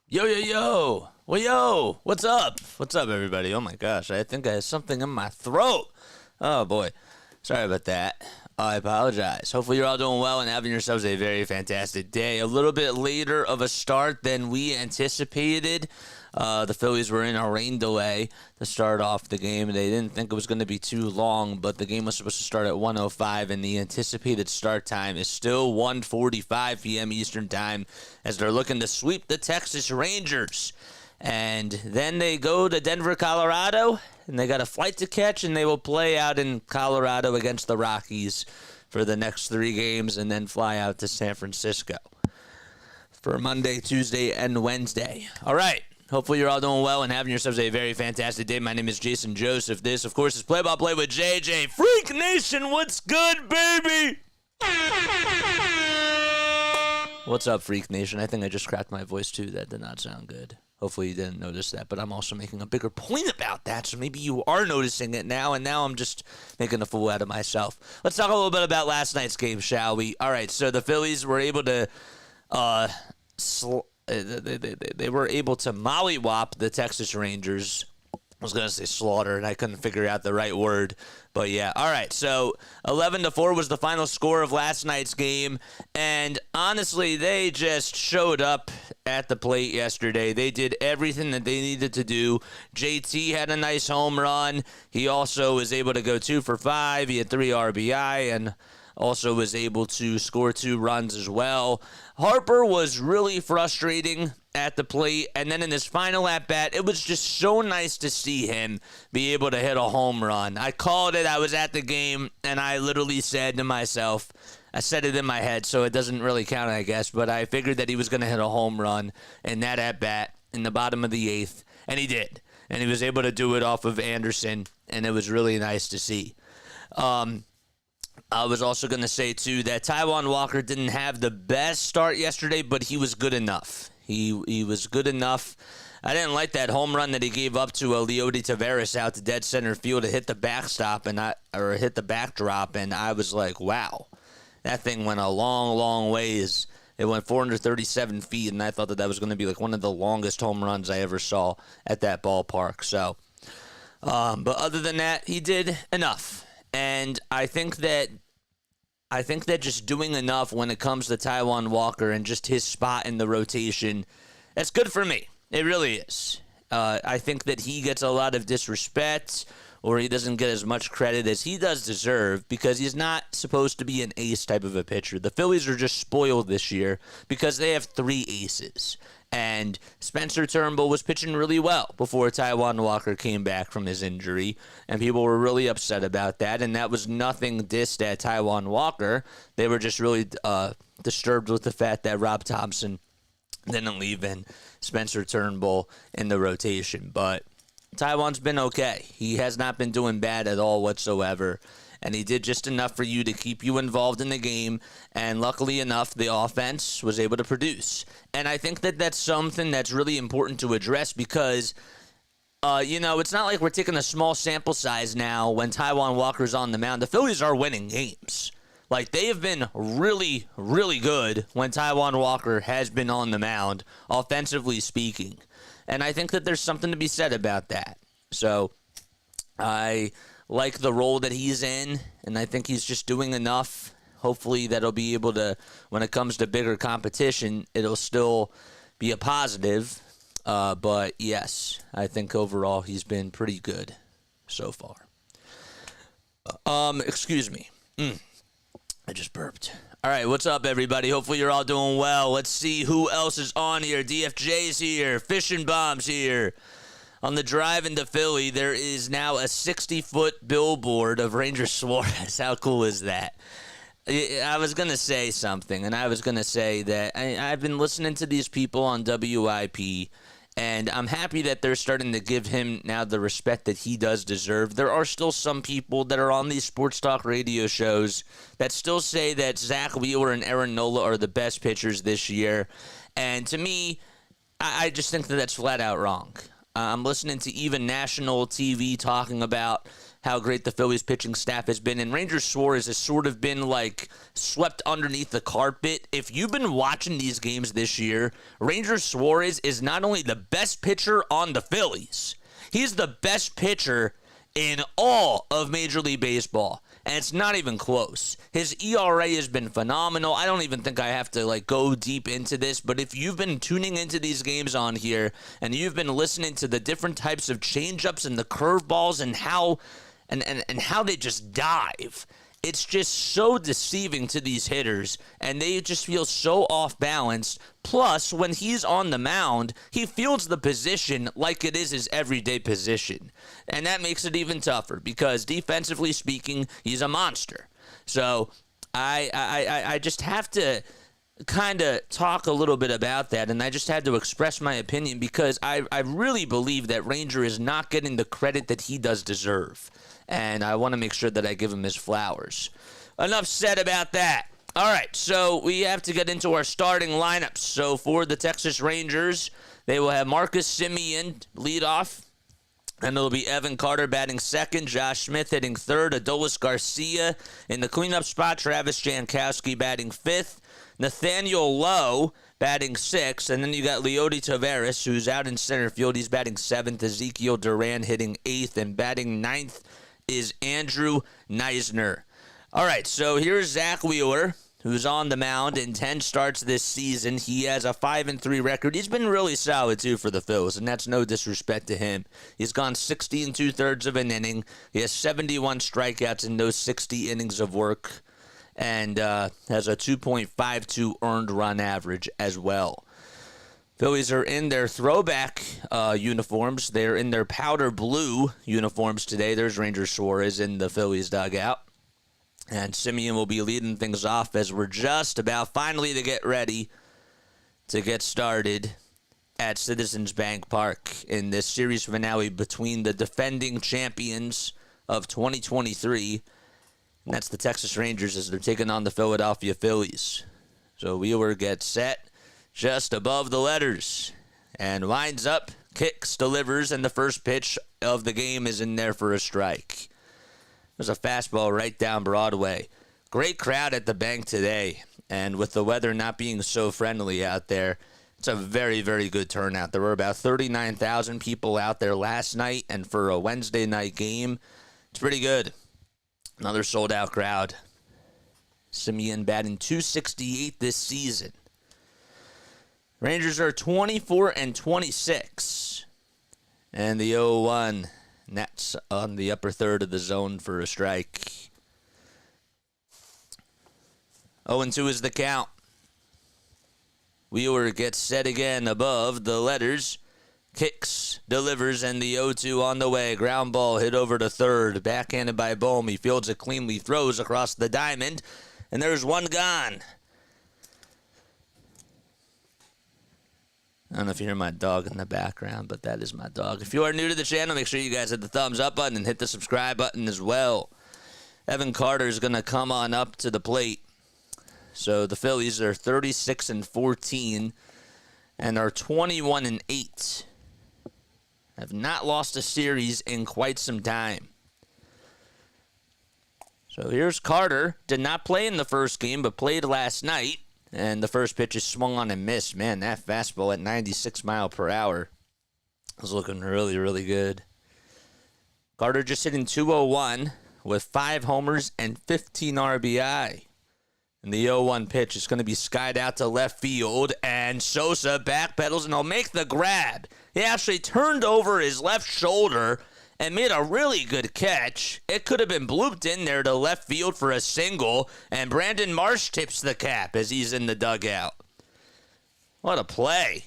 Yo, yo, yo. Well, yo, what's up? What's up, everybody? Oh, my gosh. I think I have something in my throat. Oh, boy. Sorry about that. I apologize. Hopefully, you're all doing well and having yourselves a very fantastic day. A little bit later of a start than we anticipated. The Phillies were in a rain delay to start off the game. They didn't think it was going to be too long, but the game was supposed to start at 1:05, and the anticipated start time is still 1:45 p.m. Eastern Time as they're looking to sweep the Texas Rangers. And then they go to Denver, Colorado, and they got a flight to catch, and they will play out in Colorado against the Rockies for the next 3 games and then fly out to San Francisco for Monday, Tuesday, and Wednesday. All right. Hopefully you're all doing well and having yourselves a very fantastic day. My name is Jason Joseph. This, of course, is Play-by-Play with JJ. Freak Nation, what's good, baby? What's up, Freak Nation? I think I just cracked my voice, too. That did not sound good. Hopefully you didn't notice that, but I'm also making a bigger point about that, so maybe you are noticing it now, and now I'm just making a fool out of myself. Let's talk a little bit about last night's game, shall we? All right, so the Phillies were able to they were able to mollywop the Texas Rangers. I was going to say slaughter, and I couldn't figure out the right word. But, yeah. All right, so 11-4 was the final score of last night's game. And, honestly, they just showed up at the plate yesterday. They did everything that they needed to do. JT had a nice home run. He also was able to go 2 for 5. He had 3 RBI and also was able to score 2 runs as well. Harper was really frustrating at the plate, and then in his final at-bat, it was just so nice to see him be able to hit a home run. I called it, I was at the game, and I literally said to myself, I said it in my head, so it doesn't really count, I guess, but I figured that he was going to hit a home run in that at-bat in the bottom of the 8th, and he did. And he was able to do it off of Anderson, and it was really nice to see. I was also going to say, too, that Taijuan Walker didn't have the best start yesterday, but he was good enough. He was good enough. I didn't like that home run that he gave up to Leody Taveras out to dead center field to hit the backstop or hit the backdrop, and I was like, wow. That thing went a long, long ways. It went 437 feet, and I thought that was going to be like one of the longest home runs I ever saw at that ballpark. So, but other than that, he did enough. And I think that just doing enough when it comes to Taijuan Walker and just his spot in the rotation, that's good for me. It really is. I think that he gets a lot of disrespect, or he doesn't get as much credit as he does deserve, because he's not supposed to be an ace type of a pitcher. The Phillies are just spoiled this year because they have 3 aces. And Spencer Turnbull was pitching really well before Taijuan Walker came back from his injury, and people were really upset about that, and that was nothing dissed at Taijuan Walker. They were just really disturbed with the fact that Rob Thompson didn't leave in Spencer Turnbull in the rotation, but Taijuan's been okay. He has not been doing bad at all whatsoever. And he did just enough for you to keep you involved in the game. And luckily enough, the offense was able to produce. And I think that that's something that's really important to address because, it's not like we're taking a small sample size now when Taijuan Walker's on the mound. The Phillies are winning games. Like, they have been really, really good when Taijuan Walker has been on the mound, offensively speaking. And I think that there's something to be said about that. So, I like the role that he's in, and I think he's just doing enough. Hopefully that'll be able to, when it comes to bigger competition, it'll still be a positive. But yes, I think overall he's been pretty good so far. Excuse me. I just burped. All right, what's up, everybody? Hopefully you're all doing well. Let's see who else is on here. DFJ's here. Fishing Bomb's here. On the drive into Philly, there is now a 60-foot billboard of Ranger Suarez. How cool is that? I was going to say something, and I was going to say that I've been listening to these people on WIP, and I'm happy that they're starting to give him now the respect that he does deserve. There are still some people that are on these sports talk radio shows that still say that Zach Wheeler and Aaron Nola are the best pitchers this year, and to me, I just think that that's flat out wrong. I'm listening to even national TV talking about how great the Phillies pitching staff has been. And Ranger Suarez has sort of been like swept underneath the carpet. If you've been watching these games this year, Ranger Suarez is not only the best pitcher on the Phillies, he's the best pitcher in all of Major League Baseball. And it's not even close. His ERA has been phenomenal. I don't even think I have to go deep into this, but if you've been tuning into these games on here and you've been listening to the different types of changeups and the curveballs and how they just dive, it's just so deceiving to these hitters, and they just feel so off balance. Plus, when he's on the mound, he fields the position like it is his everyday position. And that makes it even tougher because defensively speaking, he's a monster. So I just have to kind of talk a little bit about that, and I just had to express my opinion because I really believe that Ranger is not getting the credit that he does deserve. And I want to make sure that I give him his flowers. Enough said about that. All right, so we have to get into our starting lineups. So for the Texas Rangers, they will have Marcus Semien lead off. And it'll be Evan Carter batting second, Josh Smith hitting third, Adolis Garcia in the cleanup spot, Travis Jankowski batting fifth, Nathaniel Lowe batting sixth, and then you got Leody Taveras, who's out in center field. He's batting seventh, Ezekiel Duran hitting eighth, and batting ninth is Andrew Neisner. All right, so here's Zach Wheeler, who's on the mound in 10 starts this season. He has a 5-3 record. He's been really solid, too, for the Phils, and that's no disrespect to him. He's gone 60 2/3 of an inning. He has 71 strikeouts in those 60 innings of work, and has a 2.52 earned run average as well. Phillies are in their throwback uniforms. They're in their powder blue uniforms today. There's Ranger Suarez in the Phillies dugout. And Semien will be leading things off as we're just about finally to get ready to get started at Citizens Bank Park in this series finale between the defending champions of 2023, and that's the Texas Rangers as they're taking on the Philadelphia Phillies. So Wheeler gets set just above the letters and winds up, kicks, delivers, and the first pitch of the game is in there for a strike. There's a fastball right down Broadway. Great crowd at the bank today, and with the weather not being so friendly out there, it's a very, very good turnout. There were about 39,000 people out there last night, and for a Wednesday night game, it's pretty good. Another sold-out crowd. Semien batting .268 this season. Rangers are 24-26, and the 0-1. And that's on the upper third of the zone for a strike. 0-2 is the count. Wheeler gets set again above the letters. Kicks, delivers, and the 0-2 on the way. Ground ball hit over to third. Backhanded by Bohm. He fields it cleanly, throws across the diamond. And there's one gone. I don't know if you hear my dog in the background, but that is my dog. If you are new to the channel, make sure you guys hit the thumbs up button and hit the subscribe button as well. Evan Carter is going to come on up to the plate. So the Phillies are 36-14 and are 21-8. Have not lost a series in quite some time. So here's Carter. Did not play in the first game, but played last night. And the first pitch is swung on and missed. Man, that fastball at 96 miles per hour was looking really, really good. Carter just hitting .201 with 5 homers and 15 RBI. And the 0-1 pitch is going to be skied out to left field. And Sosa backpedals and he'll make the grab. He actually turned over his left shoulder and made a really good catch. It could have been blooped in there to left field for a single, and Brandon Marsh tips the cap as he's in the dugout. What a play.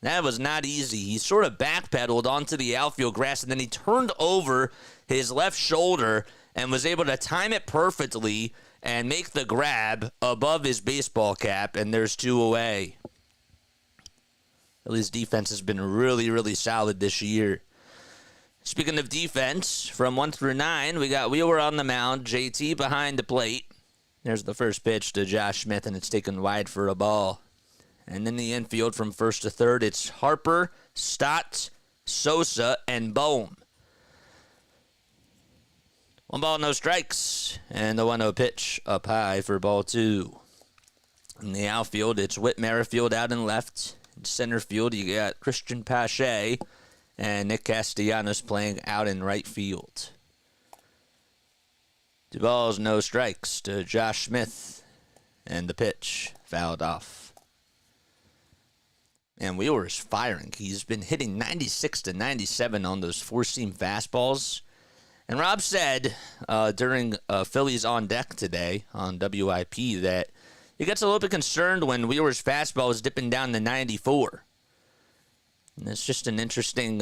That was not easy. He sort of backpedaled onto the outfield grass, and then he turned over his left shoulder and was able to time it perfectly and make the grab above his baseball cap, and there's 2 away. Phillies defense has been really, really solid this year. Speaking of defense, from 1 through 9, we got Wheeler on the mound, JT behind the plate. There's the first pitch to Josh Smith, and it's taken wide for a ball. And in the infield from first to third, it's Harper, Stott, Sosa, and Bohm. One ball, no strikes. And the 1-0 pitch up high for ball 2. In the outfield, it's Whit Merrifield out in left. In center field, you got Christian Pache and Nick Castellanos playing out in right field. 2 balls, no strikes to Josh Smith. And the pitch fouled off. And Wheeler is firing. He's been hitting 96 to 97 on those four-seam fastballs. And Rob said during Phillies on Deck today on WIP that he gets a little bit concerned when Wheeler's fastball is dipping down to 94. And it's just an interesting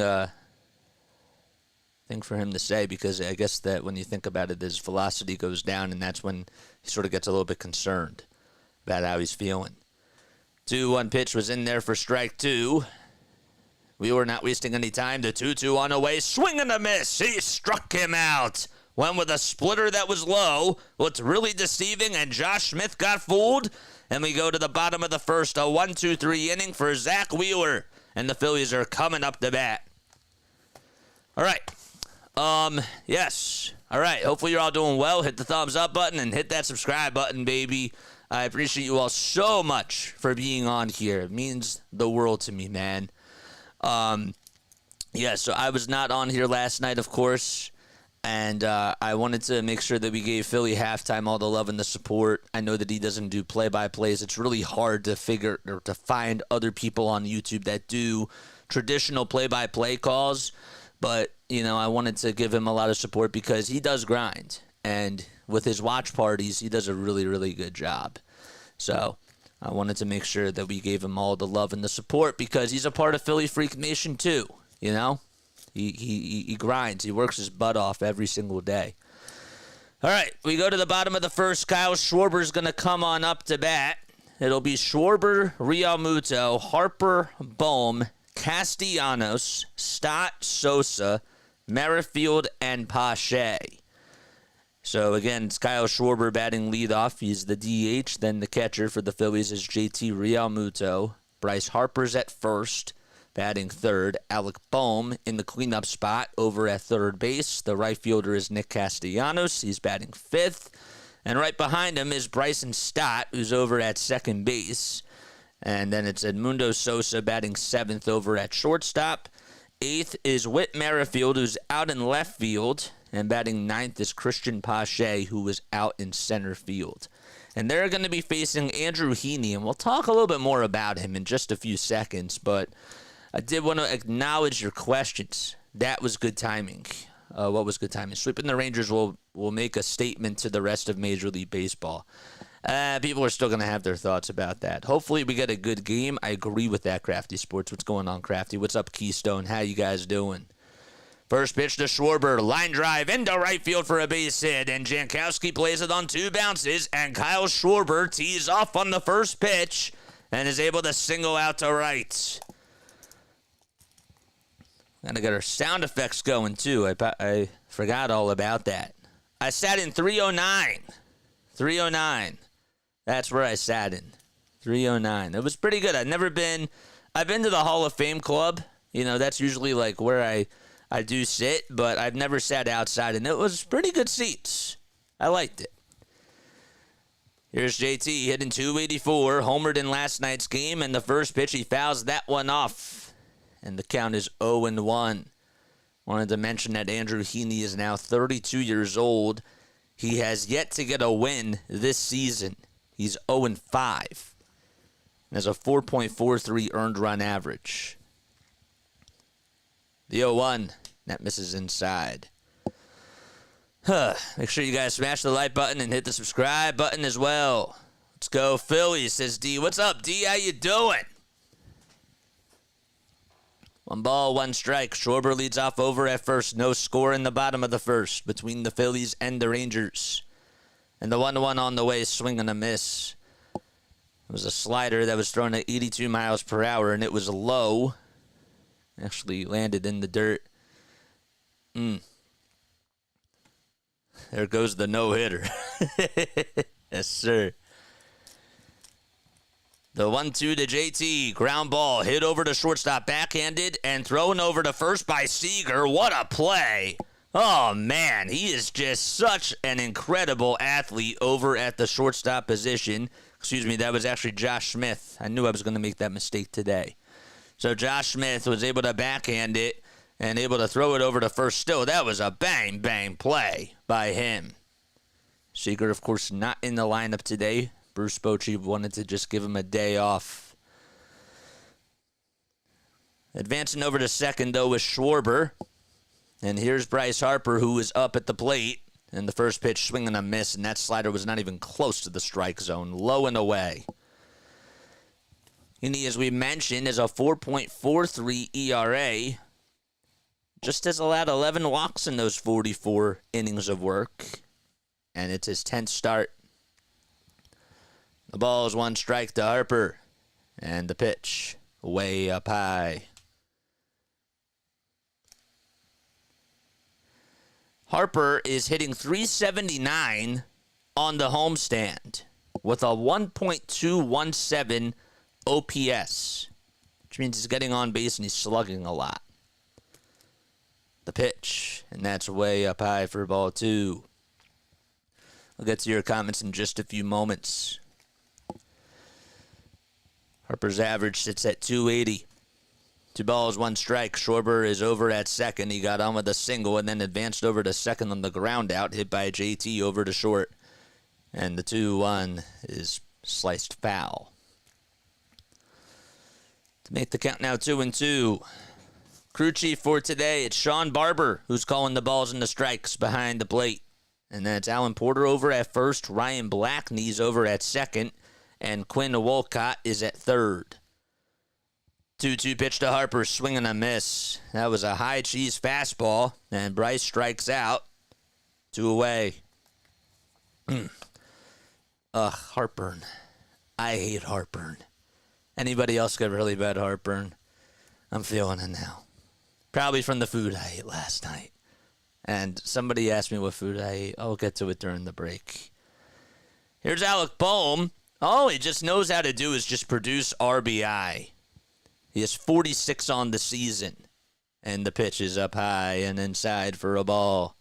thing for him to say, because I guess that when you think about it, his velocity goes down, and that's when he sort of gets a little bit concerned about how he's feeling. 2-1 pitch was in there for strike 2. We were not wasting any time. The 2-2 on the way. Swing and a miss. He struck him out. Went with a splitter that was low. Looked really deceiving, and Josh Smith got fooled. And we go to the bottom of the first. A 1-2-3 inning for Zach Wheeler. And the Phillies are coming up to bat. All right. Yes. All right. Hopefully you're all doing well. Hit the thumbs up button and hit that subscribe button, baby. I appreciate you all so much for being on here. It means the world to me, man. Yeah, so I was not on here last night, of course, and I wanted to make sure that we gave Philly halftime all the love and the support. I know that he doesn't do play-by-plays. It's really hard to figure or to find other people on YouTube that do traditional play-by-play calls, but, you know, I wanted to give him a lot of support because he does grind, and with his watch parties, he does a really, really good job. So I wanted to make sure that we gave him all the love and the support because he's a part of Philly Freak Nation too, you know? He grinds. He works his butt off every single day. All right, we go to the bottom of the first. Kyle Schwarber's going to come on up to bat. It'll be Schwarber, Realmuto, Harper, Bohm, Castellanos, Stott, Sosa, Merrifield, and Pache. So, again, it's Kyle Schwarber batting leadoff. He's the DH. Then the catcher for the Phillies is JT Realmuto. Bryce Harper's at first, batting third. Alec Bohm in the cleanup spot over at third base. The right fielder is Nick Castellanos. He's batting fifth. And right behind him is Bryson Stott, who's over at second base. And then it's Edmundo Sosa batting seventh over at shortstop. Eighth is Whit Merrifield, who's out in left field. And batting ninth is Christian Pache, who was out in center field. And they're going to be facing Andrew Heaney, and we'll talk a little bit more about him in just a few seconds. But I did want to acknowledge your questions. That was good timing. What was good timing? Sweeping the Rangers will make a statement to the rest of Major League Baseball. People are still going to have their thoughts about that. Hopefully we get a good game. I agree with that, Crafty Sports. What's going on, Crafty? What's up, Keystone? How you guys doing? First pitch to Schwarber, line drive into right field for a base hit, and Jankowski plays it on 2 bounces, and Kyle Schwarber tees off on the first pitch and is able to single out to right. Gotta get our sound effects going, too. I forgot all about that. I sat in 309. 309. That's where I sat in. 309. It was pretty good. I've been to the Hall of Fame Club. You know, that's usually like where I do sit, but I've never sat outside, and it was pretty good seats. I liked it. Here's JT hitting 284, homered in last night's game, and the first pitch, he fouls that one off, and the count is 0-1. Wanted to mention that Andrew Heaney is now 32 years old. He has yet to get a win this season. He's 0-5. Has a 4.43 earned run average. The 0-1. That misses inside. Make sure you guys smash the like button and hit the subscribe button as well. Let's go Phillies, says D. What's up, D? How you doing? 1 ball, 1 strike. Schwarber leads off over at first. No score in the bottom of the first between the Phillies and the Rangers. And the 1-1 on the way, swing and a miss. It was a slider that was thrown at 82 miles per hour, and it was low. Actually landed in the dirt. There goes the no-hitter. Yes, sir. The 1-2 to JT. Ground ball hit over to shortstop, backhanded, and thrown over to first by Seager. What a play. Oh, man, he is just such an incredible athlete over at the shortstop position. Excuse me, that was actually Josh Smith. I knew I was going to make that mistake today. So Josh Smith was able to backhand it and able to throw it over to first still. That was a bang, bang play by him. Seager, of course, not in the lineup today. Bruce Bochy wanted to just give him a day off. Advancing over to second, though, was Schwarber. And here's Bryce Harper, who is up at the plate. And the first pitch, swing and a miss, and that slider was not even close to the strike zone. Low and away. He, as we mentioned, is a 4.43 ERA. Just has allowed 11 walks in those 44 innings of work. And it's his 10th start. The ball is one strike to Harper. And the pitch, way up high. Harper is hitting .379 on the homestand with a 1.217 OPS, which means he's getting on base and he's slugging a lot. The pitch, and that's way up high for ball two. I'll get to your comments in just a few moments. Harper's average sits at 280. 2 balls, 1 strike. Schwarber is over at second. He got on with a single and then advanced over to second on the ground out, hit by JT over to short. And the 2-1 is sliced foul. To make the count now 2-2. Crew chief for today, it's Sean Barber, who's calling the balls and the strikes behind the plate. And then it's Alan Porter over at first, Ryan Blackney's over at second, and Quinn Wolcott is at third. 2-2 pitch to Harper, swing and a miss. That was a high cheese fastball, and Bryce strikes out. 2 away. Heartburn. I hate heartburn. Anybody else got really bad heartburn? I'm feeling it now. Probably from the food I ate last night. And somebody asked me what food I ate. I'll get to it during the break. Here's Alec Bohm. All he just knows how to do is just produce RBI. He has 46 on the season. And the pitch is up high and inside for a ball.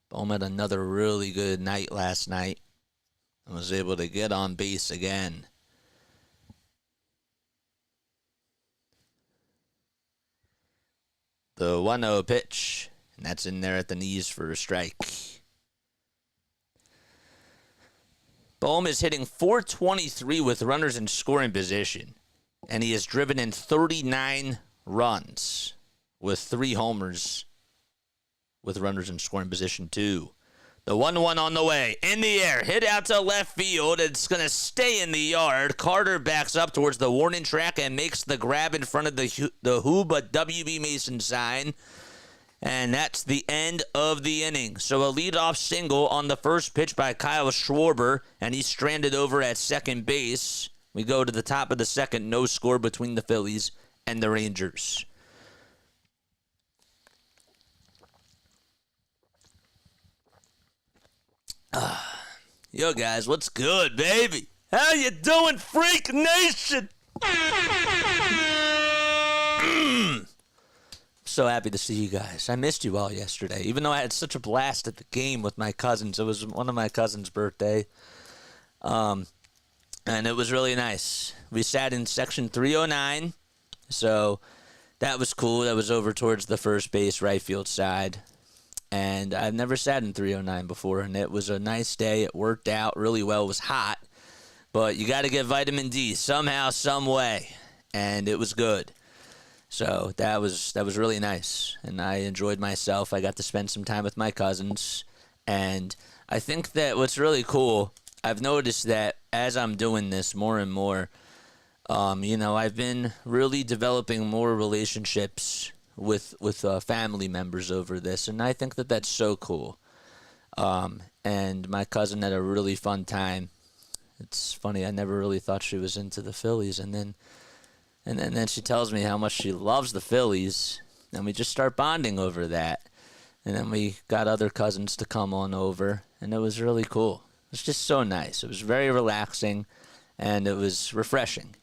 Bohm had another really good night last night. And was able to get on base again. The 1-0 pitch. And that's in there at the knees for a strike. Bohm is hitting .423 with runners in scoring position. And he has driven in 39 runs with 3 homers with runners in scoring position too. The 1-1 on the way. In the air. Hit out to left field. It's going to stay in the yard. Carter backs up towards the warning track and makes the grab in front of the Who But WB Mason sign. And that's the end of the inning. So a leadoff single on the first pitch by Kyle Schwarber, and he's stranded over at second base. We go to the top of the second. No score between the Phillies and the Rangers. Yo, guys, what's good, baby? How you doing, Freak Nation? So happy to see you guys. I missed you all yesterday, even though I had such a blast at the game with my cousins. It was one of my cousins' birthday, and it was really nice. We sat in section 309, so that was cool. That was over towards the first base right field side. And I've never sat in 309 before, and it was a nice day. It worked out really well. It was hot, but you got to get vitamin D somehow, some way, and it was good. So that was really nice, and I enjoyed myself. I got to spend some time with my cousins, and I think that what's really cool, I've noticed that as I'm doing this more and more, I've been really developing more relationships with family members over this, and I think that that's so cool. And my cousin had a really fun time. It's funny, I never really thought she was into the Phillies, and then she tells me how much she loves the Phillies, and we just start bonding over that. And then we got other cousins to come on over, and it was really cool. It was just so nice. It was very relaxing, and it was refreshing,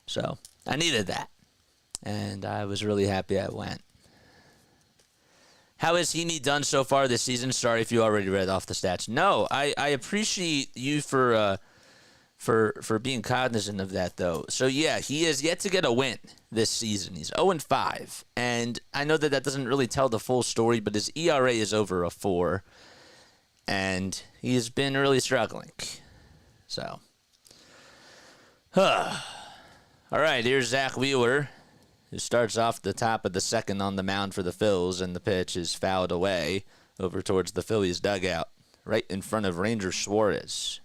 So I needed that. and I was really happy I went. How has Heaney done so far this season? Sorry if you already read off the stats. No, I appreciate you for being cognizant of that, though. So, yeah, he has yet to get a win this season. He's 0-5, and I know that doesn't really tell the full story, but his ERA is over a 4, and he's been really struggling. So, all right, here's Zach Wheeler, who starts off the top of the second on the mound for the Phils, and the pitch is fouled away over towards the Phillies dugout, right in front of Ranger Suarez.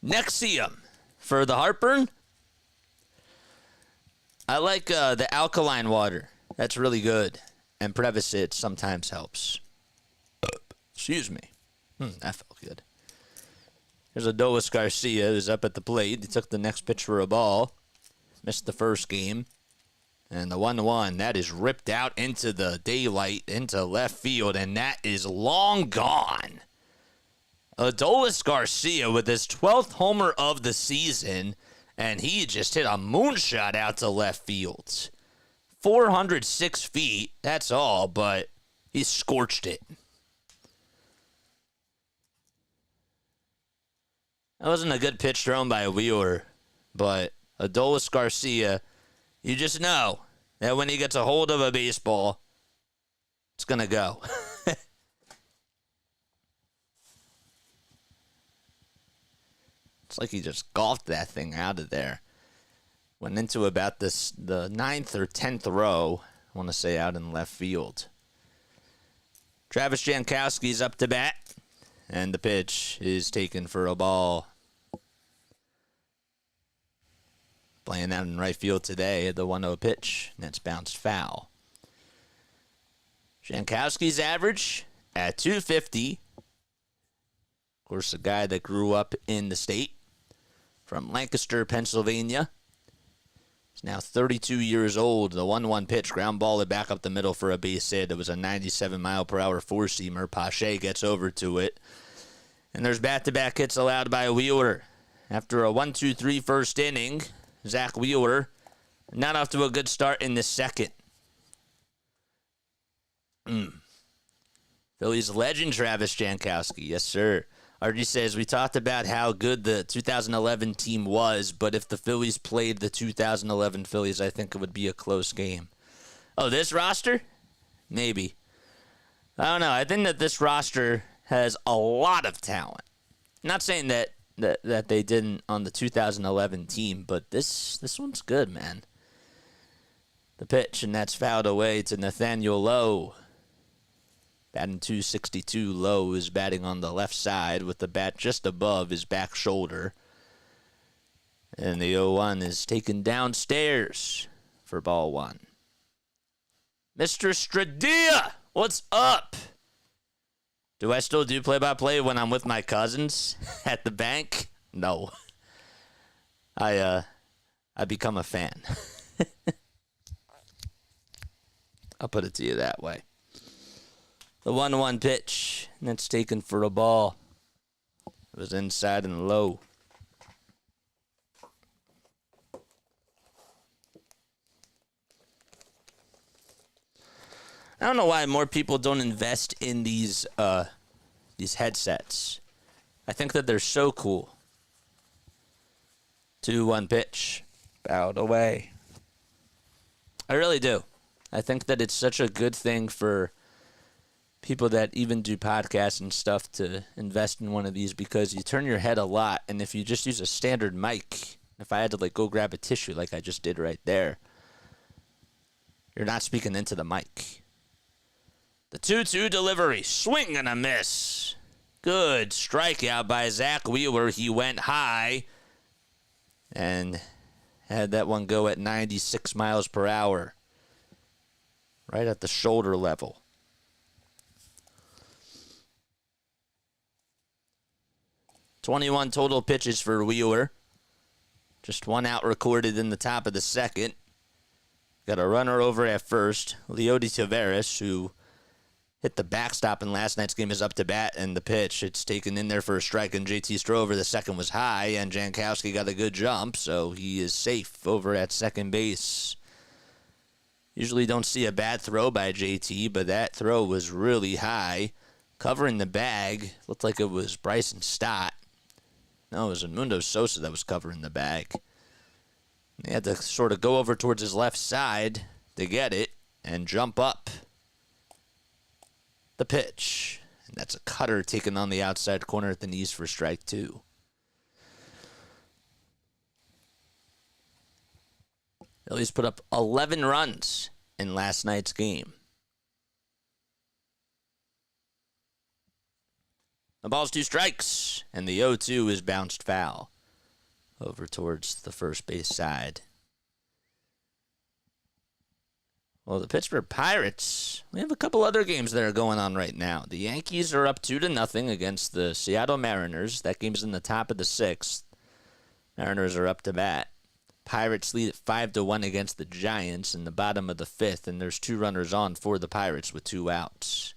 Nexium for the heartburn. I like the alkaline water. That's really good. And Prevacid sometimes helps. Excuse me. That felt good. Here's Adolis Garcia, who's up at the plate. He took the next pitch for a ball. Missed the first game. And the 1-1, that is ripped out into the daylight, into left field, and that is long gone. Adolis Garcia with his 12th homer of the season, and he just hit a moonshot out to left field. 406 feet, that's all, but he scorched it. That wasn't a good pitch thrown by Wheeler, but Adolis Garcia, you just know that when he gets a hold of a baseball, it's going to go. It's like he just golfed that thing out of there. Went into about the 9th or 10th row, I want to say, out in left field. Travis Jankowski's up to bat, and the pitch is taken for a ball. Playing out in right field today, the 1-0 pitch, and that's bounced foul. Jankowski's average at 250. Of course, a guy that grew up in the state from Lancaster, Pennsylvania. He's now 32 years old. The 1-1 pitch, ground ball back up the middle for a base hit. It was a 97-mile-per-hour four-seamer. Pache gets over to it. And there's back-to-back hits allowed by Wheeler. After a 1-2-3 first inning, Zach Wheeler not off to a good start in the second. Phillies legend Travis Jankowski. Yes, sir. RG says, we talked about how good the 2011 team was, but if the Phillies played the 2011 Phillies, I think it would be a close game. Oh, this roster? Maybe. I don't know. I think that this roster has a lot of talent. Not saying that they didn't on the 2011 team, but this one's good, man. The pitch, and that's fouled away to Nathaniel Lowe. Batting .262, Lowe is batting on the left side with the bat just above his back shoulder. And the 0-1 is taken downstairs for ball 1. Mr. Stradia, what's up? Do I still do play-by-play when I'm with my cousins at the bank? No. I become a fan. I'll put it to you that way. The 1-1 pitch, and it's taken for a ball. It was inside and low. I don't know why more people don't invest in these headsets. I think that they're so cool. 2-1 pitch, bowed away. I really do. I think that it's such a good thing for people that even do podcasts and stuff to invest in one of these, because you turn your head a lot, and if you just use a standard mic, if I had to go grab a tissue like I just did right there, you're not speaking into the mic. The 2-2 delivery, swing and a miss. Good strikeout by Zach Wheeler. He went high and had that one go at 96 miles per hour, right at the shoulder level. 21 total pitches for Wheeler. Just one out recorded in the top of the second. Got a runner over at first. Leody Taveras, who hit the backstop in last night's game, is up to bat, and the pitch, it's taken in there for a strike, and JT Strover, the second was high, and Jankowski got a good jump, so he is safe over at second base. Usually don't see a bad throw by JT, but that throw was really high. Covering the bag. Looked like it was Bryson Stott. No, it was Edmundo Sosa that was covering the bag. He had to sort of go over towards his left side to get it and jump up. The pitch. And that's a cutter taken on the outside corner at the knees for strike 2. Phillies put up 11 runs in last night's game. The ball's 2 strikes, and the 0-2 is bounced foul over towards the first base side. Well, the Pittsburgh Pirates, we have a couple other games that are going on right now. The Yankees are up 2-0 against the Seattle Mariners. That game's in the top of the 6th. Mariners are up to bat. Pirates lead at 5-1 against the Giants in the bottom of the 5th, and there's 2 runners on for the Pirates with 2 outs.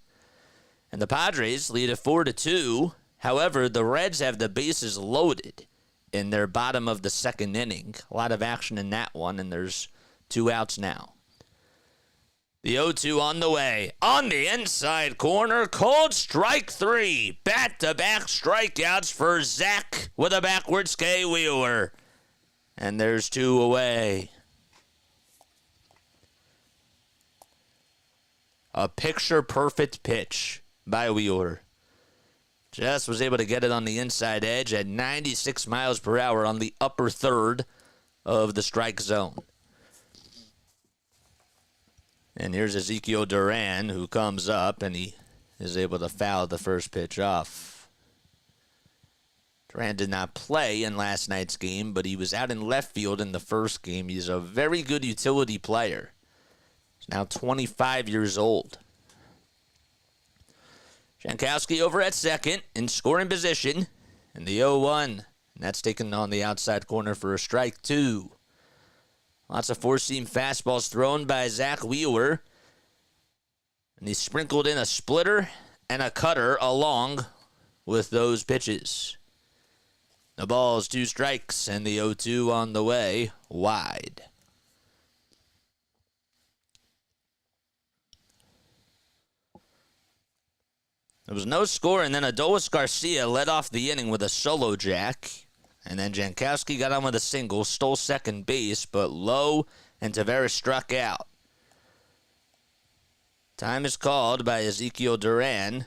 And the Padres lead at 4-2. However, the Reds have the bases loaded in their bottom of the 2nd inning. A lot of action in that one, and there's 2 outs now. The 0-2 on the way. On the inside corner, called strike 3. Back-to-back strikeouts for Zach with a backwards K-Wheeler. And there's 2 away. A picture-perfect pitch by Wheeler. Just was able to get it on the inside edge at 96 miles per hour on the upper third of the strike zone. And here's Ezekiel Duran, who comes up, and he is able to foul the first pitch off. Duran did not play in last night's game, but he was out in left field in the first game. He's a very good utility player. He's now 25 years old. Jankowski over at second in scoring position in the 0-1. And that's taken on the outside corner for a strike 2. Lots of four-seam fastballs thrown by Zach Wheeler. And he sprinkled in a splitter and a cutter along with those pitches. The ball's 2 strikes and the 0-2 on the way, wide. There was no score, and then Adolis Garcia led off the inning with a solo jack. And then Jankowski got on with a single, stole second base, but Lowe and Tavares struck out. Time is called by Ezekiel Duran.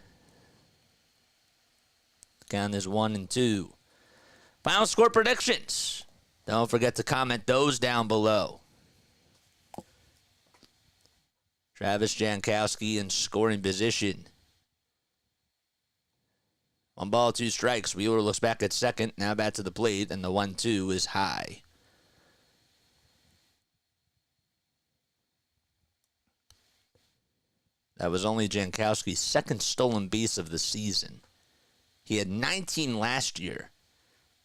Count is 1-2. Final score predictions. Don't forget to comment those down below. Travis Jankowski in scoring position. 1 ball, 2 strikes. Wheeler looks back at second. Now back to the plate, and the 1-2 is high. That was only Jankowski's 2nd stolen base of the season. He had 19 last year,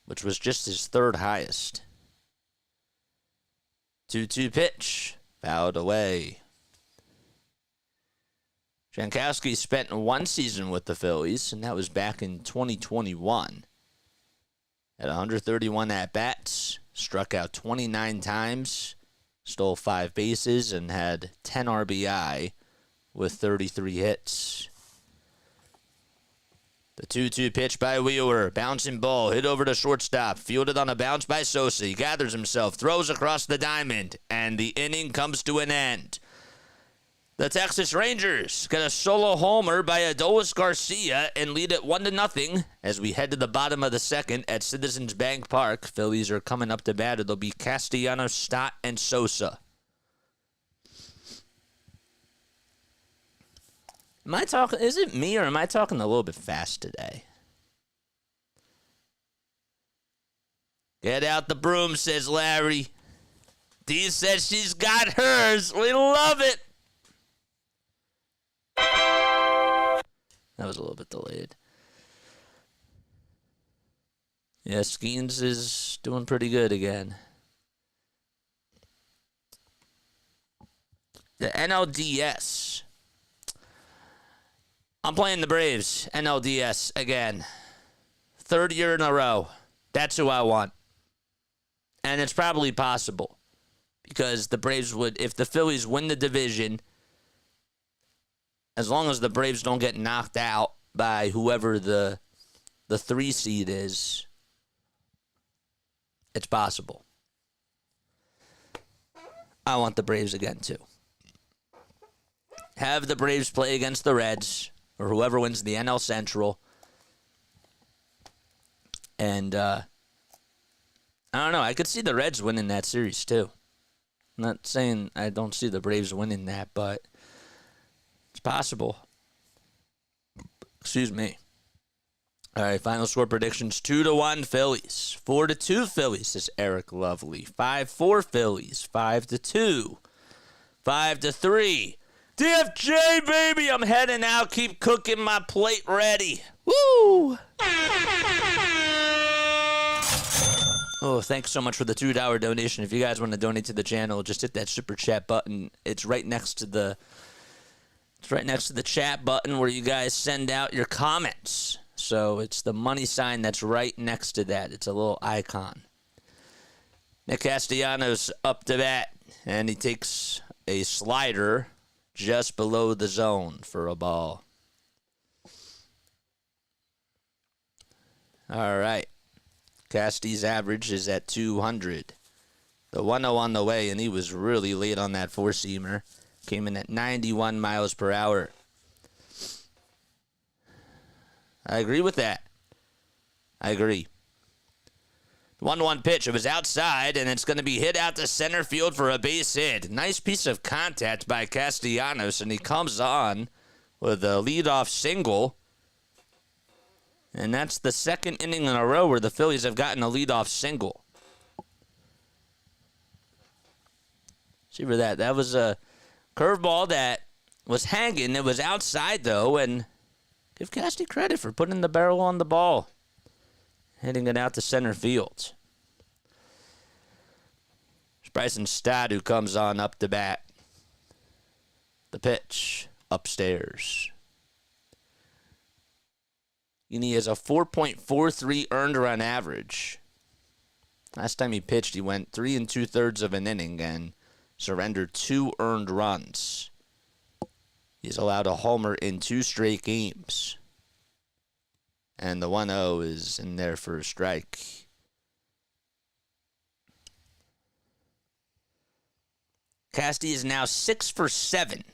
which was just his 3rd highest. 2-2 pitch. Fouled away. Jankowski spent 1 season with the Phillies, and that was back in 2021. At 131 at-bats, struck out 29 times, stole 5 bases, and had 10 RBI with 33 hits. The 2-2 pitch by Wheeler. Bouncing ball, hit over to shortstop. Fielded on a bounce by Sosa. He gathers himself, throws across the diamond, and the inning comes to an end. The Texas Rangers get a solo homer by Adolis Garcia and lead it 1-0 as we head to the bottom of the 2nd at Citizens Bank Park. Phillies are coming up to bat. It'll be Castellanos, Stott, and Sosa. Am I talking? Is it me, or am I talking a little bit fast today? Get out the broom, says Larry. Dee says she's got hers. We love it. That was a little bit delayed. Yeah, Skeens is doing pretty good again. The NLDS. I'm playing the Braves, NLDS, again. 3rd year in a row. That's who I want. And it's probably possible. because the Braves would, if the Phillies win the division, as long as the Braves don't get knocked out by whoever the 3 seed is, it's possible. I want the Braves again, too. Have the Braves play against the Reds, or whoever wins the NL Central. And, I don't know. I could see the Reds winning that series, too. I'm not saying I don't see the Braves winning that, but it's possible. Excuse me. All right, final score predictions: 2-1 Phillies, 4-2 Phillies, says Eric Lovely. 5-4 Phillies, 5-2, 5-3. DFJ, baby, I'm heading out. Keep cooking my plate ready. Woo! Oh, thanks so much for the $2 donation. If you guys want to donate to the channel, just hit that super chat button. It's right next to the chat button where you guys send out your comments. So it's the money sign that's right next to that. It's a little icon. Nick Castellanos up to bat, and he takes a slider just below the zone for a ball. All right. Casty's average is at 200. The 1-0 on the way, and he was really late on that four-seamer. Came in at 91 miles per hour. I agree with that. I agree. 1-1 pitch. It was outside, and it's going to be hit out to center field for a base hit. Nice piece of contact by Castellanos, and he comes on with a leadoff single. And that's the second inning in a row where the Phillies have gotten a leadoff single. See for that. That was a curveball that was hanging. It was outside, though, and give Casty credit for putting the barrel on the ball, hitting it out to center field. It's Bryson Stott who comes on up to bat. The pitch upstairs. And he has a 4.43 earned run average. Last time he pitched, he went 3 2/3 of an inning and surrendered 2 earned runs. He's allowed a homer in 2 straight games. And the 1-0 is in there for a strike. Casty is now 6 for 7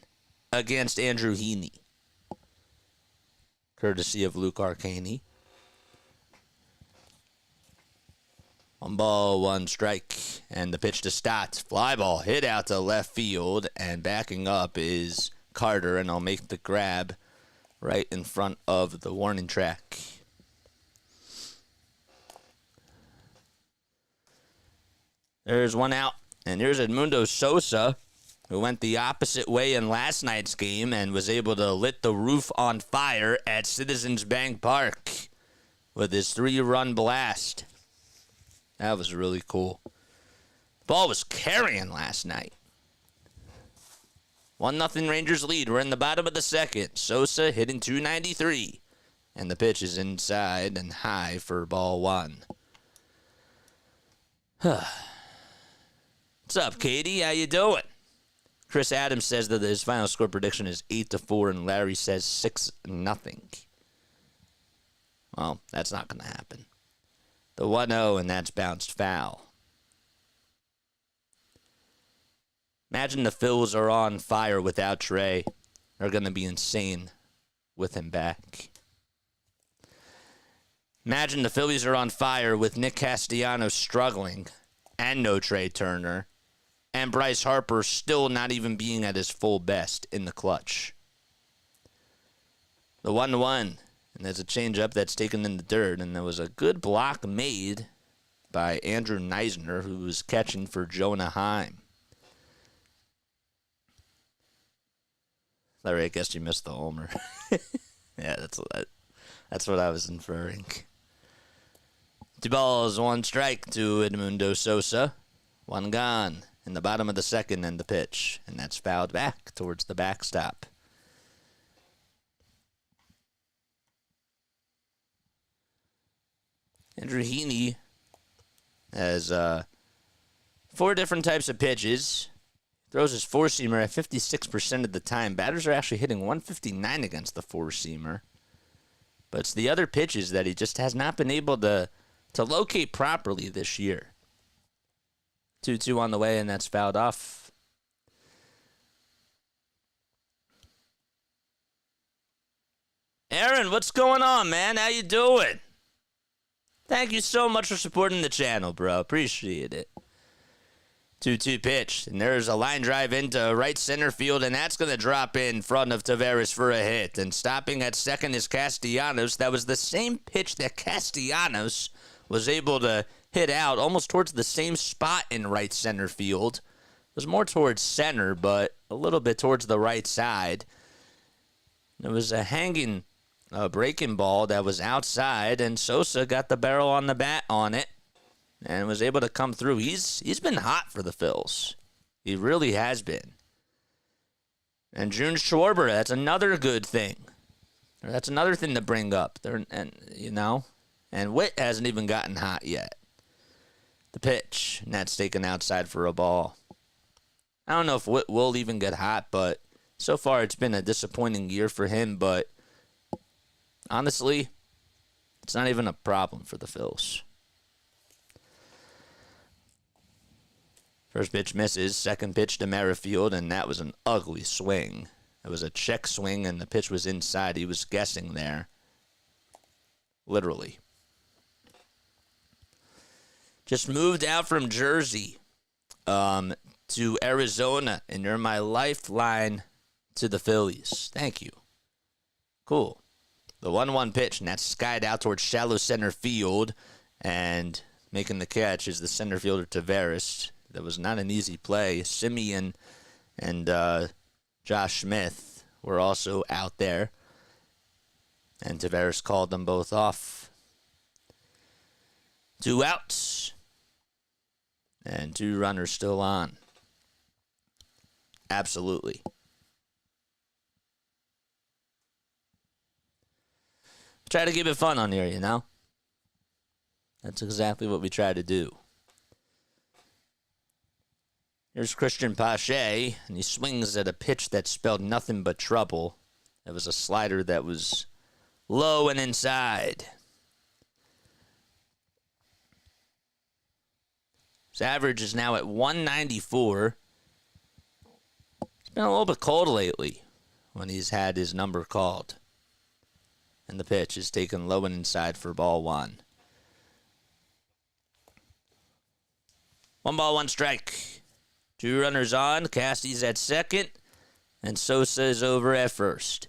against Andrew Heaney, courtesy of Luke Arcaney. 1 ball, 1 strike, and the pitch to Stott. Fly ball hit out to left field, and backing up is Carter, and I'll make the grab right in front of the warning track. There's 1 out, and here's Edmundo Sosa, who went the opposite way in last night's game and was able to lit the roof on fire at Citizens Bank Park with his 3-run blast. That was really cool. The ball was carrying last night. 1-0 Rangers lead. We're in the bottom of the second. Sosa hitting .293. And the pitch is inside and high for ball 1. What's up, Katie? How you doing? Chris Adams says that his final score prediction is 8-4, and Larry says 6-0. Well, that's not going to happen. The 1-0, and that's bounced foul. Imagine the Phils are on fire without Trey. They're going to be insane with him back. Imagine the Phillies are on fire with Nick Castellanos struggling and no Trey Turner, and Bryce Harper still not even being at his full best in the clutch. The 1-1, and there's a changeup that's taken in the dirt, and there was a good block made by Andrew Neisner, who was catching for Jonah Heim. Larry, I guess you missed the homer. Yeah, that's what I was inferring. 2 balls, 1 strike to Edmundo Sosa. 1 gone in the bottom of the second, and the pitch. And that's fouled back towards the backstop. Andrew Heaney has 4 different types of pitches. Throws his four-seamer at 56% of the time. Batters are actually hitting 159 against the four-seamer. But it's the other pitches that he just has not been able to locate properly this year. 2-2 on the way, and that's fouled off. Aaron, what's going on, man? How you doing? Thank you so much for supporting the channel, bro. Appreciate it. 2-2 pitch, and there's a line drive into right center field, and that's going to drop in front of Taveras for a hit. And stopping at second is Castellanos. That was the same pitch that Castellanos was able to hit out almost towards the same spot in right center field. It was more towards center, but a little bit towards the right side. It was a hanging breaking ball that was outside, and Sosa got the barrel on the bat on it and was able to come through. He's been hot for the Phils. He really has been. And June Schwarber, that's another good thing. That's another thing to bring up. And Witt hasn't even gotten hot yet. The pitch, and that's taken outside for a ball. I don't know if Witt will even get hot, but so far it's been a disappointing year for him. But honestly, it's not even a problem for the Phils. First pitch misses. Second pitch to Merrifield, and that was an ugly swing. It was a check swing, and the pitch was inside. He was guessing there. Literally. Just moved out from Jersey to Arizona, and you're my lifeline to the Phillies. Thank you. Cool. The 1-1 pitch, and that's skied out towards shallow center field, and making the catch is the center fielder Taveras. That was not an easy play. Semien and Josh Smith were also out there, and Taveras called them both off. 2 outs, and 2 runners still on. Absolutely. Try to keep it fun on here, you know? That's exactly what we try to do. Here's Christian Pache, and he swings at a pitch that spelled nothing but trouble. It was a slider that was low and inside. His average is now at 194. It's been a little bit cold lately when he's had his number called. And the pitch is taken low and inside for ball 1. 1 ball, 1 strike. 2 runners on. Cassie's at second, and Sosa is over at first.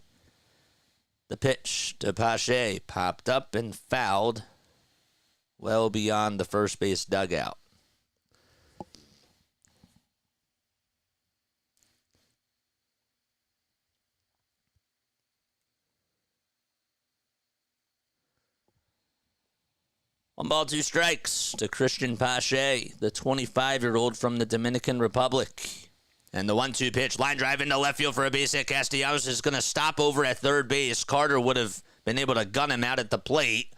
The pitch to Pache popped up and fouled well beyond the first base dugout. One ball, 2 strikes to Christian Pache, the 25-year-old from the Dominican Republic. And the 1-2 pitch, line drive into left field for a base hit. Castellanos is going to stop over at third base. Carter would have been able to gun him out at the plate.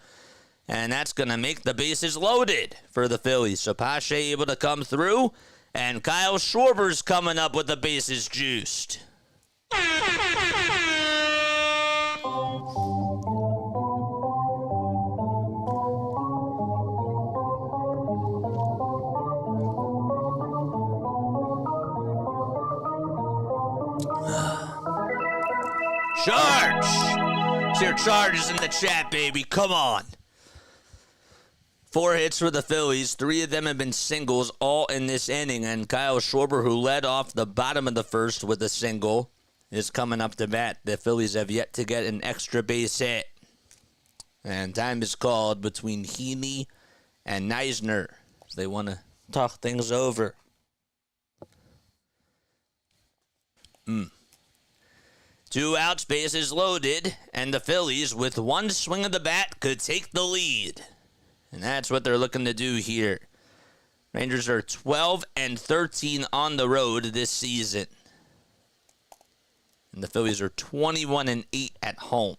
And that's going to make the bases loaded for the Phillies. So Pache able to come through. And Kyle Schwarber's coming up with the bases juiced. Charge! It's your Chargers in the chat, baby. Come on. 4 hits for the Phillies. 3 of them have been singles, all in this inning. And Kyle Schwarber, who led off the bottom of the first with a single, is coming up to bat. The Phillies have yet to get an extra base hit. And time is called between Heaney and Neisner. They want to talk things over. 2 outs, bases loaded, and the Phillies, with 1 swing of the bat, could take the lead. And that's what they're looking to do here. Rangers are 12-13 on the road this season. And the Phillies are 21-8 at home.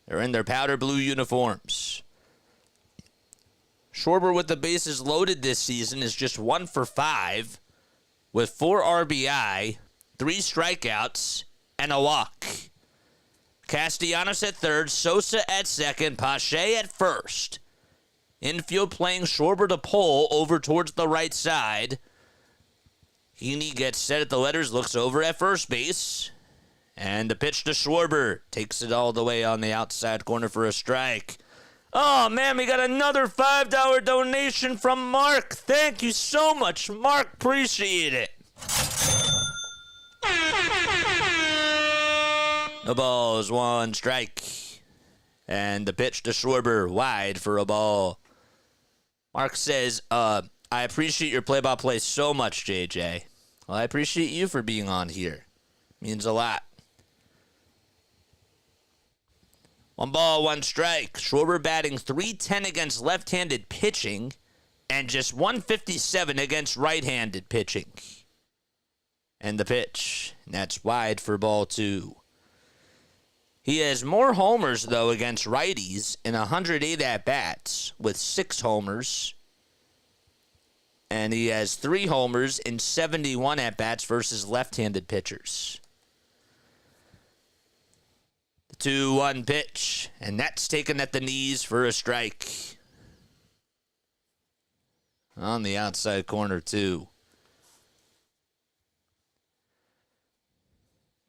They're in their powder blue uniforms. Schwarber with the bases loaded this season is just 1 for 5 with 4 RBI, 3 strikeouts, and a walk. Castellanos at third, Sosa at second, Pache at first. Infield playing Schwarber to pull over towards the right side. Heaney gets set at the letters, looks over at first base. And the pitch to Schwarber. Takes it all the way on the outside corner for a strike. Oh, man, we got another $5 donation from Mark. Thank you so much, Mark. Appreciate it. No balls, 1 strike. And the pitch to Schwarber, wide for a ball. Mark says, I appreciate your play-by-play so much, JJ. Well, I appreciate you for being on here. Means a lot. 1 ball, 1 strike. Schwarber batting .310 against left-handed pitching and just .157 against right-handed pitching. And the pitch. And that's wide for ball 2. He has more homers, though, against righties in 108 at-bats with 6 homers. And he has 3 homers in 71 at-bats versus left-handed pitchers. The 2-1 pitch, and that's taken at the knees for a strike. On the outside corner, too.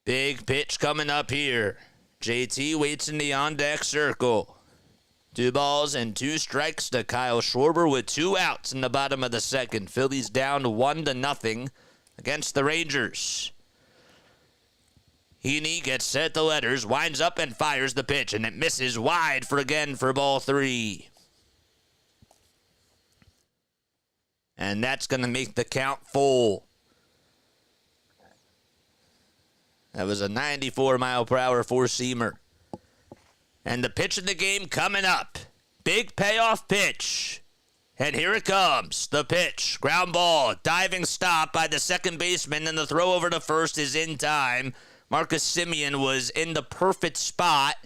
Big pitch coming up here. JT waits in the on-deck circle. 2 balls and 2 strikes to Kyle Schwarber with 2 outs in the bottom of the second. Phillies down 1-0 against the Rangers. Heaney gets set at the letters, winds up and fires the pitch, and it misses wide for ball 3. And that's going to make the count full. That was a 94-mile-per-hour four-seamer. And the pitch of the game coming up. Big payoff pitch. And here it comes. The pitch. Ground ball. Diving stop by the second baseman. And the throw over to first is in time. Marcus Semien was in the perfect spot.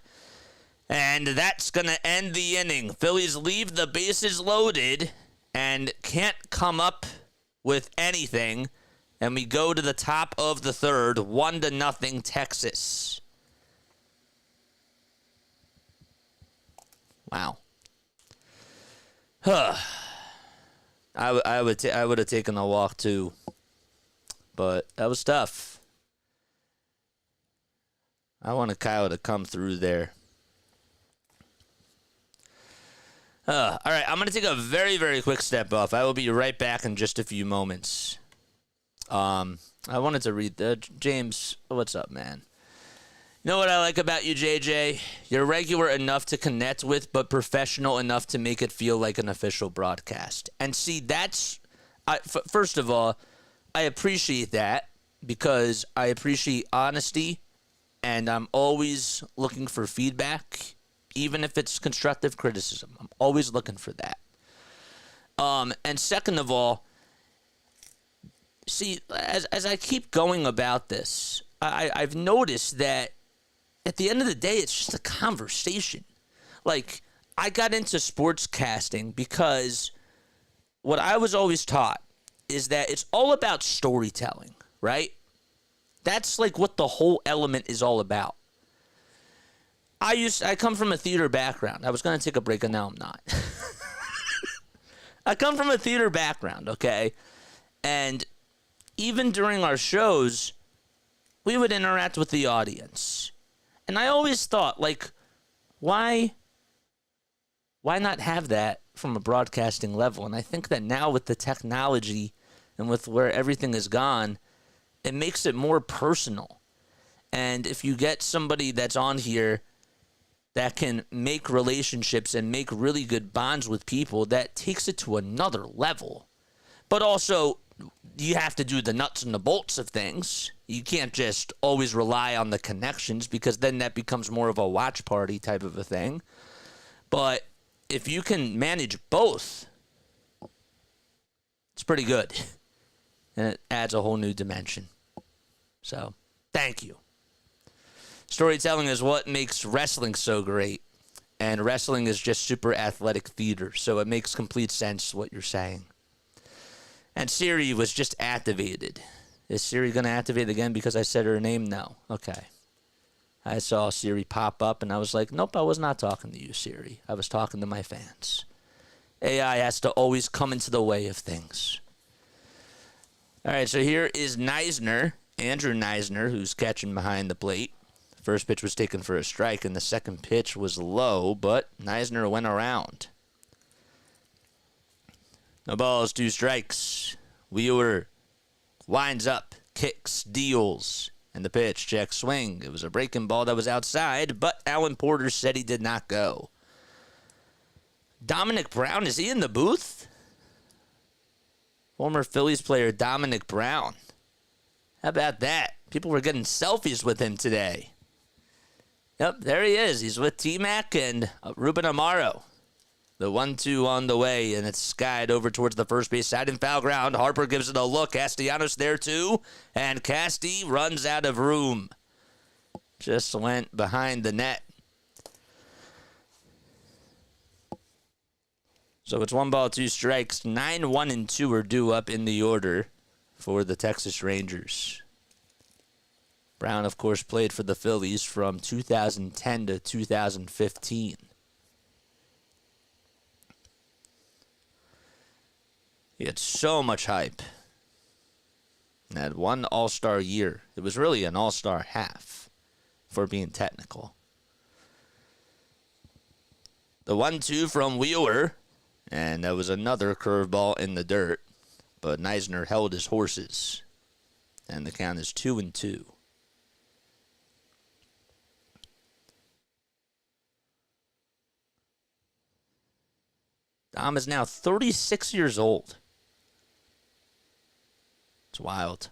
And that's going to end the inning. Phillies leave the bases loaded and can't come up with anything. And we go to the top of the third, 1-0 Texas. Wow. I would have taken a walk too, but that was tough. I wanted Kyle to come through there. All right, I'm going to take a very, very quick step off. I will be right back in just a few moments. I wanted to read James, what's up, man? You know what I like about you, JJ? You're regular enough to connect with, but professional enough to make it feel like an official broadcast. And see, first of all, I appreciate that because I appreciate honesty, and I'm always looking for feedback, even if it's constructive criticism. I'm always looking for that. And second of all, see, as I keep going about this, I've noticed that at the end of the day, it's just a conversation. Like, I got into sportscasting because what I was always taught is that it's all about storytelling, right? That's like what the whole element is all about. I come from a theater background. I was going to take a break, and now I'm not. I come from a theater background, okay? And even during our shows, we would interact with the audience. And I always thought, like, why not have that from a broadcasting level? And I think that now with the technology and with where everything has gone, it makes it more personal. And if you get somebody that's on here that can make relationships and make really good bonds with people, that takes it to another level. But also, you have to do the nuts and the bolts of things. You can't just always rely on the connections because then that becomes more of a watch party type of a thing. But if you can manage both, it's pretty good. And it adds a whole new dimension. So, thank you. Storytelling is what makes wrestling so great. and wrestling is just super athletic theater, so it makes complete sense what you're saying. And Siri was just activated. Is Siri going to activate again because I said her name? No. Okay. I saw Siri pop up, and I was like, nope, I was not talking to you, Siri. I was talking to my fans. AI has to always come into the way of things. All right, so here is Neisner, Andrew Neisner, who's catching behind the plate. The first pitch was taken for a strike, and the second pitch was low, but Neisner went around. No balls, 2 strikes. Wheeler winds up, kicks, deals, and the pitch, check swing. It was a breaking ball that was outside, but Alan Porter said he did not go. Dominic Brown, is he in the booth? Former Phillies player Dominic Brown. How about that? People were getting selfies with him today. Yep, there he is. He's with T-Mac and Ruben Amaro. The 1-2 on the way, and it's skied over towards the first base side in foul ground. Harper gives it a look. Castellanos there too, and Casty runs out of room. Just went behind the net. So it's 1 ball, 2 strikes. 9, 1, and 2 are due up in the order for the Texas Rangers. Brown, of course, played for the Phillies from 2010 to 2015. He had so much hype. And had 1 all-star year. It was really an all-star half, for being technical. The 1-2 from Wheeler, and that was another curveball in the dirt. But Neisner held his horses, and the count is 2-2. Dom is now 36 years old. It's wild.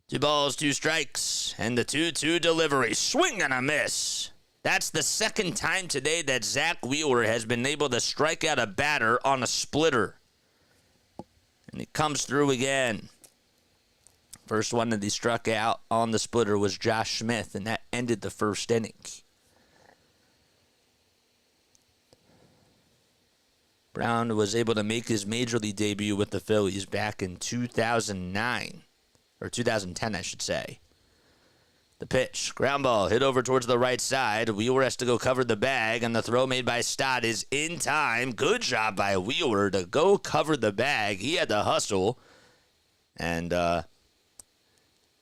2 balls, 2 strikes, and the 2-2 delivery. Swing and a miss. That's the second time today that Zach Wheeler has been able to strike out a batter on a splitter. And he comes through again. First one that he struck out on the splitter was Josh Smith, and that ended the first inning. Brown was able to make his major league debut with the Phillies back in 2009, or 2010, I should say. The pitch, ground ball, hit over towards the right side. Wheeler has to go cover the bag, and the throw made by Stott is in time. Good job by Wheeler to go cover the bag. He had to hustle, and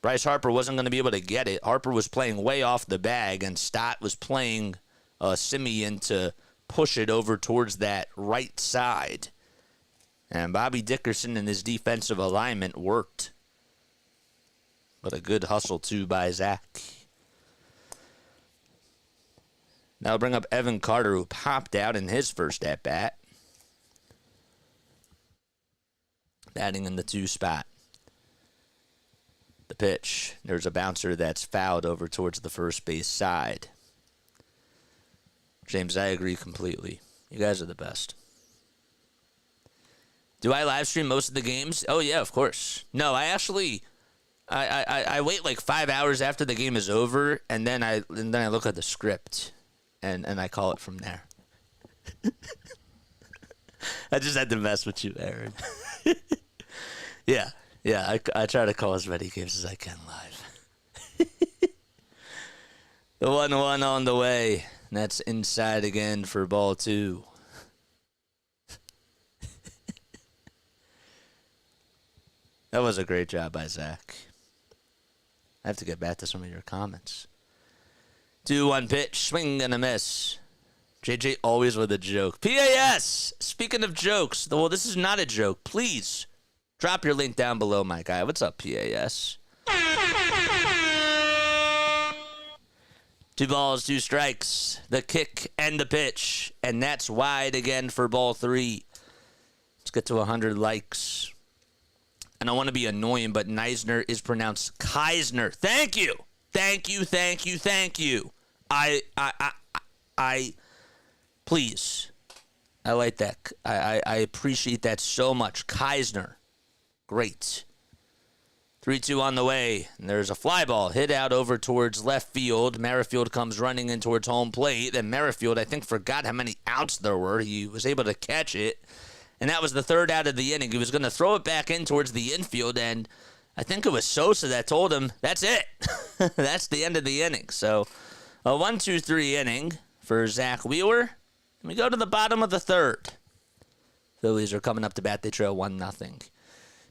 Bryce Harper wasn't going to be able to get it. Harper was playing way off the bag, and Stott was playing Semien to push it over towards that right side. And Bobby Dickerson and his defensive alignment worked. But a good hustle, too, by Zach. That'll bring up Evan Carter, who popped out in his first at-bat. Batting in the 2 spot. The pitch. There's a bouncer that's fouled over towards the first base side. James, I agree completely. You guys are the best. Do I live stream most of the games? Oh, yeah, of course. No, I actually... I wait like 5 hours after the game is over, and then I look at the script, and I call it from there. I just had to mess with you, Aaron. Yeah, I try to call as many games as I can live. The 1-1 on the way. That's inside again for ball 2. That was a great job by Zach. I have to get back to some of your comments. 2-1 pitch, swing and a miss. JJ always with a joke. PAS! Speaking of jokes, well, this is not a joke. Please drop your link down below, my guy. What's up, PAS? 2 balls, 2 strikes. The kick and the pitch. And that's wide again for ball 3. Let's get to 100 likes. And I want to be annoying, but Neisner is pronounced Keisner. Thank you. Thank you. Please. I like that. I appreciate that so much. Keisner. Great. 3-2 on the way. And there's a fly ball hit out over towards left field. Merrifield comes running in towards home plate. Then Merrifield, I think, forgot how many outs there were. He was able to catch it. And that was the third out of the inning. He was going to throw it back in towards the infield. And I think it was Sosa that told him, that's it. That's the end of the inning. So a 1-2-3 inning for Zach Wheeler. And we go to the bottom of the third. Phillies are coming up to bat. They trail 1-0.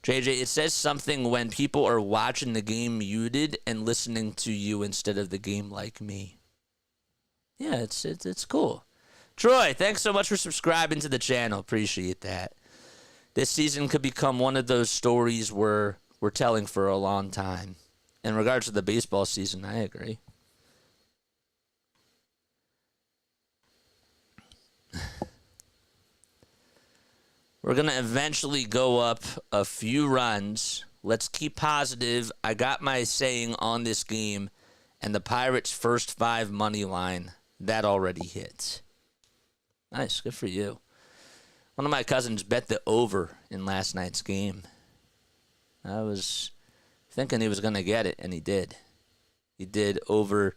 JJ, it says something when people are watching the game muted and listening to you instead of the game like me. Yeah, it's cool. Troy, thanks so much for subscribing to the channel. Appreciate that. This season could become one of those stories we're telling for a long time. In regards to the baseball season, I agree. We're going to eventually go up a few runs. Let's keep positive. I got my saying on this game, and the Pirates' first 5 money line, that already hit. Nice. Good for you. One of my cousins bet the over in last night's game. I was thinking he was going to get it, and he did. He did over,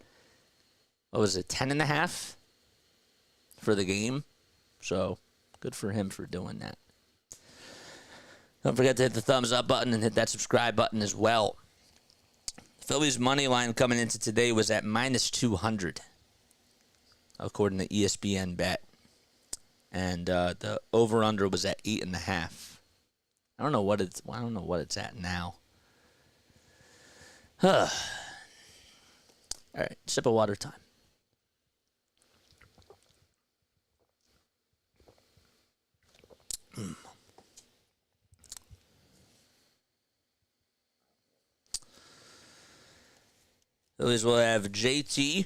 10.5 for the game. So good for him for doing that. Don't forget to hit the thumbs up button and hit that subscribe button as well. Phillies money line coming into today was at -200, according to ESPN Bet, and the over/under was at 8.5. I don't know what it's at now. All right, sip of water time. Phillies will have JT,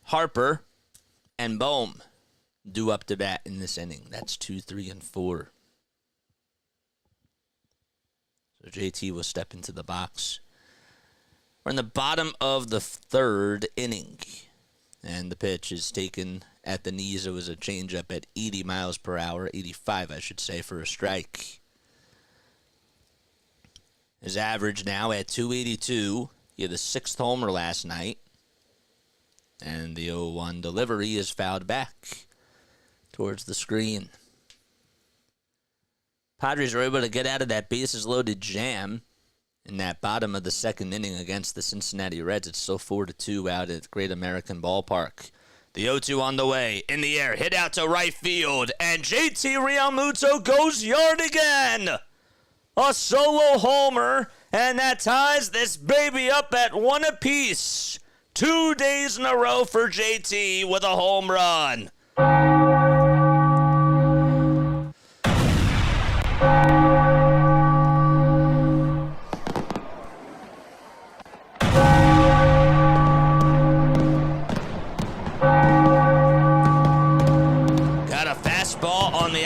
Harper, and Bohm due up to bat in this inning. That's 2, 3, and 4. So JT will step into the box. We're in the bottom of the third inning. And the pitch is taken at the knees. It was a changeup at 80 miles per hour, 85, I should say, for a strike. His average now at 282. He had the 6th homer last night. And the 0-1 delivery is fouled back towards the screen. Padres are able to get out of that bases-loaded jam in that bottom of the second inning against the Cincinnati Reds. It's still 4-2 out at Great American Ballpark. The 0-2 on the way, in the air, hit out to right field, and JT Realmuto goes yard again. A solo homer, and that ties this baby up at 1 apiece. 2 days in a row for JT with a home run.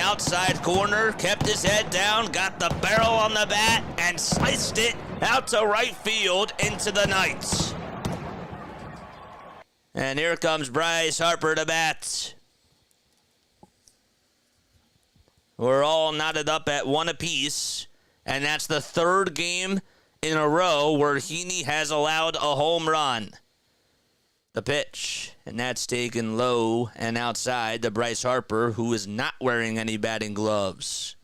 Outside corner, kept his head down, got the barrel on the bat, and sliced it out to right field into the night. And here comes Bryce Harper to bat. We're all knotted up at 1 apiece, and that's the 3rd game in a row where Heaney has allowed a home run. The pitch, and that's taken low and outside to Bryce Harper, who is not wearing any batting gloves.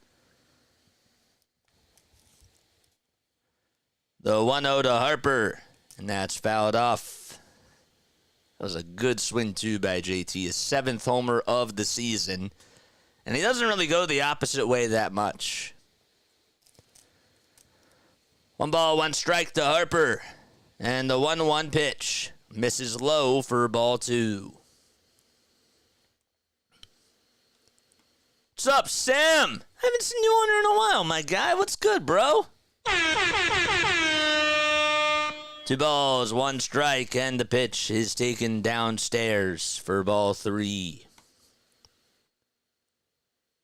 The 1-0 to Harper, and that's fouled off. That was a good swing, too, by JT. His 7th homer of the season, and he doesn't really go the opposite way that much. 1 ball, 1 strike to Harper, and the 1-1 pitch. Misses low for ball 2. What's up, Sam? Haven't seen you on here in a while, my guy. What's good, bro? 2 balls, 1 strike, and the pitch is taken downstairs for ball 3.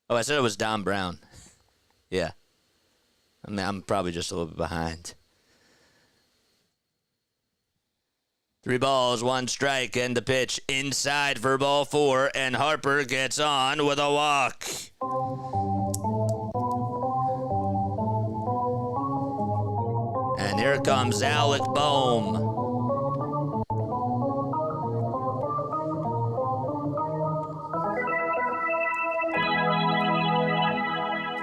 Oh, I said it was Don Brown. Yeah. I'm probably just a little bit behind. 3 balls, 1 strike, and the pitch inside for ball 4, and Harper gets on with a walk. here comes Alec Bohm.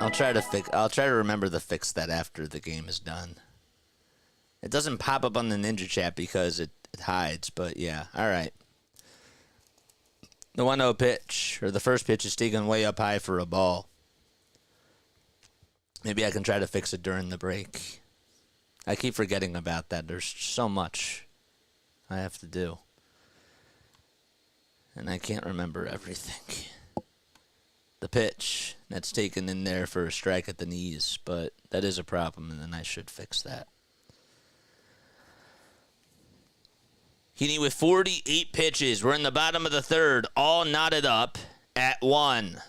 I'll try to remember to fix that after the game is done. It doesn't pop up on the Ninja Chat because it hides, but yeah. All right. The 1-0 pitch, or the first pitch, is taken way up high for a ball. Maybe I can try to fix it during the break. I keep forgetting about that. There's so much I have to do. And I can't remember everything. The pitch, that's taken in there for a strike at the knees, but that is a problem, and then I should fix that. Heaney with 48 pitches. We're in the bottom of the third, all knotted up at 1.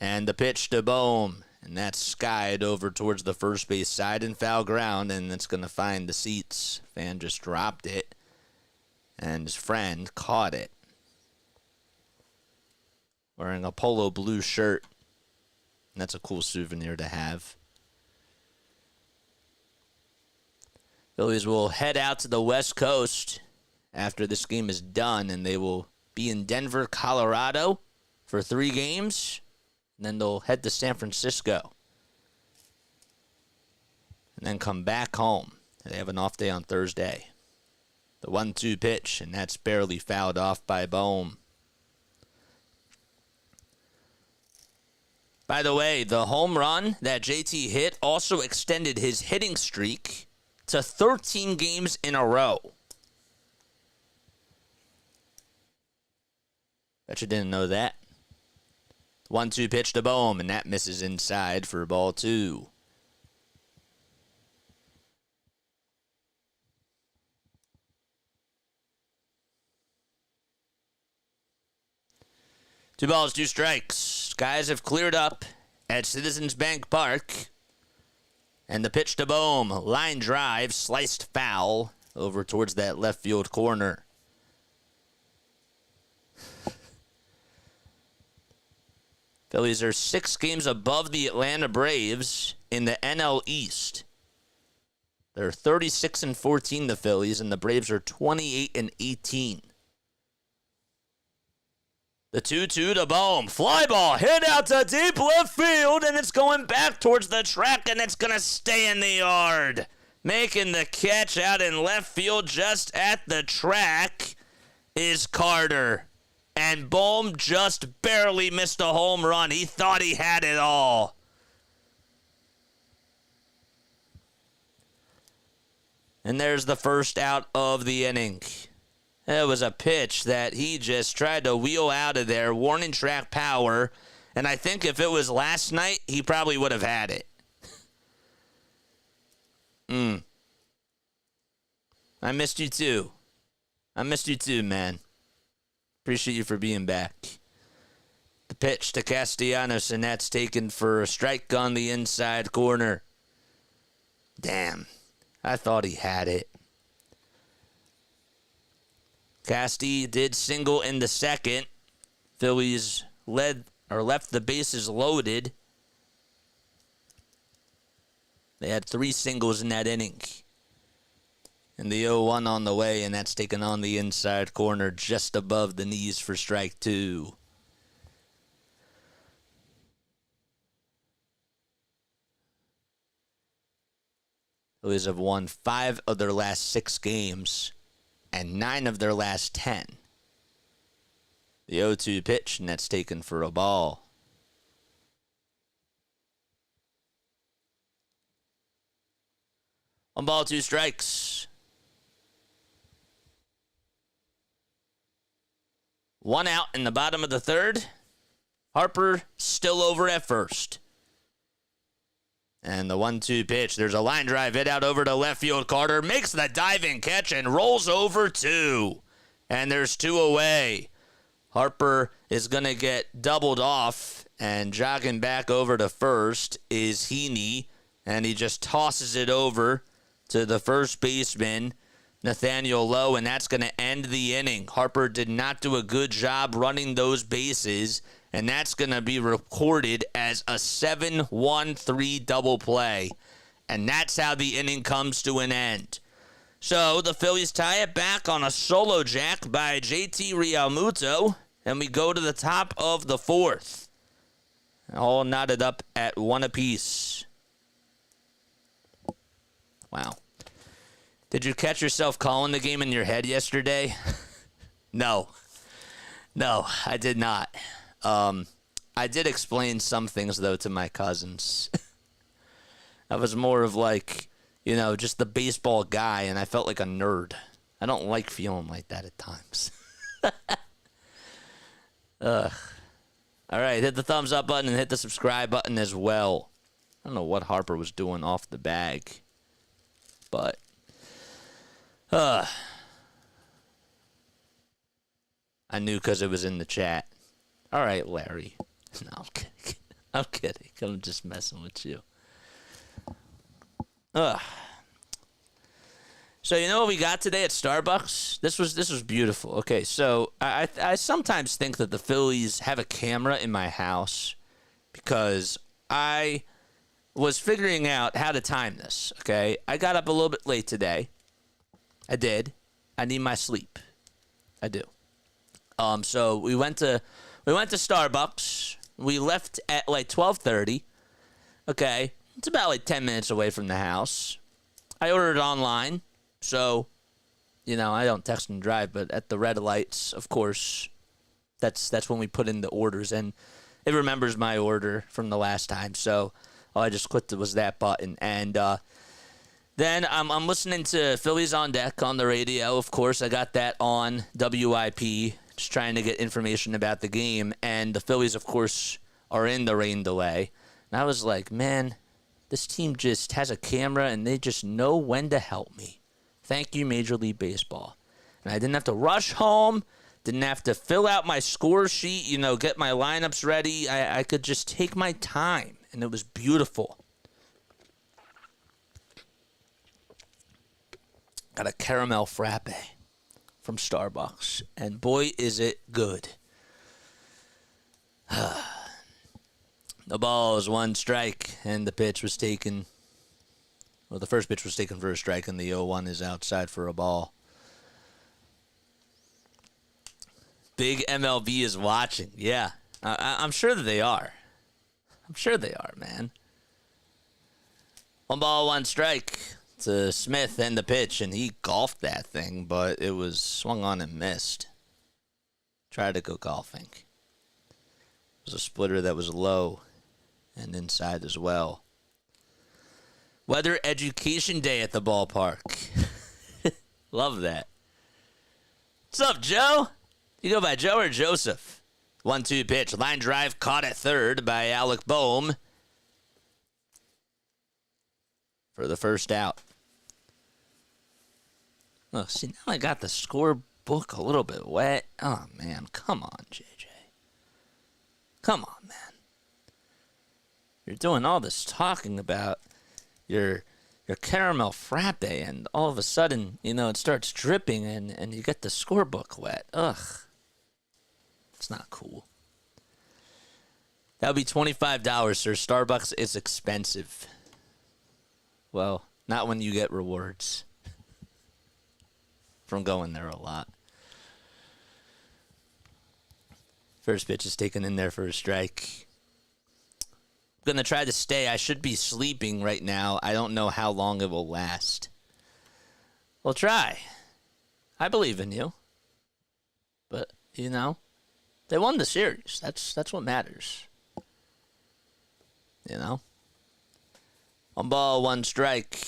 And the pitch to Bohm, and that's skied over towards the first base side in foul ground, and it's going to find the seats. Fan just dropped it, and his friend caught it. Wearing a polo blue shirt. And that's a cool souvenir to have. Phillies will head out to the West Coast after this game is done, and they will be in Denver, Colorado for 3 games, and then they'll head to San Francisco and then come back home. They have an off day on Thursday. The 1-2 pitch, and that's barely fouled off by Bohm. By the way, the home run that JT hit also extended his hitting streak to 13 games in a row. Bet you didn't know that. 1-2 pitch to Bohm, and that misses inside for ball 2. Two balls, 2 strikes. Skies have cleared up at Citizens Bank Park. And the pitch to Bohm, line drive, sliced foul over towards that left field corner. Phillies are 6 games above the Atlanta Braves in the NL East. They're 36-14, the Phillies, and the Braves are 28-18. The 2-2 to Bohm. Fly ball hit out to deep left field, and it's going back towards the track, and it's going to stay in the yard. Making the catch out in left field just at the track is Carter. And Bohm just barely missed a home run. He thought he had it all. And there's the first out of the inning. It was a pitch that he just tried to wheel out of there. Warning track power. And I think if it was last night, he probably would have had it. I missed you too. I missed you too, man. Appreciate you for being back. The pitch to Castellanos, and that's taken for a strike on the inside corner. Damn. I thought he had it. Casti did single in the second. Phillies left the bases loaded. They had 3 singles in that inning. And the 0-1 on the way, and that's taken on the inside corner just above the knees for strike 2. Phillies have won 5 of their last 6 games and 9 of their last 10. The 0-2 pitch, and that's taken for a ball. One ball, 2 strikes. 1 out in the bottom of the third. Harper still over at first. And the 1-2 pitch. There's a line drive hit out over to left field. Carter makes the diving catch and rolls over 2. And there's 2 away. Harper is going to get doubled off. And jogging back over to first is Heaney. And he just tosses it over to the first baseman, Nathaniel Lowe, and that's going to end the inning. Harper did not do a good job running those bases, and that's going to be recorded as a 7-1-3 double play. And that's how the inning comes to an end. So the Phillies tie it back on a solo jack by JT Realmuto, and we go to the top of the fourth. All knotted up at 1 apiece. Wow. Did you catch yourself calling the game in your head yesterday? No. No, I did not. I did explain some things, though, to my cousins. I was more of like, just the baseball guy, and I felt like a nerd. I don't like feeling like that at times. Ugh. All right, hit the thumbs up button and hit the subscribe button as well. I don't know what Harper was doing off the bag, but I knew because it was in the chat. All right, Larry. No, I'm kidding. I'm kidding. I'm just messing with you. Ugh. So you know what we got today at Starbucks? This was beautiful. Okay, so I sometimes think that the Phillies have a camera in my house because I was figuring out how to time this. Okay, I got up a little bit late today. I did. I need my sleep. I do. So we went to Starbucks. We left at like 12:30. Okay, it's about like 10 minutes away from the house. I ordered online. So, I don't text and drive, but at the red lights, of course, that's when we put in the orders, and it remembers my order from the last time. So all I just clicked was that button, and then I'm listening to Phillies on Deck on the radio. Of course, I got that on WIP, just trying to get information about the game, and the Phillies, of course, are in the rain delay. And I was like, man, this team just has a camera, and they just know when to help me. Thank you, Major League Baseball. And I didn't have to rush home, didn't have to fill out my score sheet, get my lineups ready. I could just take my time, and it was beautiful. Got a caramel frappe from Starbucks, and boy, is it good. The ball was 1 strike, and the pitch was taken. Well, the first pitch was taken for a strike, and the 0-1 is outside for a ball. Big MLB is watching. Yeah, I'm sure that they are. I'm sure they are, man. 1 ball, 1 strike to Smith and the pitch, and he golfed that thing, but it was swung on and missed. Tried to go golfing. It was a splitter that was low and inside as well. Weather Education Day at the ballpark. Love that. What's up, Joe? You go by Joe or Joseph? 1-2 pitch. Line drive caught at third by Alec Bohm for the first out. Oh, see, now I got the scorebook a little bit wet. Oh, man. Come on, JJ. Come on, man. You're doing all this talking about your caramel frappe, and all of a sudden, it starts dripping, and you get the scorebook wet. Ugh. It's not cool. That would be $25, sir. Starbucks is expensive. Well, not when you get rewards from going there a lot. First pitch is taken in there for a strike. I'm going to try to stay. I should be sleeping right now. I don't know how long it will last. We'll try. I believe in you. But, they won the series. That's what matters. 1 ball, 1 strike.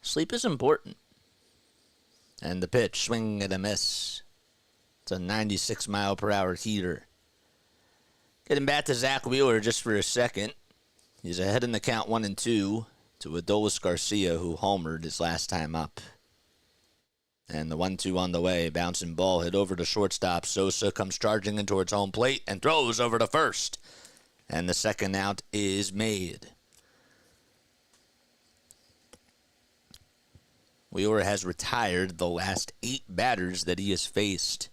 Sleep is important. And the pitch, swing and a miss. It's a 96-mile-per-hour heater. Getting back to Zach Wheeler just for a second. He's ahead in the count 1-2 to Adolis Garcia, who homered his last time up. And the 1-2 on the way. Bouncing ball hit over to shortstop. Sosa comes charging in towards home plate and throws over to first. And the second out is made. Wheeler has retired the last 8 batters that he has faced.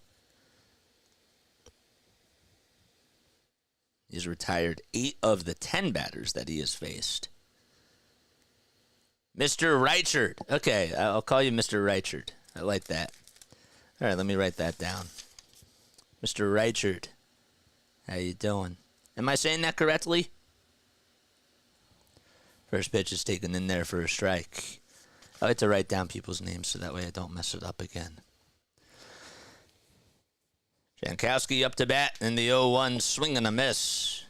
He's retired 8 of the 10 batters that he has faced. Mr. Reichard. Okay, I'll call you Mr. Reichard. I like that. All right, let me write that down. Mr. Reichard. How you doing? Am I saying that correctly? First pitch is taken in there for a strike. I like to write down people's names so that way I don't mess it up again. Jankowski up to bat in the 0-1, swing and a miss.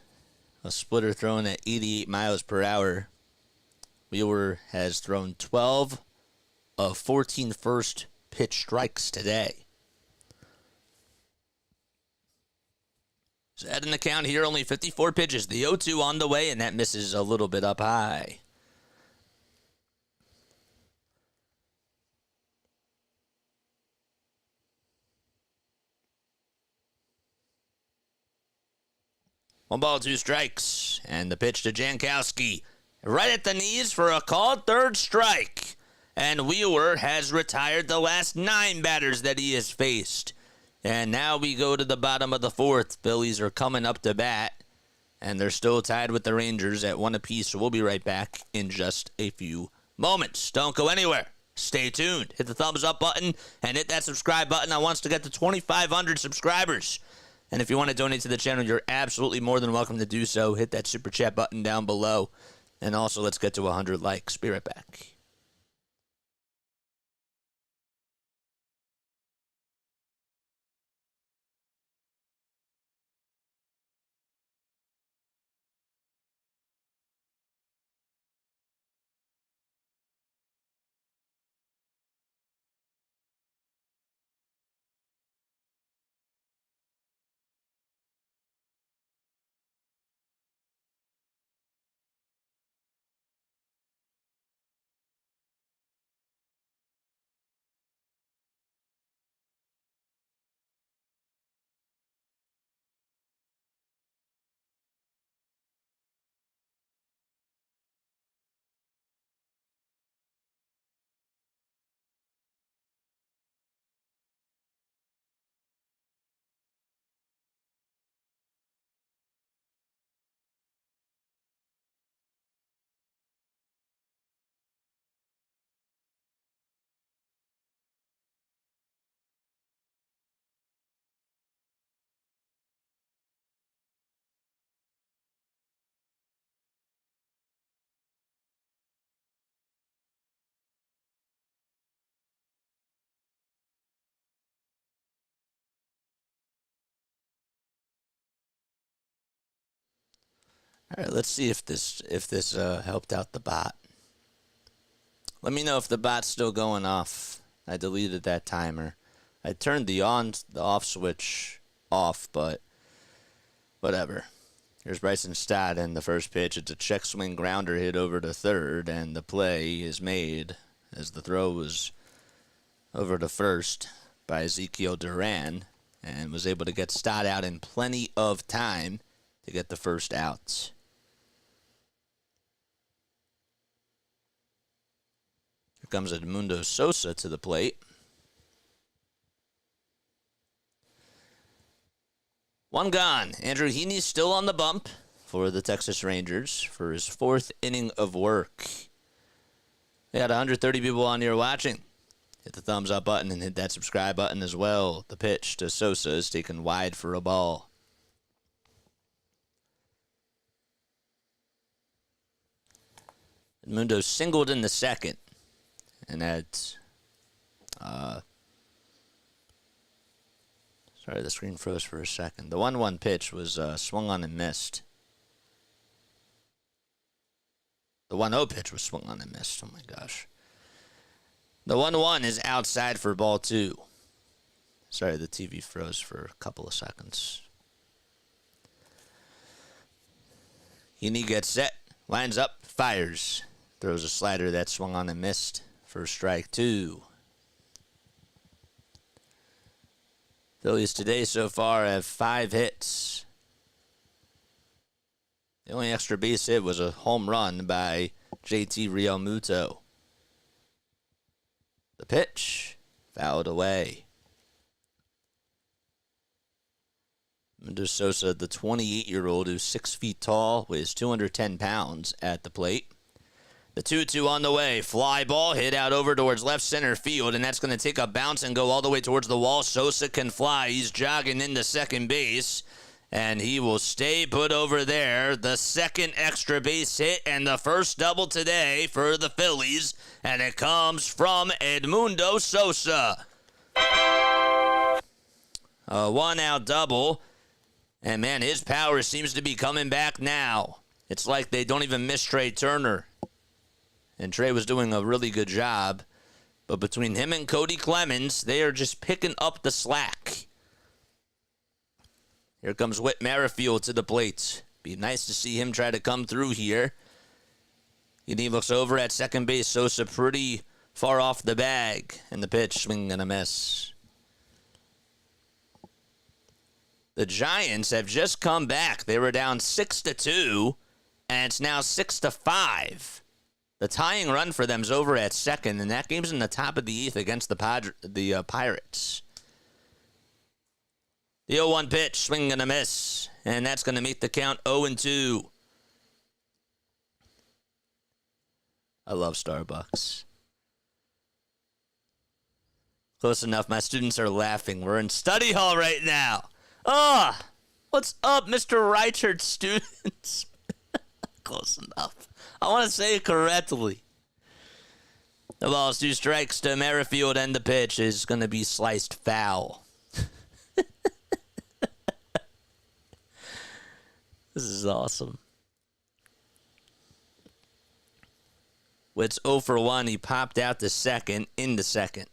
A splitter thrown at 88 miles per hour. Wheeler has thrown 12 of 14 first pitch strikes today. So adding the count here, only 54 pitches. The 0-2 on the way, and that misses a little bit up high. One ball, two strikes. And the pitch to Jankowski. Right at the knees for a called third strike. And Wheeler has retired the last 9 batters that he has faced. And now we go to the bottom of the 4th. Phillies are coming up to bat. And they're still tied with the Rangers at 1 apiece. So we'll be right back in just a few moments. Don't go anywhere. Stay tuned. Hit the thumbs up button and hit that subscribe button. I want us to get to 2,500 subscribers. And if you want to donate to the channel, you're absolutely more than welcome to do so. Hit that super chat button down below. And also, let's get to 100 likes. Be right back. All right, let's see if this helped out the bot. Let me know if the bot's still going off. I deleted that timer. I turned the off switch off, but whatever. Here's Bryson Stott in the first pitch. It's a check swing grounder hit over to third, and the play is made as the throw was over to first by Ezekiel Duran, and was able to get Stott out in plenty of time to get the first out. Here comes Edmundo Sosa to the plate. One gone. Andrew Heaney's still on the bump for the Texas Rangers for his 4th inning of work. We had 130 people on here watching. Hit the thumbs up button and hit that subscribe button as well. The pitch to Sosa is taken wide for a ball. Edmundo singled in the second. And that's... Sorry, the screen froze for a second. The 1-1 pitch was swung on and missed. The 1-0 pitch was swung on and missed. Oh, my gosh. The 1-1 is outside for ball 2. Sorry, the TV froze for a couple of seconds. Heaney gets set, lines up, fires. Throws a slider that swung on and missed for strike 2. Phillies today so far have 5 hits. The only extra base hit was a home run by JT Realmuto. The pitch fouled away. Edmundo Sosa, the 28-year-old who's 6 feet tall, weighs 210 pounds at the plate. The 2-2 on the way. Fly ball hit out over towards left center field, and that's going to take a bounce and go all the way towards the wall. Sosa can fly. He's jogging into second base, and he will stay put over there. The second extra base hit and the first double today for the Phillies, and it comes from Edmundo Sosa. A one-out double, and man, his power seems to be coming back now. It's like they don't even miss Trey Turner. And Trey was doing a really good job. But between him and Cody Clemens, they are just picking up the slack. Here comes Whit Merrifield to the plate. Be nice to see him try to come through here. And he looks over at second base. Sosa pretty far off the bag. And the pitch, swing and a miss. The Giants have just come back. They were down 6-2, and it's now 6-5. The tying run for them is over at second, and that game's in the top of the eighth against the Pirates. The 0-1 pitch, swing and a miss, and that's going to make the count 0-2. I love Starbucks. Close enough. My students are laughing. We're in study hall right now. What's up, Mr. Reichert students? Close enough. I want to say it correctly. The ball's 2 strikes to Merrifield, and the pitch is going to be sliced foul. This is awesome. Witt's 0 for 1. He popped out to second, into second.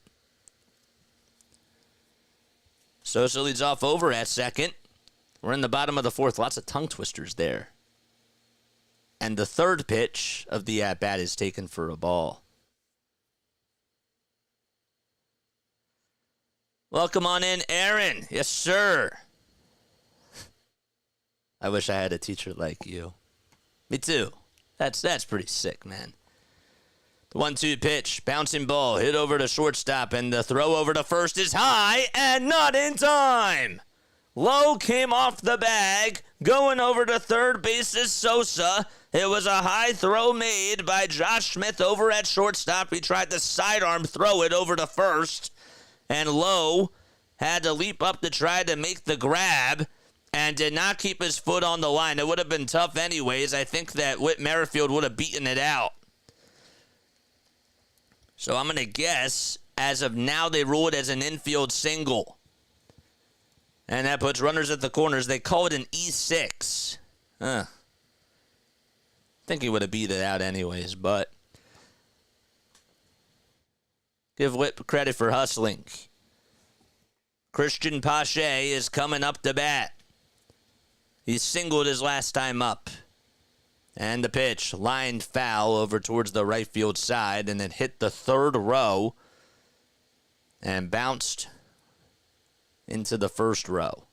Sosa leads off over at second. We're in the bottom of the fourth. Lots of tongue twisters there. And the third pitch of the at-bat is taken for a ball. Welcome on in, Aaron. Yes, sir. I wish I had a teacher like you. Me too. That's pretty sick, man. The 1-2 pitch, bouncing ball, hit over to shortstop, and the throw over to first is high and not in time. Low came off the bag, going over to third base is Sosa. It was a high throw made by Josh Smith over at shortstop. He tried to sidearm throw it over to first, and Low had to leap up to try to make the grab and did not keep his foot on the line. It would have been tough anyways. I think that Whit Merrifield would have beaten it out. So I'm going to guess, as of now, they rule it as an infield single. And that puts runners at the corners. They call it an E6. I think he would have beat it out anyways, but give Whit credit for hustling. Christian Pache is coming up to bat. He singled his last time up. And the pitch, lined foul over towards the right field side, and then hit the third row and bounced into the first row.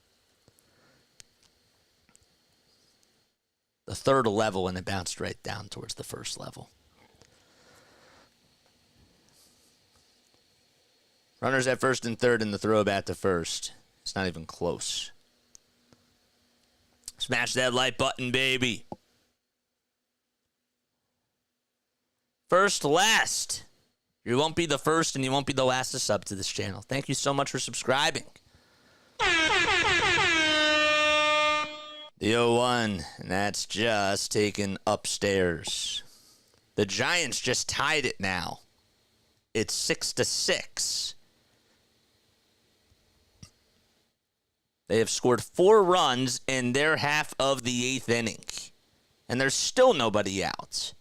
The third level, and it bounced right down towards the first level. Runners at first and third, and the throw back to first. It's not even close. Smash that like button, baby. First, last. You won't be the first and you won't be the last to sub to this channel. Thank you so much for subscribing. The 0-1, and that's just taken upstairs. The Giants just tied it now. It's 6-6. They have scored 4 runs in their half of the 8th inning. And there's still nobody out.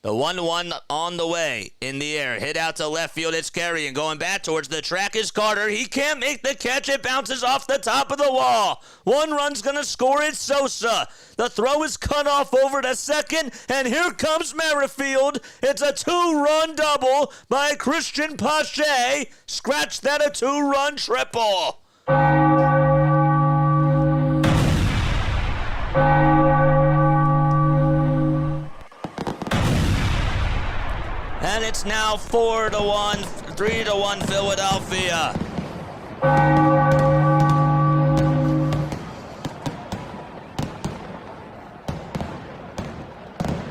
The 1-1 on the way, in the air, hit out to left field, it's Carey, and going back towards the track is Carter. He can't make the catch, it bounces off the top of the wall. 1 run's gonna score, it's Sosa. The throw is cut off over to second, and here comes Merrifield. It's a 2-run double by Christian Pache. Scratch that, a 2-run triple. And it's now 4-1, 3-1 Philadelphia.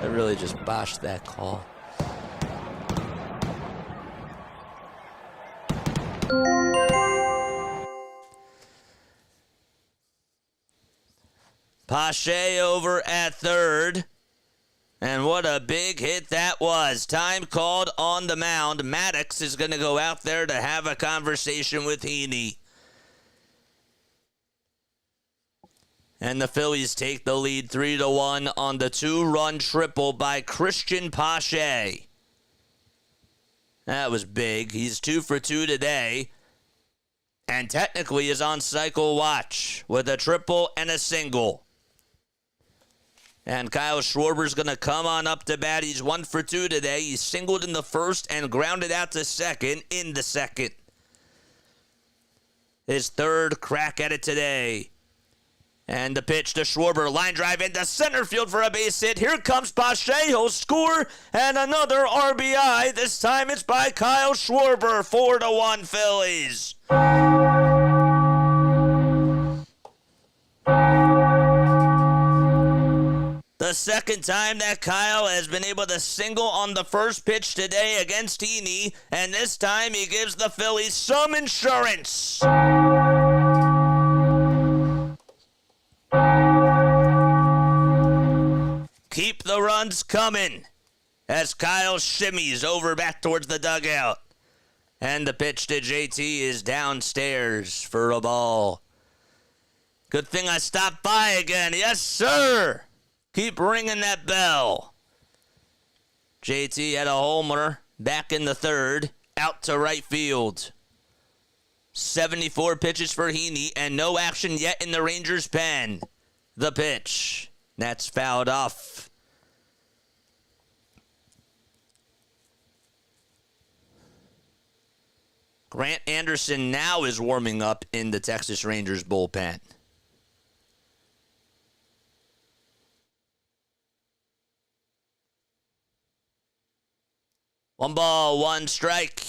I really just botched that call. Pache over at third. And what a big hit that was. Time called on the mound. Maddox is going to go out there to have a conversation with Heaney. And the Phillies take the lead 3-1 on the 2-run triple by Christian Pache. That was big. He's 2 for 2 today. And technically is on cycle watch with a triple and a single. And Kyle Schwarber's going to come on up to bat. He's 1 for 2 today. He singled in the first and grounded out to second in the second. His third crack at it today. And the pitch to Schwarber. Line drive into center field for a base hit. Here comes Pache. He'll score. And another RBI. This time it's by Kyle Schwarber. 4-1 Phillies. The second time that Kyle has been able to single on the first pitch today against Heaney. And this time he gives the Phillies some insurance. Keep the runs coming as Kyle shimmies over back towards the dugout. And the pitch to JT is downstairs for a ball. Good thing I stopped by again. Yes, sir. Keep ringing that bell. JT had a homer back in the third, out to right field. 74 pitches for Heaney and no action yet in the Rangers' pen. The pitch. That's fouled off. Grant Anderson now is warming up in the Texas Rangers bullpen. One ball, one strike.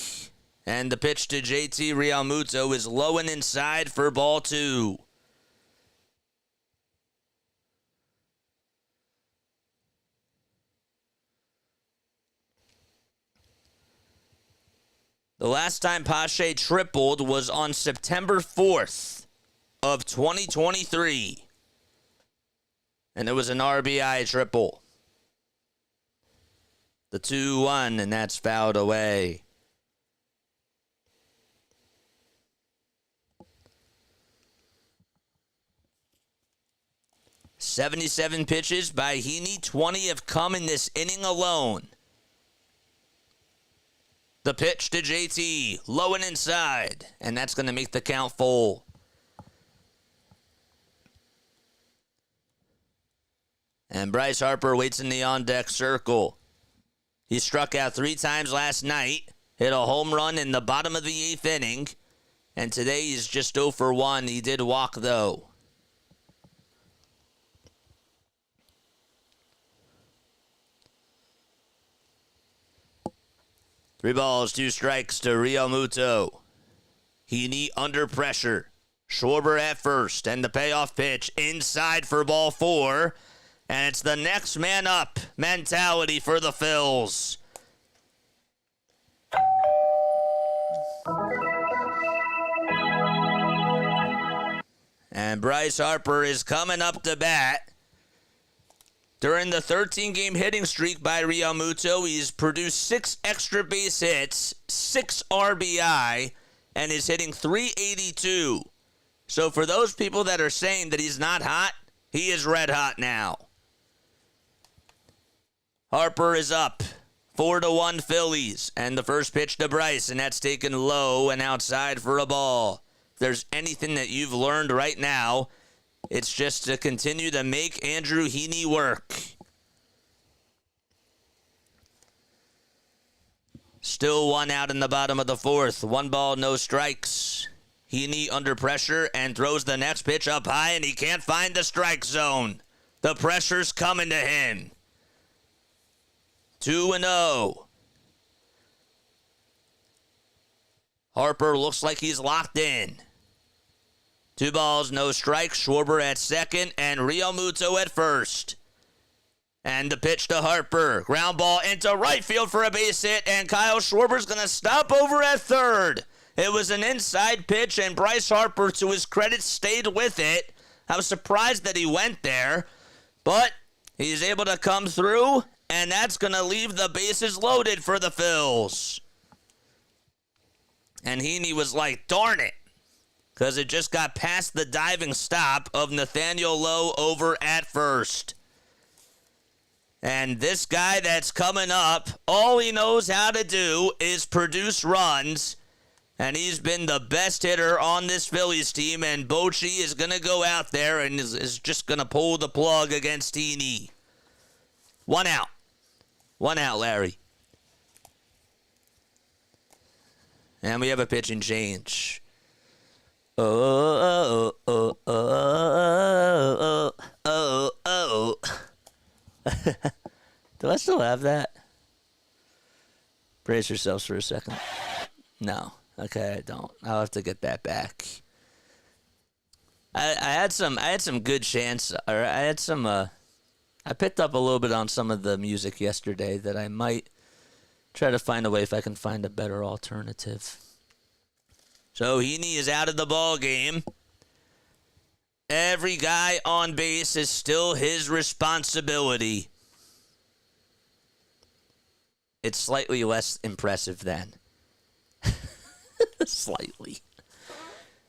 And the pitch to JT Realmuto is low and inside for ball 2. The last time Pache tripled was on September 4th of 2023. And it was an RBI triple. The 2-1, and that's fouled away. "77 pitches by Heaney. 20 have come in this inning alone. The pitch to JT, low and inside, and that's going to make the count full. And Bryce Harper waits in the on-deck circle. He struck out 3 times last night, hit a home run in the bottom of the 8th inning, and today he's just 0 for 1. He did walk, though. Three balls, 2 strikes to Realmuto. Heaney under pressure. Schwarber at first, and the payoff pitch inside for ball 4. And it's the next man up mentality for the Phils. And Bryce Harper is coming up to bat. During the 13-game hitting streak by Realmuto, he's produced 6 extra base hits, 6 RBI, and is hitting .382. So for those people that are saying that he's not hot, he is red hot now. Harper is up. 4-1 Phillies. And the first pitch to Bryce, and that's taken low and outside for a ball. If there's anything that you've learned right now, it's just to continue to make Andrew Heaney work. Still 1 out in the bottom of the 4th. 1 ball, no strikes. Heaney under pressure and throws the next pitch up high, and he can't find the strike zone. The pressure's coming to him. 2-0. Harper looks like he's locked in. 2 balls, no strikes. Schwarber at second and Realmuto at first. And the pitch to Harper. Ground ball into right field for a base hit, and Kyle Schwarber's going to stop over at third. It was an inside pitch, and Bryce Harper, to his credit, stayed with it. I was surprised that he went there, but he's able to come through, and that's going to leave the bases loaded for the Phils. And Heaney was like, darn it, because it just got past the diving stop of Nathaniel Lowe over at first. And this guy that's coming up, all he knows how to do is produce runs. And he's been the best hitter on this Phillies team. And Bochy is going to go out there and is just going to pull the plug against Heaney. 1 out. 1 out, Larry. And we have a pitching change. Oh. Do I still have that? Brace yourselves for a second. No. Okay, I don't. I'll have to get that back. I had some good chance, or I had some I picked up a little bit on some of the music yesterday that I might try to find a way if I can find a better alternative. So Heaney is out of the ball game. Every guy on base is still his responsibility. It's slightly less impressive then. Slightly.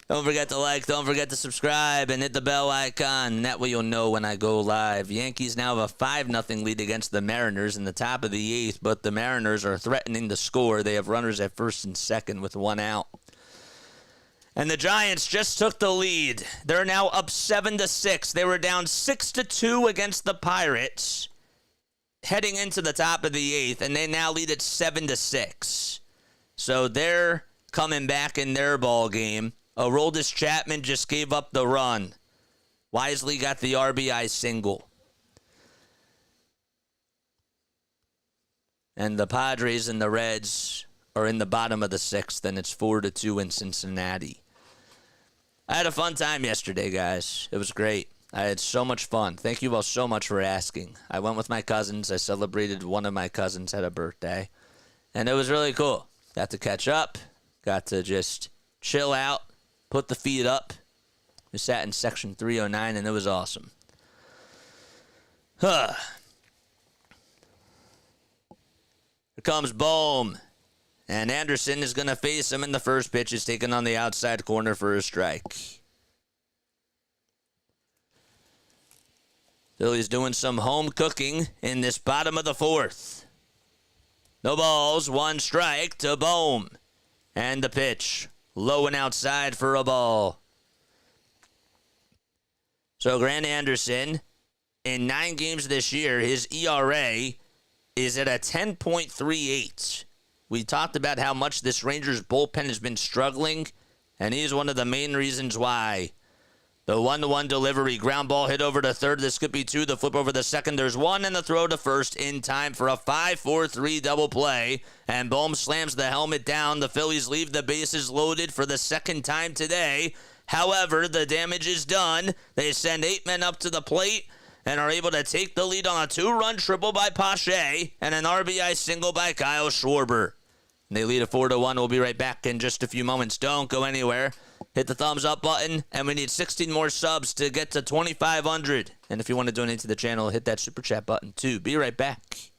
Don't forget to like, don't forget to subscribe, and hit the bell icon. That way you'll know when I go live. Yankees now have a 5-0 lead against the Mariners in the top of the 8th, but the Mariners are threatening to score. They have runners at first and second with 1 out. And the Giants just took the lead. They're now up 7-6. They were down 6-2 against the Pirates heading into the top of the 8th, and they now lead at 7-6. So they're coming back in their ball game. Aroldis Chapman just gave up the run. Wisely got the RBI single. And the Padres and the Reds are in the bottom of the 6th, and it's 4-2 in Cincinnati. I had a fun time yesterday, guys. It was great. I had so much fun. Thank you all so much for asking. I went with my cousins. I celebrated one of my cousins had a birthday, and it was really cool. Got to catch up. Got to just chill out, put the feet up. We sat in section 309, and it was awesome. Here comes Bohm. And Anderson is going to face him in the first pitch. He's taken on the outside corner for a strike. Philly's doing some home cooking in this bottom of the 4th. No balls, 1 strike to Bohm. And the pitch, low and outside for a ball. So Grant Anderson, in 9 games this year, his ERA is at a 10.38. We talked about how much this Rangers bullpen has been struggling, and he's one of the main reasons why. The 1-1 delivery, ground ball hit over to third. This could be 2. The flip over the second. There's 1, and the throw to first in time for a 5-4-3 double play. And Bohm slams the helmet down. The Phillies leave the bases loaded for the second time today. However, the damage is done. They send 8 men up to the plate and are able to take the lead on a 2-run triple by Pache and an RBI single by Kyle Schwarber. They lead at 4-1. We'll be right back in just a few moments. Don't go anywhere. Hit the thumbs up button, and we need 16 more subs to get to 2,500. And if you want to donate to the channel, hit that super chat button too. Be right back.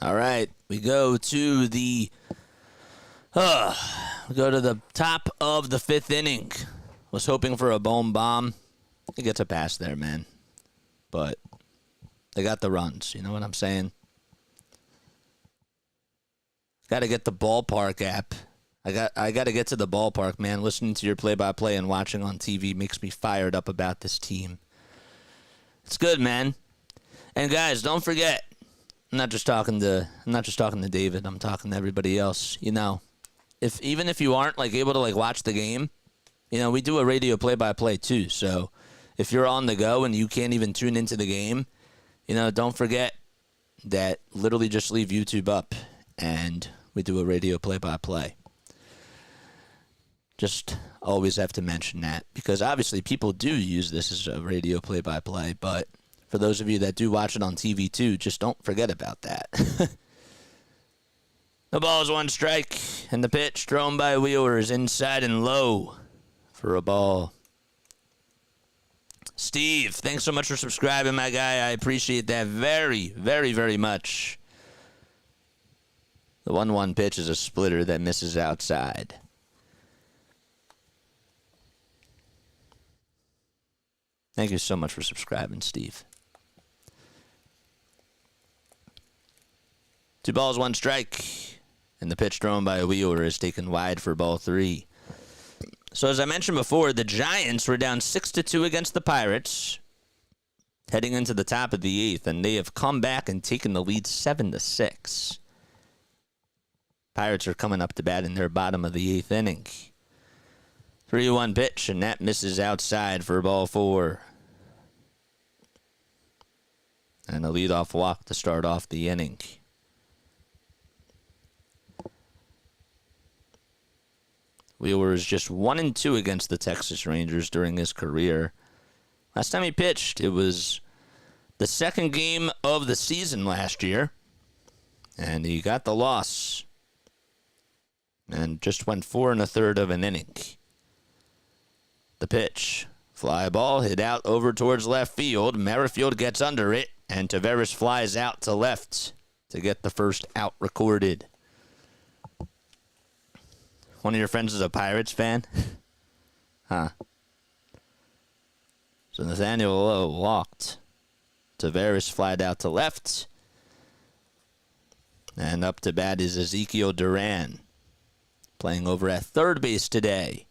All right, we go to the top of the 5th inning. Was hoping for a bohm bomb. He gets a pass there, man. But they got the runs. You know what I'm saying? Got to get the ballpark app. I got to get to the ballpark, man. Listening to your play-by-play and watching on TV makes me fired up about this team. It's good, man. And guys, don't forget, I'm not just talking to David. I'm talking to everybody else. You know, even if you aren't able to watch the game, you know, we do a radio play-by-play too. So if you're on the go and you can't even tune into the game, you know, don't forget that literally just leave YouTube up and we do a radio play-by-play. Just always have to mention that because obviously people do use this as a radio play-by-play, but for those of you that do watch it on TV too, just don't forget about that. The ball is 1 strike, and the pitch thrown by Wheeler is inside and low for a ball. Steve, thanks so much for subscribing, my guy. I appreciate that very, very, very much. The 1-1 pitch is a splitter that misses outside. Thank you so much for subscribing, Steve. 2 balls, 1 strike. And the pitch thrown by Wheeler is taken wide for ball 3. So as I mentioned before, the Giants were down 6-2 against the Pirates heading into the top of the 8th, and they have come back and taken the lead 7-6. Pirates are coming up to bat in their bottom of the 8th inning. 3-1 pitch, and that misses outside for ball 4. And a leadoff walk to start off the inning. Wheeler is just 1-2 against the Texas Rangers during his career. Last time he pitched, it was the 2nd game of the season last year. And he got the loss. And just went 4 1/3 of an inning. The pitch. Fly ball hit out over towards left field. Merrifield gets under it. And Taveras flies out to left to get the first out recorded. One of your friends is a Pirates fan? Huh. So Nathaniel Lowe walked. Taveras flied out to left. And up to bat is Ezekiel Duran, playing over at third base today.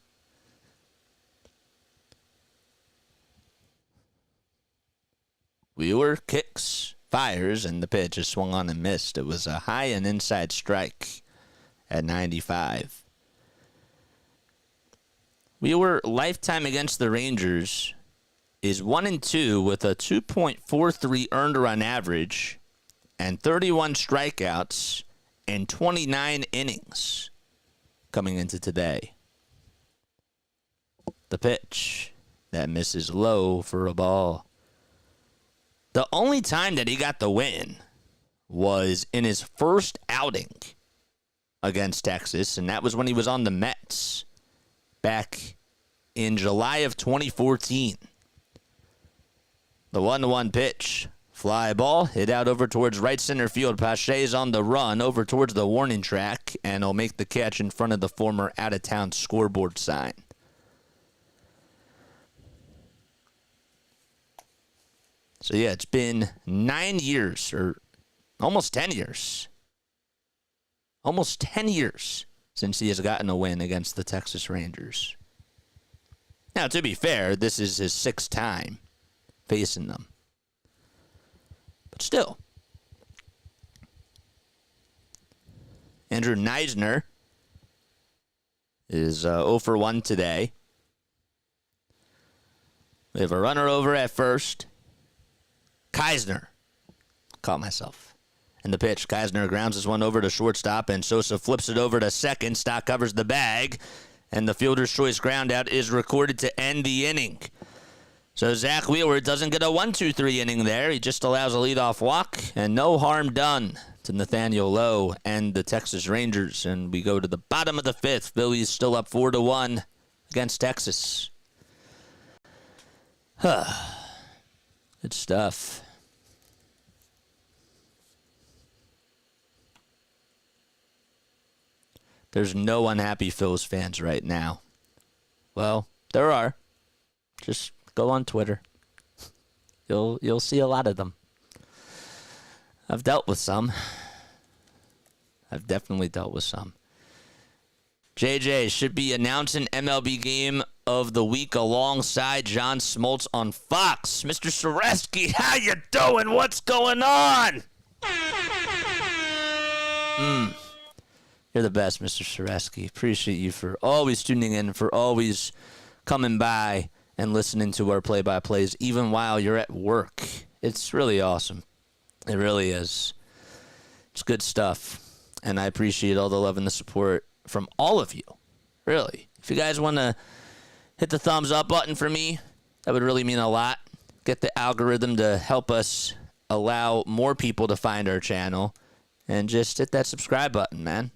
Wheeler kicks, fires, and the pitch is swung on and missed. It was a high and inside strike at 95. Wheeler, lifetime against the Rangers, is 1-2 with a 2.43 earned run average and 31 strikeouts in 29 innings coming into today. The pitch that misses low for a ball. The only time that he got the win was in his first outing against Texas, and that was when he was on the Mets back in July of 2014. The 1-1 pitch. Fly ball hit out over towards right center field. Pache's on the run over towards the warning track, and he'll make the catch in front of the former out-of-town scoreboard sign. So, yeah, it's been 9 years, or almost 10 years. Almost 10 years since he has gotten a win against the Texas Rangers. Now, to be fair, this is his 6th time facing them. But still. Andrew Neisner is 0 for 1 today. We have a runner over at first. Keisner. Caught myself. And the pitch. Keisner grounds this one over to shortstop, and Sosa flips it over to second. Stock covers the bag, and the fielder's choice ground out is recorded to end the inning. So Zach Wheeler doesn't get a 1-2-3 inning there. He just allows a leadoff walk, and no harm done to Nathaniel Lowe and the Texas Rangers. And we go to the bottom of the 5th. Phillies still up 4-1 against Texas. Good stuff. there's no unhappy Phillies fans right now. Well, there are. Just go on Twitter. You'll see a lot of them. I've dealt with some. I've definitely dealt with some. JJ should be announcing MLB Game of the Week alongside John Smoltz on Fox. Mr. Sereski, how you doing? What's going on? You're the best, Mr. Sereski. Appreciate you for always tuning in, for always coming by and listening to our play-by-plays, even while you're at work. It's really awesome. It really is. It's good stuff. And I appreciate all the love and the support from all of you. Really. If you guys want to hit the thumbs up button for me, that would really mean a lot. Get the algorithm to help us allow more people to find our channel. And just hit that subscribe button, man.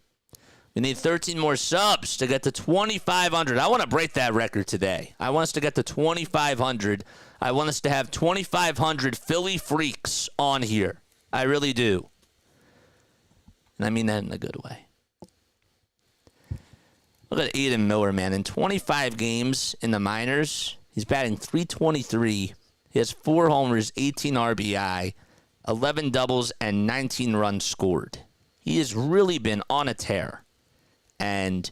We need 13 more subs to get to 2,500. I want to break that record today. I want us to get to 2,500. I want us to have 2,500 Philly freaks on here. I really do. And I mean that in a good way. Look at Aiden Miller, man. In 25 games in the minors, he's batting .323. He has 4 homers, 18 RBI, 11 doubles, and 19 runs scored. He has really been on a tear. And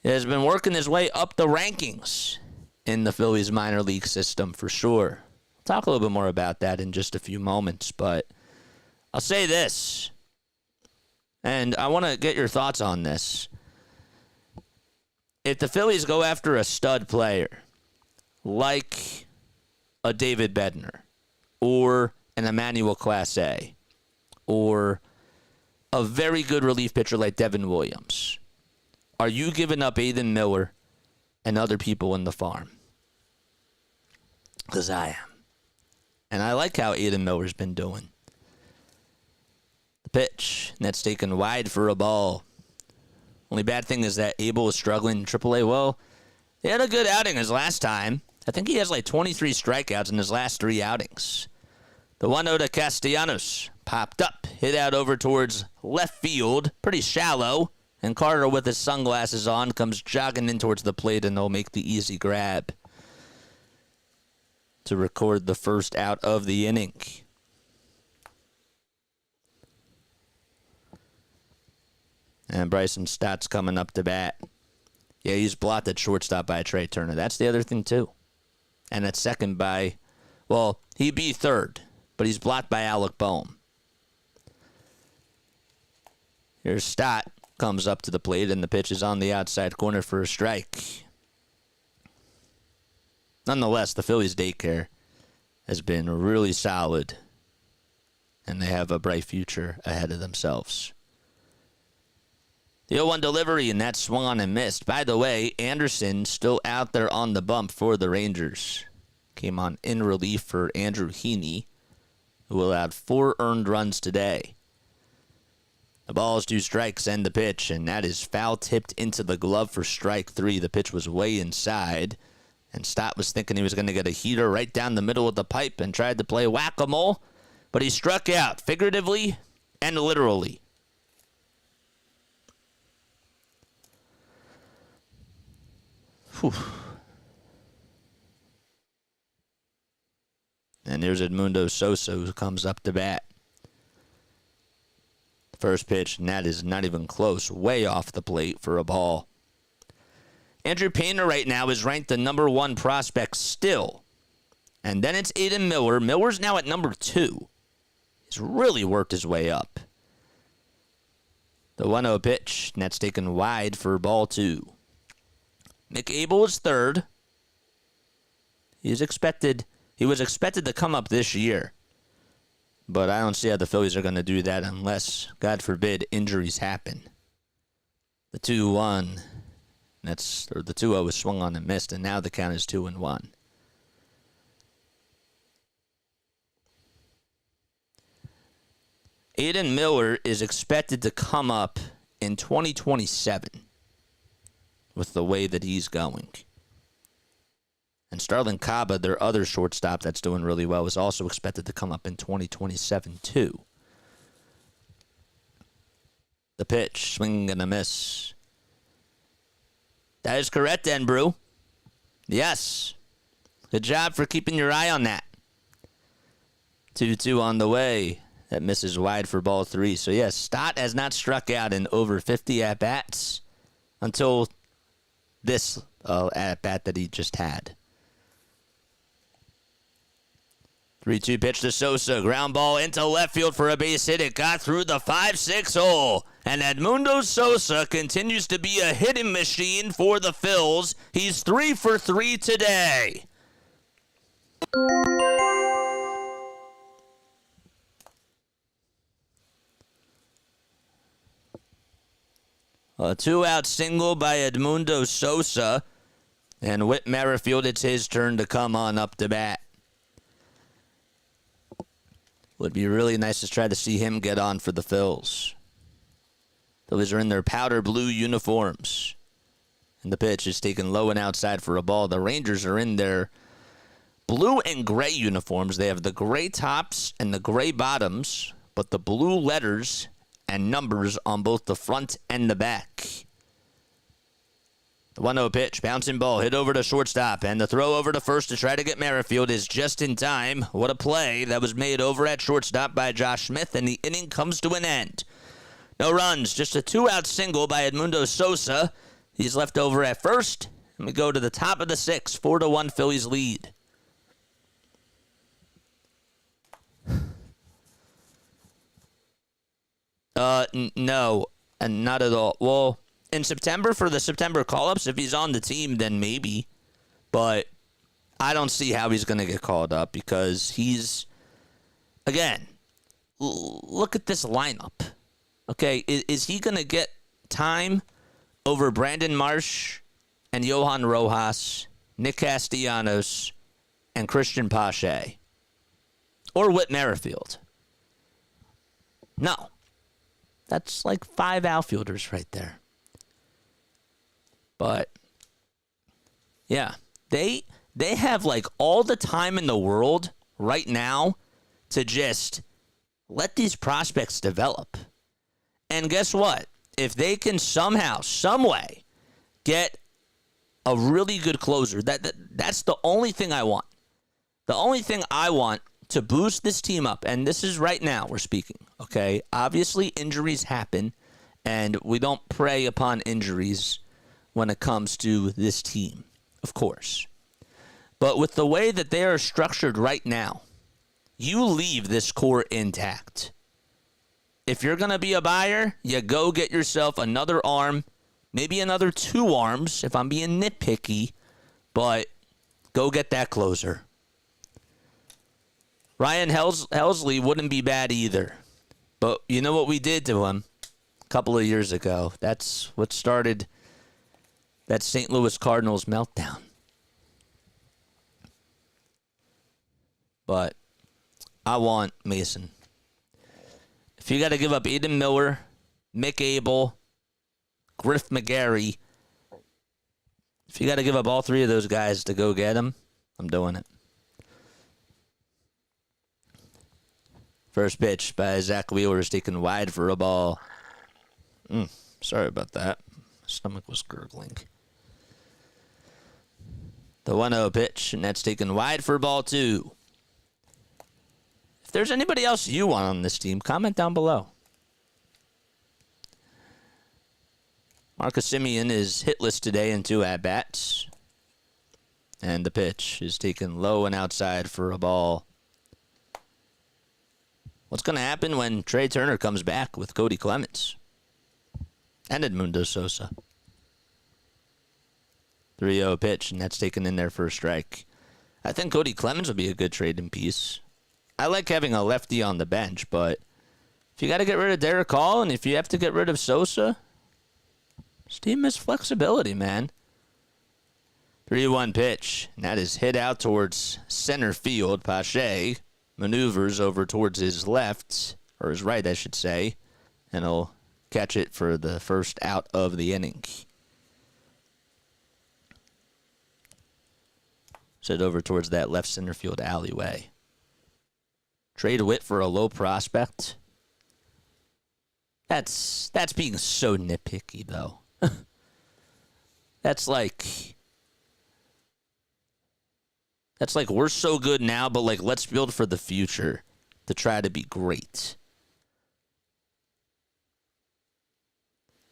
has been working his way up the rankings in the Phillies minor league system for sure. I'll talk a little bit more about that in just a few moments, but I'll say this, and I want to get your thoughts on this. If the Phillies go after a stud player like a David Bednar or an Emmanuel Clase or a very good relief pitcher like Devin Williams, are you giving up Aiden Miller and other people in the farm? Because I am. And I like how Aiden Miller's been doing. The pitch, and that's taken wide for a ball. Only bad thing is that Abel is struggling in AAA. Well, he had a good outing his last time. I think he has like 23 strikeouts in his last 3 outings. The 1-0 to Castellanos popped up, hit out over towards left field, pretty shallow, and Carter with his sunglasses on comes jogging in towards the plate, and they'll make the easy grab to record the first out of the inning. And Bryson Stott's coming up to bat. Yeah, he's blocked at shortstop by Trey Turner. That's the other thing, too. And at second by, well, he'd be third, but he's blocked by Alec Bohm. Here's Stott, comes up to the plate, and the pitch is on the outside corner for a strike. Nonetheless, the Phillies' daycare has been really solid, and they have a bright future ahead of themselves. The 0-1 delivery, and that swung on and missed. By the way, Anderson still out there on the bump for the Rangers. Came on in relief for Andrew Heaney, who allowed 4 earned runs today. The ball is 2 strikes and the pitch, and that is foul-tipped into the glove for strike 3. The pitch was way inside, and Stott was thinking he was going to get a heater right down the middle of the pipe and tried to play whack-a-mole, but he struck out figuratively and literally. Whew. And there's Edmundo Sosa, who comes up to bat. First pitch, and that is not even close. Way off the plate for a ball. Andrew Painter right now is ranked the number 1 prospect still. And then it's Aiden Miller. Miller's now at number 2. He's really worked his way up. The 1-0 pitch, and that's taken wide for ball 2. Nick Abel is third. He was expected to come up this year. But I don't see how the Phillies are going to do that unless, God forbid, injuries happen. The 2-1, the 2-0 was swung on and missed, and now the count is 2-1. Aiden Miller is expected to come up in 2027 with the way that he's going. And Starlin Caba, their other shortstop that's doing really well, is also expected to come up in 2027 too. The pitch, swing and a miss. That is correct, then, Brew. Yes. Good job for keeping your eye on that. 2-2 on the way. That misses wide for ball 3. So, yes, Stott has not struck out in over 50 at-bats until this at-bat that he just had. 3-2 pitch to Sosa. Ground ball into left field for a base hit. It got through the 5-6 hole. And Edmundo Sosa continues to be a hitting machine for the Phils. He's 3 for 3 today. A 2-out single by Edmundo Sosa. And Whit Merrifield, it's his turn to come on up to bat. Would be really nice to try to see him get on for the Phils. Phillies are in their powder blue uniforms. And the pitch is taken low and outside for a ball. The Rangers are in their blue and gray uniforms. They have the gray tops and the gray bottoms, but the blue letters and numbers on both the front and the back. The 1-0 pitch, bouncing ball, hit over to shortstop, and the throw over to first to try to get Merrifield is just in time. What a play that was made over at shortstop by Josh Smith, and the inning comes to an end. No runs, just a 2-out single by Edmundo Sosa. He's left over at first, and we go to the top of the 6th, 4-1 Phillies lead. No, and not at all. Well, in September, for the September call-ups, if he's on the team, then maybe. But I don't see how he's going to get called up because he's, again, look at this lineup. Okay, is he going to get time over Brandon Marsh and Johan Rojas, Nick Castellanos, and Christian Pache? Or Whit Merrifield? No. That's like 5 outfielders right there. But, yeah, they have like all the time in the world right now to just let these prospects develop. And guess what? If they can somehow, some way, get a really good closer, that's the only thing I want. The only thing I want to boost this team up, and this is right now we're speaking, okay? Obviously, injuries happen, and we don't prey upon injuries when it comes to this team, of course. But with the way that they are structured right now, you leave this core intact. If you're going to be a buyer, you go get yourself another arm, maybe another 2 arms, if I'm being nitpicky, but go get that closer. Ryan Helsley wouldn't be bad either. But you know what we did to him a couple of years ago? That's what started that St. Louis Cardinals meltdown. But I want Mason. If you got to give up Eden Miller, Mick Abel, Griff McGarry, if you got to give up all 3 of those guys to go get him, I'm doing it. First pitch by Zach Wheeler is taken wide for a ball. Sorry about that. My stomach was gurgling. The 1-0 pitch, and that's taken wide for ball 2. If there's anybody else you want on this team, comment down below. Marcus Semien is hitless today in 2 at-bats. And the pitch is taken low and outside for a ball. What's going to happen when Trey Turner comes back with Cody Clemens and Edmundo Sosa? 3-0 pitch, and that's taken in there for a strike. I think Cody Clemens will be a good trading piece. I like having a lefty on the bench, but if you got to get rid of Derek Hall and if you have to get rid of Sosa, this team has flexibility, man. 3-1 pitch, and that is hit out towards center field. Pache maneuvers over towards his left, or his right, I should say, and he'll catch it for the first out of the inning. Set over towards that left center field alleyway. Trade Witt for a low prospect. That's being so nitpicky, though. That's like we're so good now, but like let's build for the future to try to be great.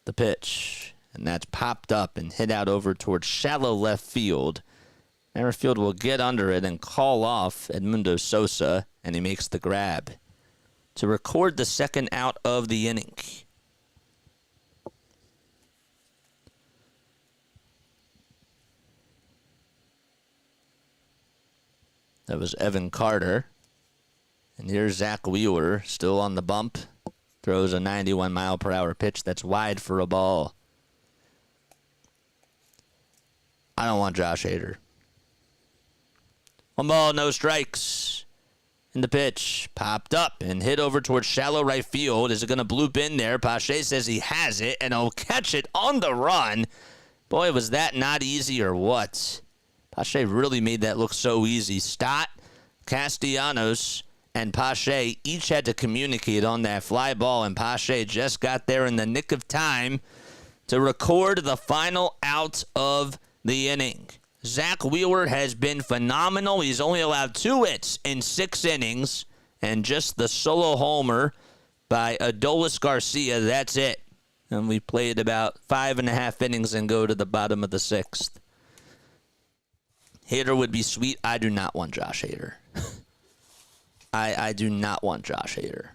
The pitch, and that's popped up and hit out over towards shallow left field. Merrifield will get under it and call off Edmundo Sosa, and he makes the grab to record the second out of the inning. That was Evan Carter. And here's Zach Wheeler, still on the bump. Throws a 91-mile-per-hour pitch that's wide for a ball. I don't want Josh Hader. 1 ball, no strikes. And the pitch popped up and hit over towards shallow right field. Is it going to bloop in there? Pache says he has it, and he'll catch it on the run. Boy, was that not easy or what? Pache really made that look so easy. Stott, Castellanos, and Pache each had to communicate on that fly ball, and Pache just got there in the nick of time to record the final out of the inning. Zach Wheeler has been phenomenal. He's only allowed 2 hits in 6 innings, and just the solo homer by Adolis Garcia. That's it. And we played about 5.5 innings and go to the bottom of the 6th. Hader would be sweet. I do not want Josh Hader. I do not want Josh Hader.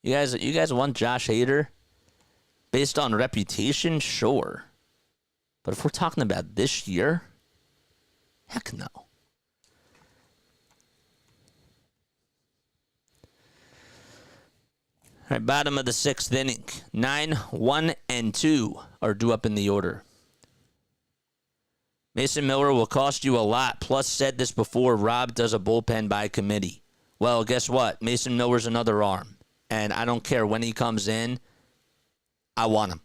You guys want Josh Hader? Based on reputation, sure. But if we're talking about this year, heck no. All right, bottom of the 6th inning. 9, 1, and 2 are due up in the order. Mason Miller will cost you a lot. Plus said this before, Rob does a bullpen by committee. Well, guess what? Mason Miller's another arm. And I don't care when he comes in. I want him.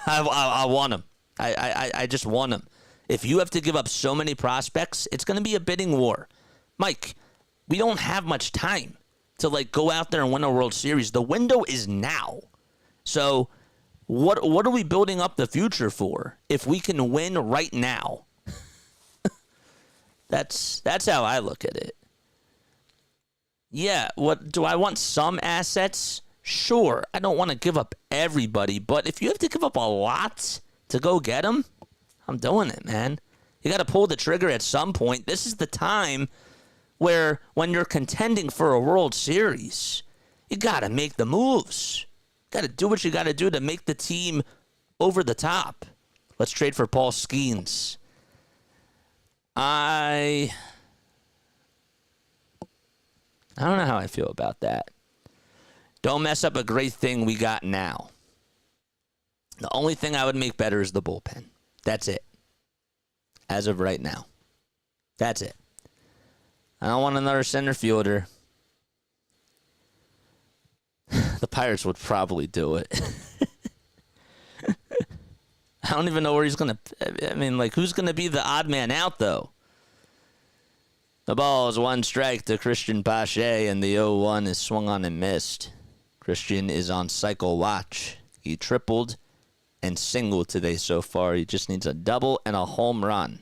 I want him. I just want him. If you have to give up so many prospects, it's going to be a bidding war. Mike, we don't have much time to like go out there and win a World Series. The window is now. So what are we building up the future for if we can win right now? That's how I look at it. Yeah, what do I want some assets? Sure, I don't want to give up everybody, but if you have to give up a lot to go get them, I'm doing it, man. You got to pull the trigger at some point. This is the time where when you're contending for a World Series, you got to make the moves. Got to do what you got to do to make the team over the top. Let's trade for Paul Skeens. I don't know how I feel about that. Don't mess up a great thing we got now. The only thing I would make better is the bullpen. That's it. As of right now. That's it. I don't want another center fielder. The Pirates would probably do it. I don't even know where he's going to... I mean, like, who's going to be the odd man out, though? The ball is 1 strike to Christian Pache, and the 0-1 is swung on and missed. Christian is on cycle watch. He tripled and singled today so far. He just needs a double and a home run.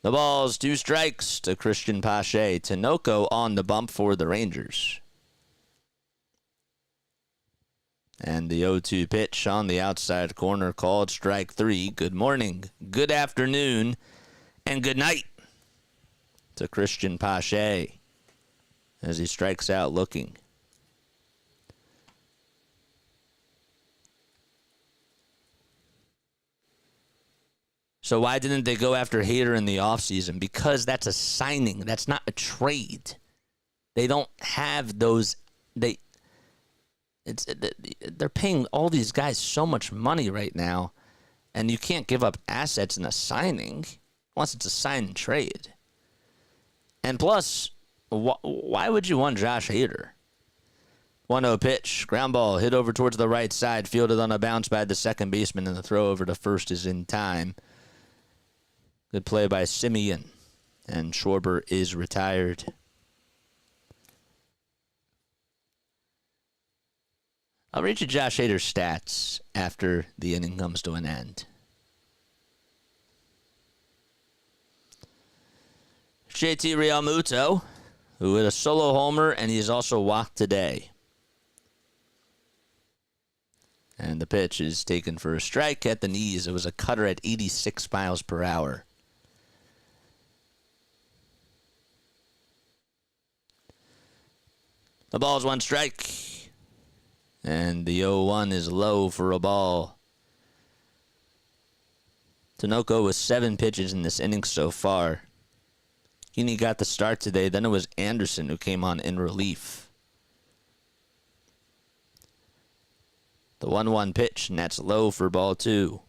The ball's 2 strikes to Christian Pache. Tinoco on the bump for the Rangers. And the 0-2 pitch on the outside corner called strike 3. Good morning, good afternoon, and good night to Christian Pache as he strikes out looking. So why didn't they go after Hader in the offseason? Because that's a signing. That's not a trade. They don't have those. They're paying all these guys so much money right now, and you can't give up assets in a signing unless it's a sign and trade. And plus, why would you want Josh Hader? 1-0 pitch, ground ball hit over towards the right side, fielded on a bounce by the second baseman, and the throw over to first is in time. Good play by Semien. And Schwarber is retired. I'll read you Josh Hader's stats after the inning comes to an end. JT Realmuto, who hit a solo homer, and he's also walked today. And the pitch is taken for a strike at the knees. It was a cutter at 86 miles per hour. The ball's one strike. And the 0-1 is low for a ball. Tinoco with 7 pitches in this inning so far. Heaney got the start today. Then it was Anderson who came on in relief. The 1-1 pitch, and that's low for ball 2.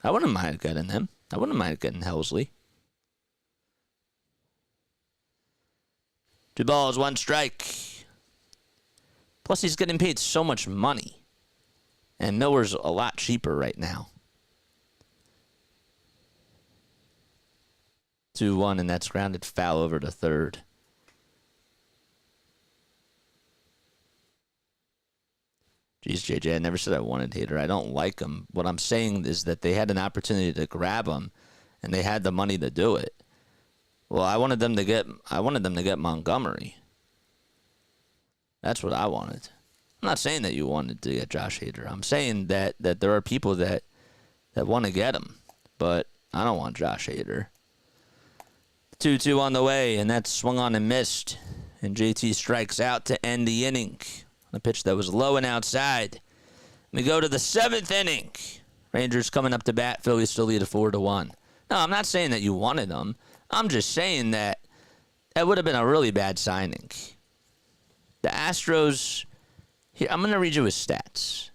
I wouldn't mind getting him. I wouldn't mind getting Helsley. 2 balls, 1 strike. Plus, he's getting paid so much money. And Miller's a lot cheaper right now. 2-1, and that's grounded foul over to third. Geez, JJ, I never said I wanted Hader. I don't like him. What I'm saying is that they had an opportunity to grab him, and they had the money to do it. Well, I wanted them to get Montgomery. That's what I wanted. I'm not saying that you wanted to get Josh Hader. I'm saying that there are people that want to get him, but I don't want Josh Hader. 2-2 on the way, and that's swung on and missed. And JT strikes out to end the inning. A pitch that was low and outside. We go to the 7th inning. Rangers coming up to bat. Phillies still lead 4-1. No, I'm not saying that you wanted them. I'm just saying that it would have been a really bad signing. The Astros, here, I'm going to read you his stats.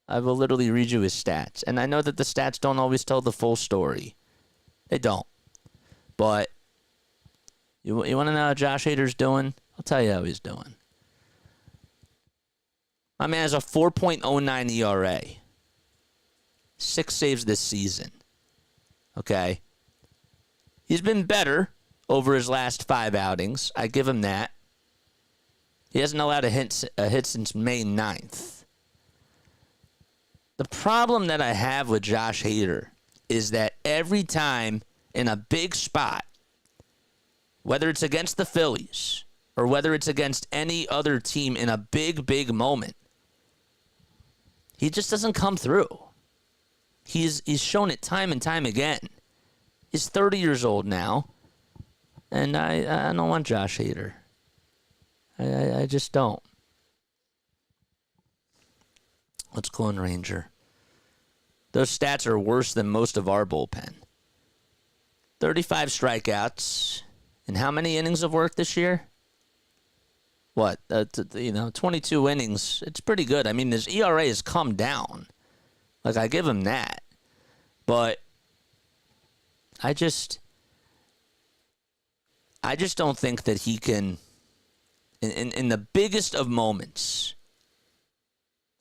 I will literally read you his stats. And I know that the stats don't always tell the full story. They don't. But you want to know how Josh Hader's doing? I'll tell you how he's doing. My man has a 4.09 ERA. 6 saves this season. Okay? He's been better over his last 5 outings. I give him that. He hasn't allowed a hit since May 9th. The problem that I have with Josh Hader is that every time in a big spot, whether it's against the Phillies or whether it's against any other team in a big, big moment, he just doesn't come through. He's shown it time and time again. He's 30 years old now, and I don't want Josh Hader. I just don't. Let's go on Ranger. Those stats are worse than most of our bullpen. 35 strikeouts. And how many innings of work this year? What? 22 innings. It's pretty good. I mean, his ERA has come down. Like, I give him that. But I just don't think that he can, in the biggest of moments,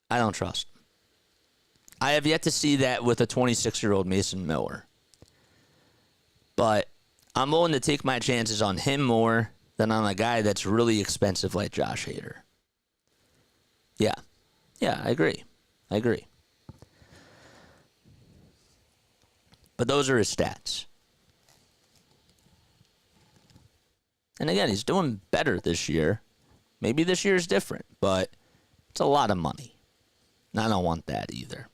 I don't trust him. I have yet to see that with a 26-year-old Mason Miller. But I'm willing to take my chances on him more than on a guy that's really expensive like Josh Hader. Yeah, I agree. But those are his stats. And again, he's doing better this year. Maybe this year is different, but it's a lot of money. And I don't want that either.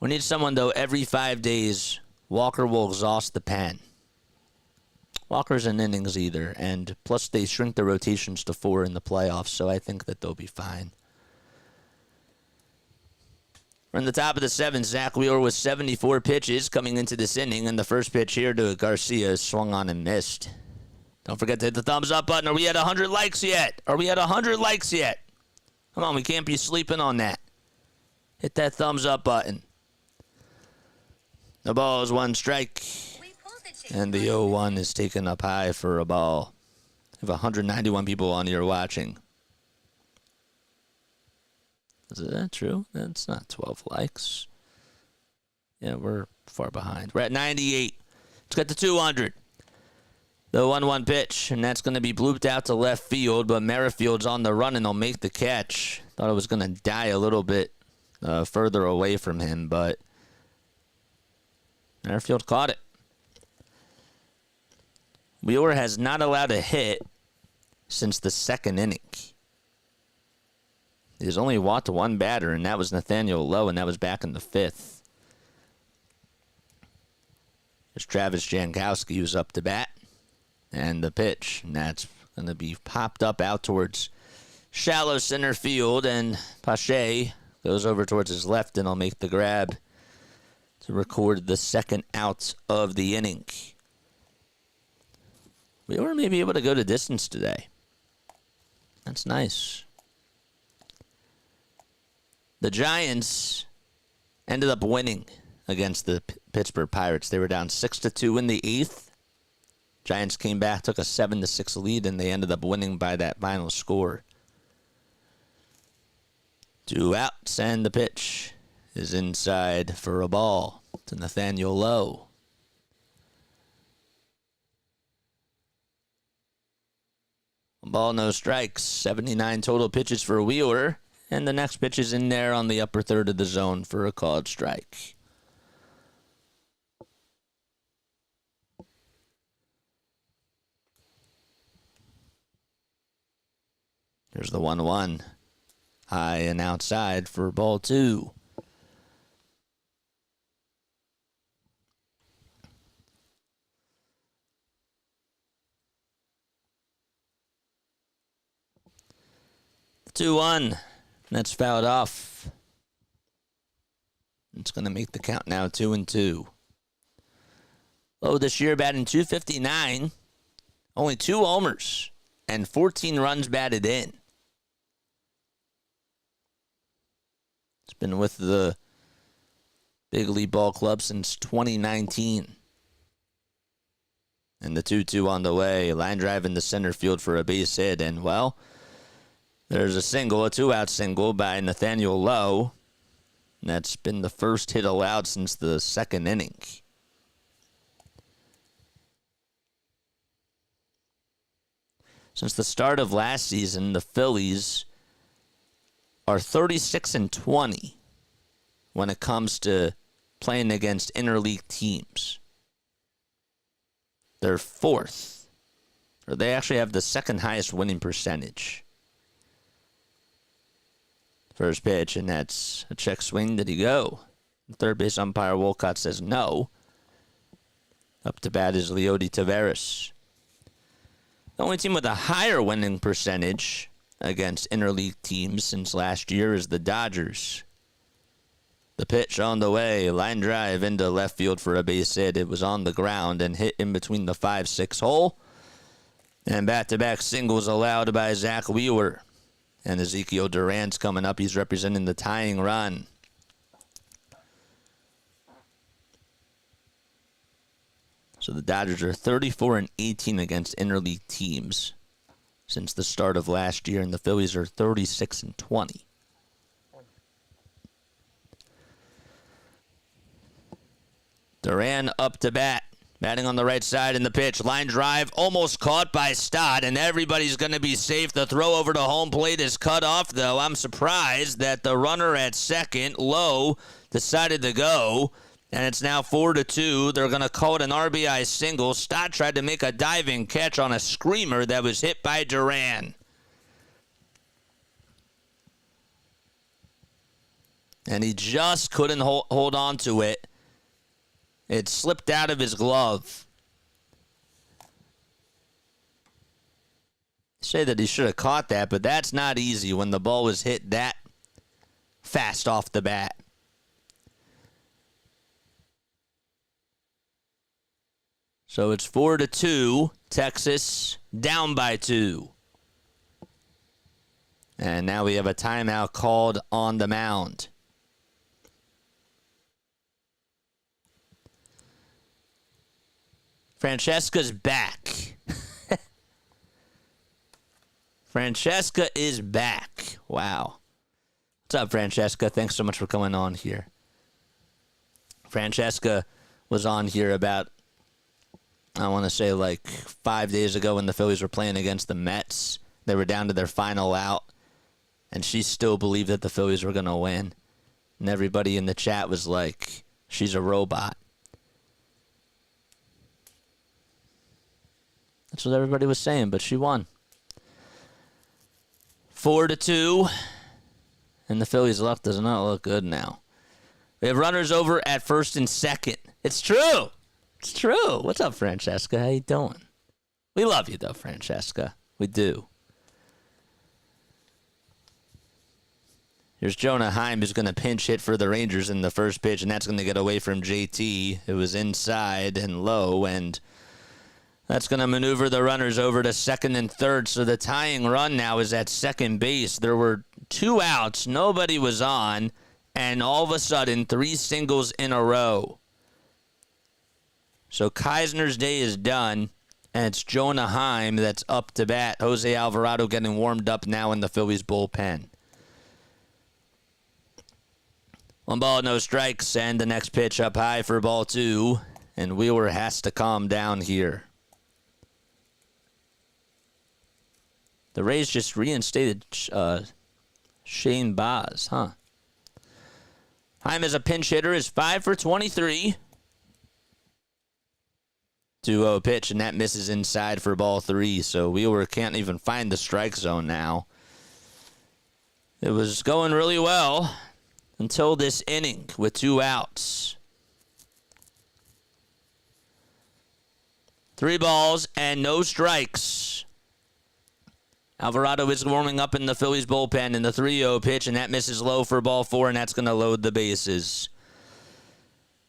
We need someone, though, every 5 days. Walker will exhaust the pen. Walker's in innings either, and plus they shrink the rotations to 4 in the playoffs, so I think that they'll be fine. We're in the top of the 7th. Zach Wheeler with 74 pitches coming into this inning, and the first pitch here to Garcia is swung on and missed. Don't forget to hit the thumbs up button. Are we at 100 likes yet? Come on, we can't be sleeping on that. Hit that thumbs up button. The ball is 1 strike. And the 0-1 is taken up high for a ball. We have 191 people on here watching. Is that true? That's not 12 likes. Yeah, we're far behind. We're at 98. Let's get to 200. The 1-1 pitch, and that's going to be blooped out to left field, but Merrifield's on the run, and he'll make the catch. Thought it was going to die a little bit further away from him, but Merrifield caught it. Wheeler has not allowed a hit since the second inning. He's only walked one batter, and that was Nathaniel Lowe, and that was back in the fifth. There's Travis Jankowski, who's up to bat, and the pitch, and that's going to be popped up out towards shallow center field, and Pache goes over towards his left, and he'll make the grab to record the second out of the inning. We were maybe able to go to distance today. That's nice. The Giants ended up winning against the Pittsburgh Pirates. They were down 6-2 in the eighth. Giants came back, took a 7-6 lead, and they ended up winning by that final score. 2 outs, and the pitch is inside for a ball to Nathaniel Lowe. Ball, no strikes. 79 total pitches for Wheeler. And the next pitch is in there on the upper third of the zone for a called strike. Here's the 1-1. High and outside for ball 2. The 2-1. That's fouled off. It's going to make the count now 2-2. Lowe this year batting .259. Only 2 homers and 14 runs batted in. It's been with the Big League Ball Club since 2019. And the 2-2 on the way. Line drive in the center field for a base hit. And, well, there's a 2-out single by Nathaniel Lowe. And that's been the first hit allowed since the second inning. Since the start of last season, the Phillies are 36-20 when it comes to playing against interleague teams. They're fourth, or they actually have the second highest winning percentage. First pitch, and that's a check swing. Did he go? Third base umpire Wolcott says no. Up to bat is Leody Taveras. The only team with a higher winning percentage against interleague teams since last year is the Dodgers. The pitch on the way, line drive into left field for a base hit. It was on the ground and hit in between the 5-6 hole. And back-to-back singles allowed by Zach Wheeler. And Ezekiel Duran's coming up. He's representing the tying run. So the Dodgers are 34-18 against interleague teams since the start of last year, and the Phillies are 36-20. Duran up to bat. Batting on the right side in the pitch. Line drive almost caught by Stott, and everybody's going to be safe. The throw over to home plate is cut off, though. I'm surprised that the runner at second, Lowe, decided to go, and it's now 4-2. They're going to call it an RBI single. Stott tried to make a diving catch on a screamer that was hit by Duran. And he just couldn't hold on to it. It slipped out of his glove. Say that he should have caught that, but that's not easy when the ball was hit that fast off the bat. So it's 4-2. Texas down by 2. And now we have a timeout called on the mound. Francesca's back. Francesca is back. Wow. What's up, Francesca? Thanks so much for coming on here. Francesca was on here about, I want to say like 5 days ago when the Phillies were playing against the Mets. They were down to their final out, and she still believed that the Phillies were going to win. And everybody in the chat was like, she's a robot. That's what everybody was saying, but she won. 4-2, and the Phillies' luck does not look good now. We have runners over at first and second. It's true. It's true. What's up, Francesca? How you doing? We love you, though, Francesca. We do. Here's Jonah Heim, who's going to pinch hit for the Rangers in the first pitch, and that's going to get away from JT. It was inside and low, and that's going to maneuver the runners over to second and third. So the tying run now is at second base. There were 2 outs. Nobody was on. And all of a sudden, 3 singles in a row. So Keisner's day is done. And it's Jonah Heim that's up to bat. Jose Alvarado getting warmed up now in the Phillies bullpen. 1 ball, no strikes. And the next pitch up high for ball 2. And Wheeler has to calm down here. The Rays just reinstated Shane Baz, huh? Heim as a pinch hitter is 5 for 23. 2-0 pitch, and that misses inside for ball 3. So Wheeler can't even find the strike zone now. It was going really well until this inning with 2 outs. 3 balls and no strikes. Alvarado is warming up in the Phillies bullpen in the 3-0 pitch, and that misses low for ball 4, and that's going to load the bases.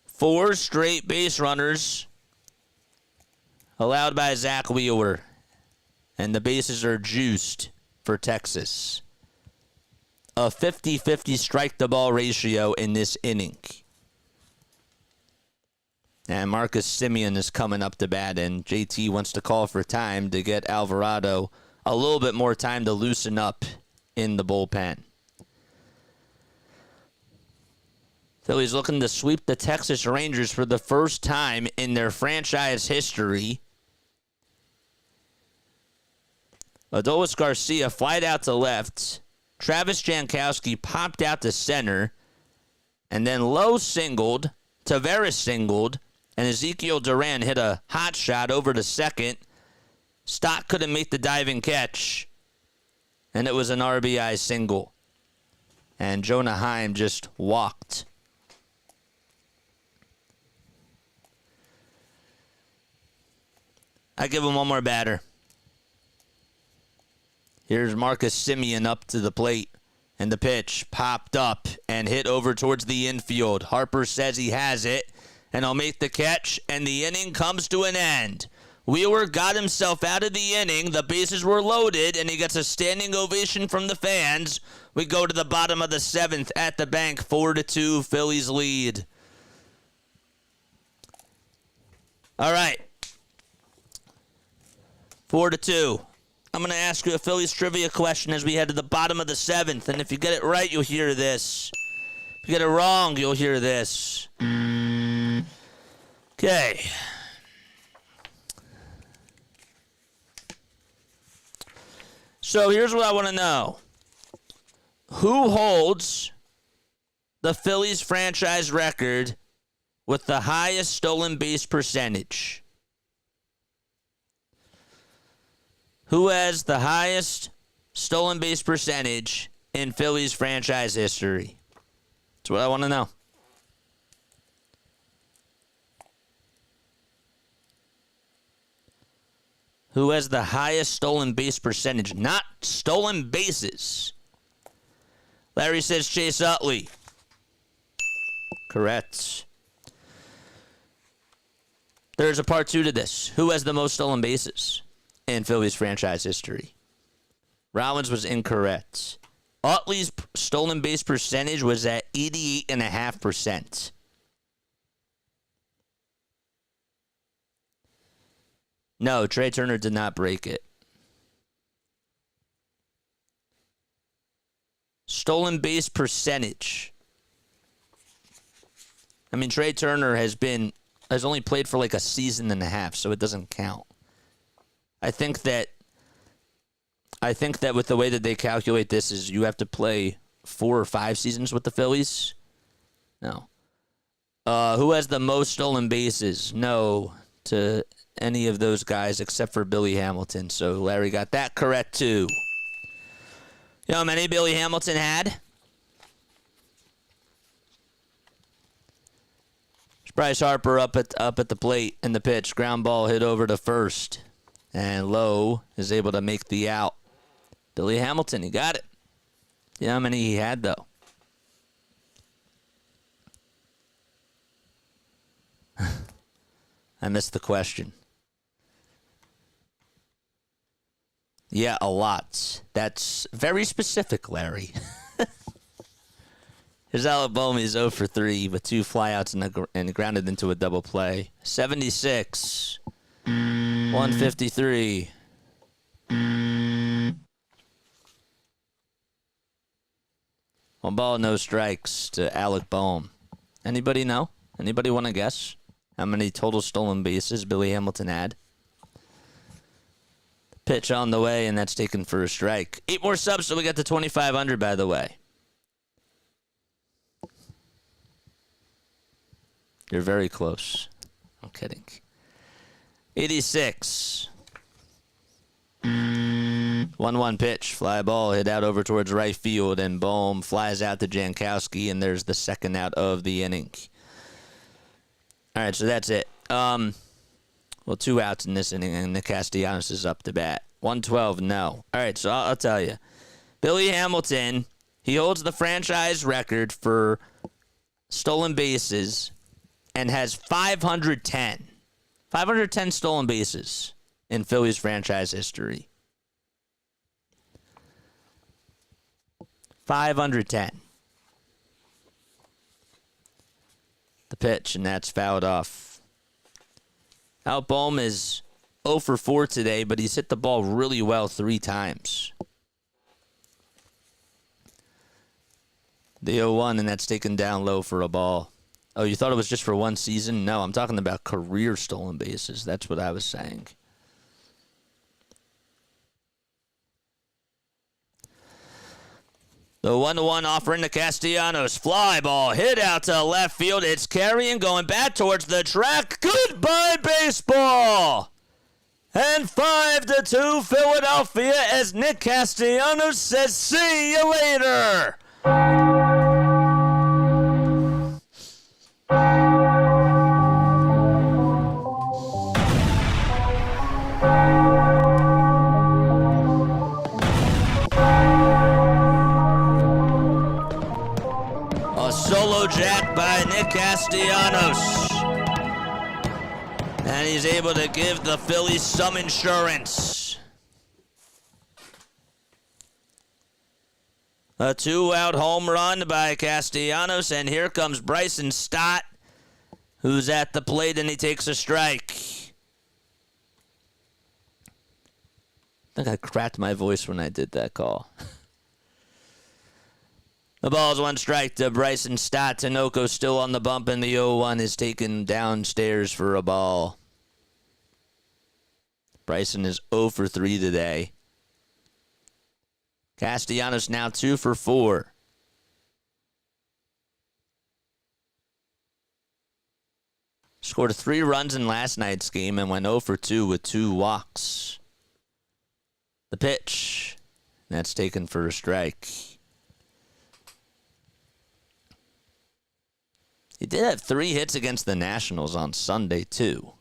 4 straight base runners allowed by Zach Wheeler, and the bases are juiced for Texas. A 50-50 strike-to-ball ratio in this inning. And Marcus Semien is coming up to bat, and JT wants to call for time to get Alvarado a little bit more time to loosen up in the bullpen. Phillies looking to sweep the Texas Rangers for the first time in their franchise history. Adolis Garcia flied out to left. Travis Jankowski popped out to center. And then Lowe singled. Taveras singled. And Ezekiel Duran hit a hot shot over to second. Stott couldn't make the diving catch. And it was an RBI single. And Jonah Heim just walked. I give him one more batter. Here's Marcus Semien up to the plate. And the pitch popped up and hit over towards the infield. Harper says he has it. And he'll make the catch. And the inning comes to an end. Wheeler got himself out of the inning. The bases were loaded, and he gets a standing ovation from the fans. We go to the bottom of the 7th at the bank. 4-2, Phillies lead. All right. 4-2. I'm going to ask you a Phillies trivia question as we head to the bottom of the 7th, and if you get it right, you'll hear this. If you get it wrong, you'll hear this. Okay. So here's what I want to know. Who holds the Phillies franchise record with the highest stolen base percentage? Who has the highest stolen base percentage in Phillies franchise history? That's what I want to know. Who has the highest stolen base percentage? Not stolen bases. Larry says Chase Utley. Correct. There's a part 2 to this. Who has the most stolen bases in Phillies franchise history? Rollins was incorrect. Utley's stolen base percentage was at 88.5%. No, Trey Turner did not break it. Stolen base percentage. I mean, Trey Turner has only played for like a season and a half, so it doesn't count. I think that with the way that they calculate this is you have to play 4 or 5 seasons with the Phillies. No. Who has the most stolen bases? No to any of those guys except for Billy Hamilton. So Larry got that correct too. You know how many Billy Hamilton had? Bryce Harper up at the plate in the pitch. Ground ball hit over to first. And Lowe is able to make the out. Billy Hamilton, he got it. You know how many he had, though? I missed the question. Yeah, a lot. That's very specific, Larry. Here's Alec Bohm. He's 0 for 3 with 2 flyouts and grounded into a double play. 76. 153. One ball, no strikes to Alec Bohm. Anybody know? Anybody want to guess how many total stolen bases Billy Hamilton had? Pitch on the way, and that's taken for a strike. 8 more subs, so we got to 2,500, by the way. You're very close. I'm kidding. 86. 1-1 pitch. Fly ball hit out over towards right field, and Bohm flies out to Jankowski, and there's the second out of the inning. All right, so that's it. Well, 2 outs in this inning, and the Castellanos is up to bat. 112, no. All right, so I'll tell you. Billy Hamilton, he holds the franchise record for stolen bases and has 510. 510 stolen bases in Phillies franchise history. 510. The pitch, and that's fouled off. Al Bohm is 0 for 4 today, but he's hit the ball really well 3 times. The 0-1, and that's taken down low for a ball. Oh, you thought it was just for 1 season? No, I'm talking about career stolen bases. That's what I was saying. The 1-1 offering to Castellanos. Fly ball hit out to left field. It's carrying, going back towards the track. Goodbye, baseball! And 5-2 Philadelphia as Nick Castellanos says, see you later! A solo jack by Nick Castellanos. And he's able to give the Phillies some insurance. A 2-out home run by Castellanos, and here comes Bryson Stott, who's at the plate, and he takes a strike. I think I cracked my voice when I did that call. The ball's 1 strike to Bryson Stott. Tinoco still on the bump, and the 0-1 is taken downstairs for a ball. Bryson is 0 for 3 today. Castellanos now 2 for 4. Scored 3 runs in last night's game and went 0 for 2 with 2 walks. The pitch. That's taken for a strike. He did have 3 hits against the Nationals on Sunday, too.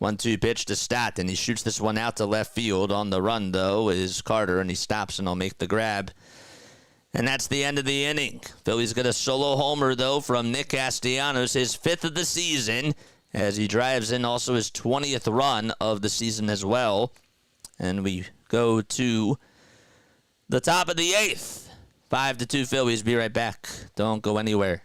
1-2 pitch to Stott, and he shoots this one out to left field. On the run, though, is Carter, and he stops and he'll make the grab. And that's the end of the inning. Phillies get a solo homer, though, from Nick Castellanos, his 5th of the season, as he drives in also his 20th run of the season as well. And we go to the top of the 8th. 5-2 Phillies. Be right back. Don't go anywhere.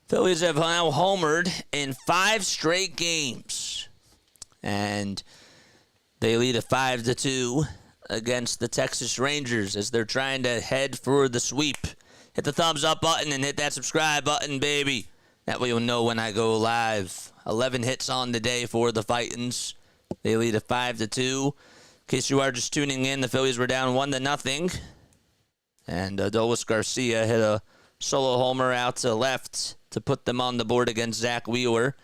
Phillies have now homered in 5 straight games. And they lead a 5-2 against the Texas Rangers as they're trying to head for the sweep. Hit the thumbs up button and hit that subscribe button, baby. That way you'll know when I go live. 11 hits on the day for the Fightins. They lead a 5-2. In case you are just tuning in, the Phillies were down 1-0. And Adolis Garcia hit a solo homer out to left to put them on the board against Zach Wheeler.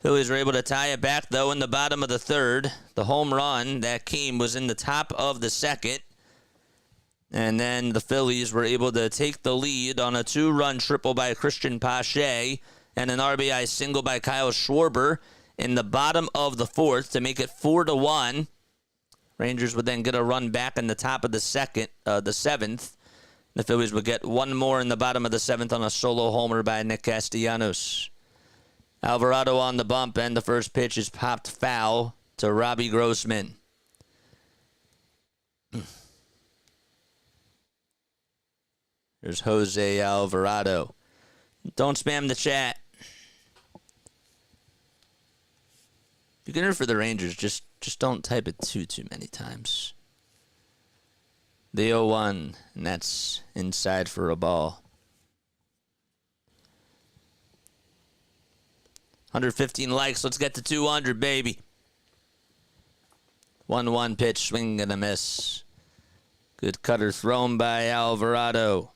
Phillies were able to tie it back, though, in the bottom of the third. The home run that came was in the top of the second. And then the Phillies were able to take the lead on a 2-run triple by Christian Pache and an RBI single by Kyle Schwarber in the bottom of the fourth to make it 4-1. Rangers would then get a run back in the top of the seventh. The Phillies would get one more in the bottom of the seventh on a solo homer by Nick Castellanos. Alvarado on the bump, and the first pitch is popped foul to Robbie Grossman. There's Jose Alvarado. Don't spam the chat. If you're going for the Rangers, just don't type it too many times. The 0-1, and that's inside for a ball. 115 likes. Let's get to 200, baby. 1-1 pitch, swing and a miss. Good cutter thrown by Alvarado.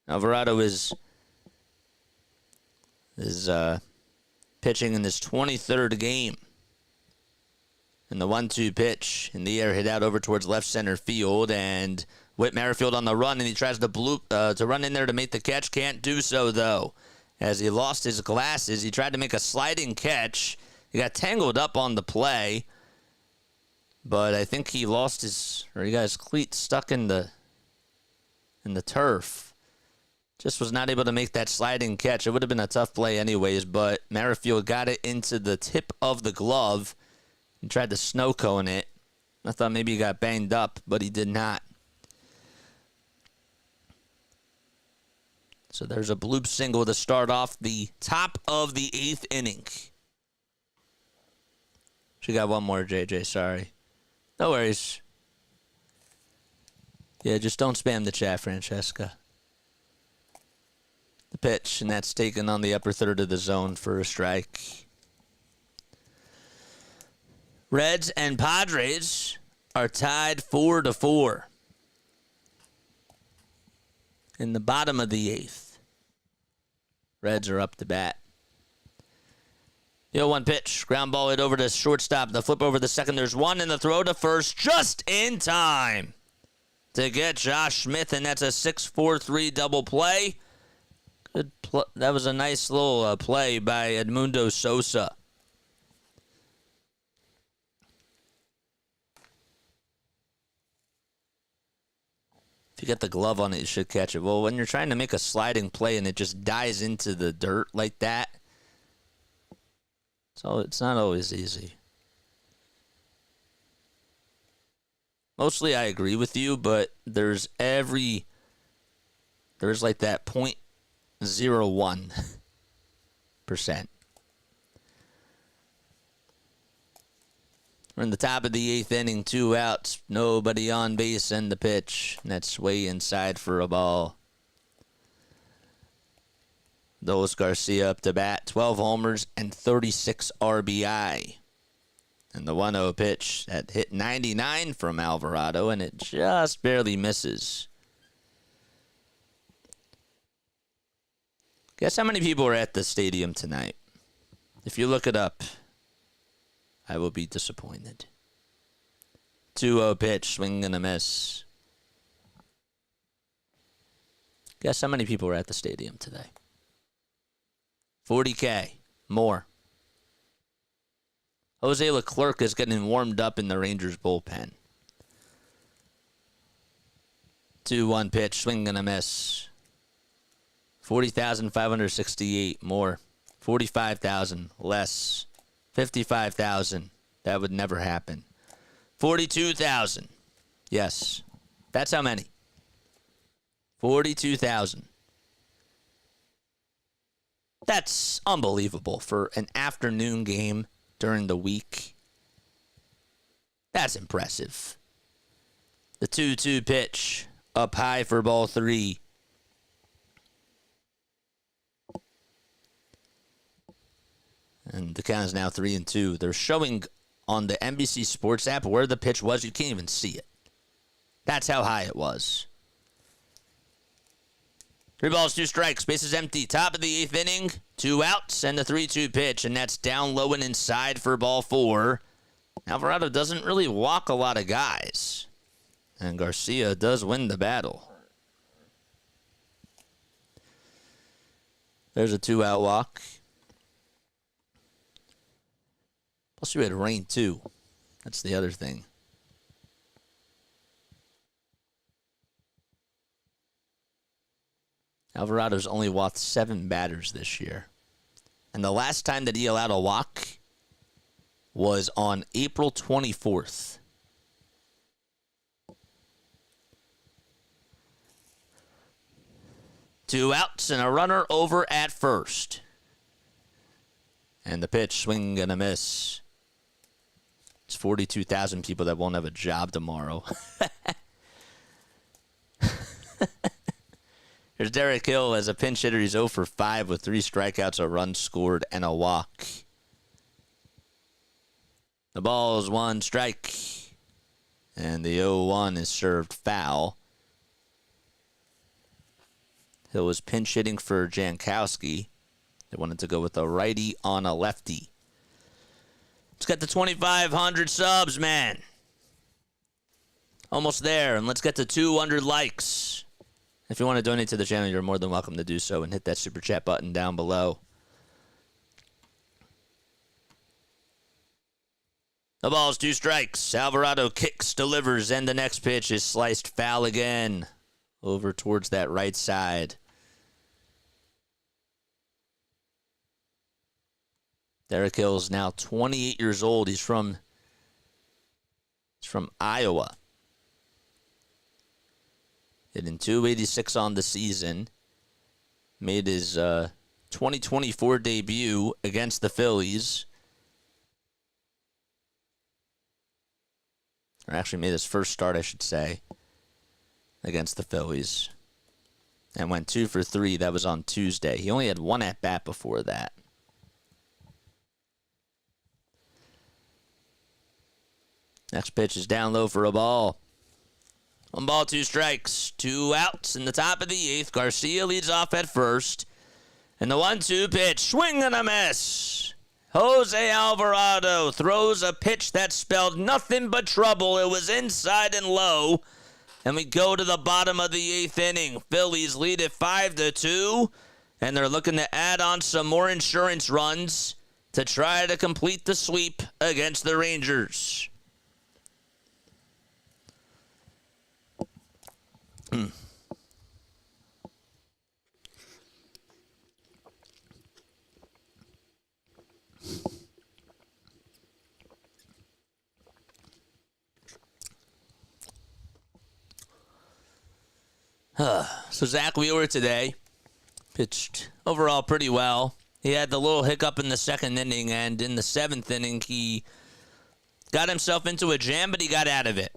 Alvarado is pitching in his 23rd game. And the 1-2 pitch in the air hit out over towards left center field, and Whit Merrifield on the run, and he tries to run in there to make the catch. Can't do so, though, as he lost his glasses. He tried to make a sliding catch. He got tangled up on the play, but I think he lost he got his cleat stuck in the turf. Just was not able to make that sliding catch. It would have been a tough play anyways, but Merrifield got it into the tip of the glove and tried to snow cone it. I thought maybe he got banged up, but he did not. So there's a bloop single to start off the top of the 8th inning. She got one more, JJ, sorry. No worries. Yeah, just don't spam the chat, Francesca. The pitch, and that's taken on the upper third of the zone for a strike. Reds and Padres are tied 4-4 in the bottom of the 8th. Reds are up to bat. The 0-1 pitch. Ground ball hit over to shortstop. The flip over the second. There's one in the throw to first just in time to get Josh Smith, and that's a 6-4-3 double play. That was a nice little play by Edmundo Sosa. If you get the glove on it, you should catch it. Well, when you're trying to make a sliding play and it just dies into the dirt like that, so it's not always easy. Mostly I agree with you, but there's like that 0.01%. We're in the top of the 8th inning, 2 outs, nobody on base, and the pitch. And that's way inside for a ball. Adolis Garcia up to bat, 12 homers and 36 RBI. And the 1-0 pitch that hit 99 from Alvarado, and it just barely misses. Guess how many people were at the stadium tonight? If you look it up, I will be disappointed. 2-0 pitch, swing and a miss. Guess how many people were at the stadium today? 40K. More. Jose Leclerc is getting warmed up in the Rangers bullpen. 2-1 pitch, swing and a miss. 40,568 more. 45,000 less. 55,000. That would never happen. 42,000. Yes. That's how many. 42,000. That's unbelievable for an afternoon game during the week. That's impressive. The 2-2 pitch up high for ball 3. And the count is now 3-2. They're showing on the NBC Sports app where the pitch was. You can't even see it. That's how high it was. 3 balls, 2 strikes. Bases empty. Top of the 8th inning. 2 outs and the 3-2 pitch. And that's down low and inside for ball 4. Alvarado doesn't really walk a lot of guys. And Garcia does win the battle. There's a 2-out walk. Plus, we had rain, too. That's the other thing. Alvarado's only walked 7 batters this year. And the last time that he allowed a walk was on April 24th. Two outs and a runner over at first. And the pitch, swing and a miss. It's 42,000 people that won't have a job tomorrow. There's Derek Hill as a pinch hitter. He's 0 for 5 with 3 strikeouts, a run scored, and a walk. The ball is 1 strike. And the 0-1 is served foul. Hill was pinch hitting for Jankowski. They wanted to go with a righty on a lefty. Let's get to 2,500 subs, man. Almost there. And let's get to 200 likes. If you want to donate to the channel, you're more than welcome to do so and hit that super chat button down below. The ball's 2 strikes. Alvarado kicks, delivers, and the next pitch is sliced foul again. Over towards that right side. Derek Hill is now 28 years old. He's from Iowa. Hitting .286 on the season. Made his 2024 debut against the Phillies. Or actually made his first start, I should say, against the Phillies. And went 2 for 3. That was on Tuesday. He only had 1 at-bat before that. Next pitch is down low for a ball. 1 ball, 2 strikes. 2 outs in the top of the 8th. Garcia leads off at first. And the 1-2 pitch. Swing and a miss. Jose Alvarado throws a pitch that spelled nothing but trouble. It was inside and low. And we go to the bottom of the 8th inning. Phillies lead it 5-2. And they're looking to add on some more insurance runs to try to complete the sweep against the Rangers. So Zach Wheeler today pitched overall pretty well. He had the little hiccup in the 2nd inning, and in the 7th inning, he got himself into a jam, but he got out of it.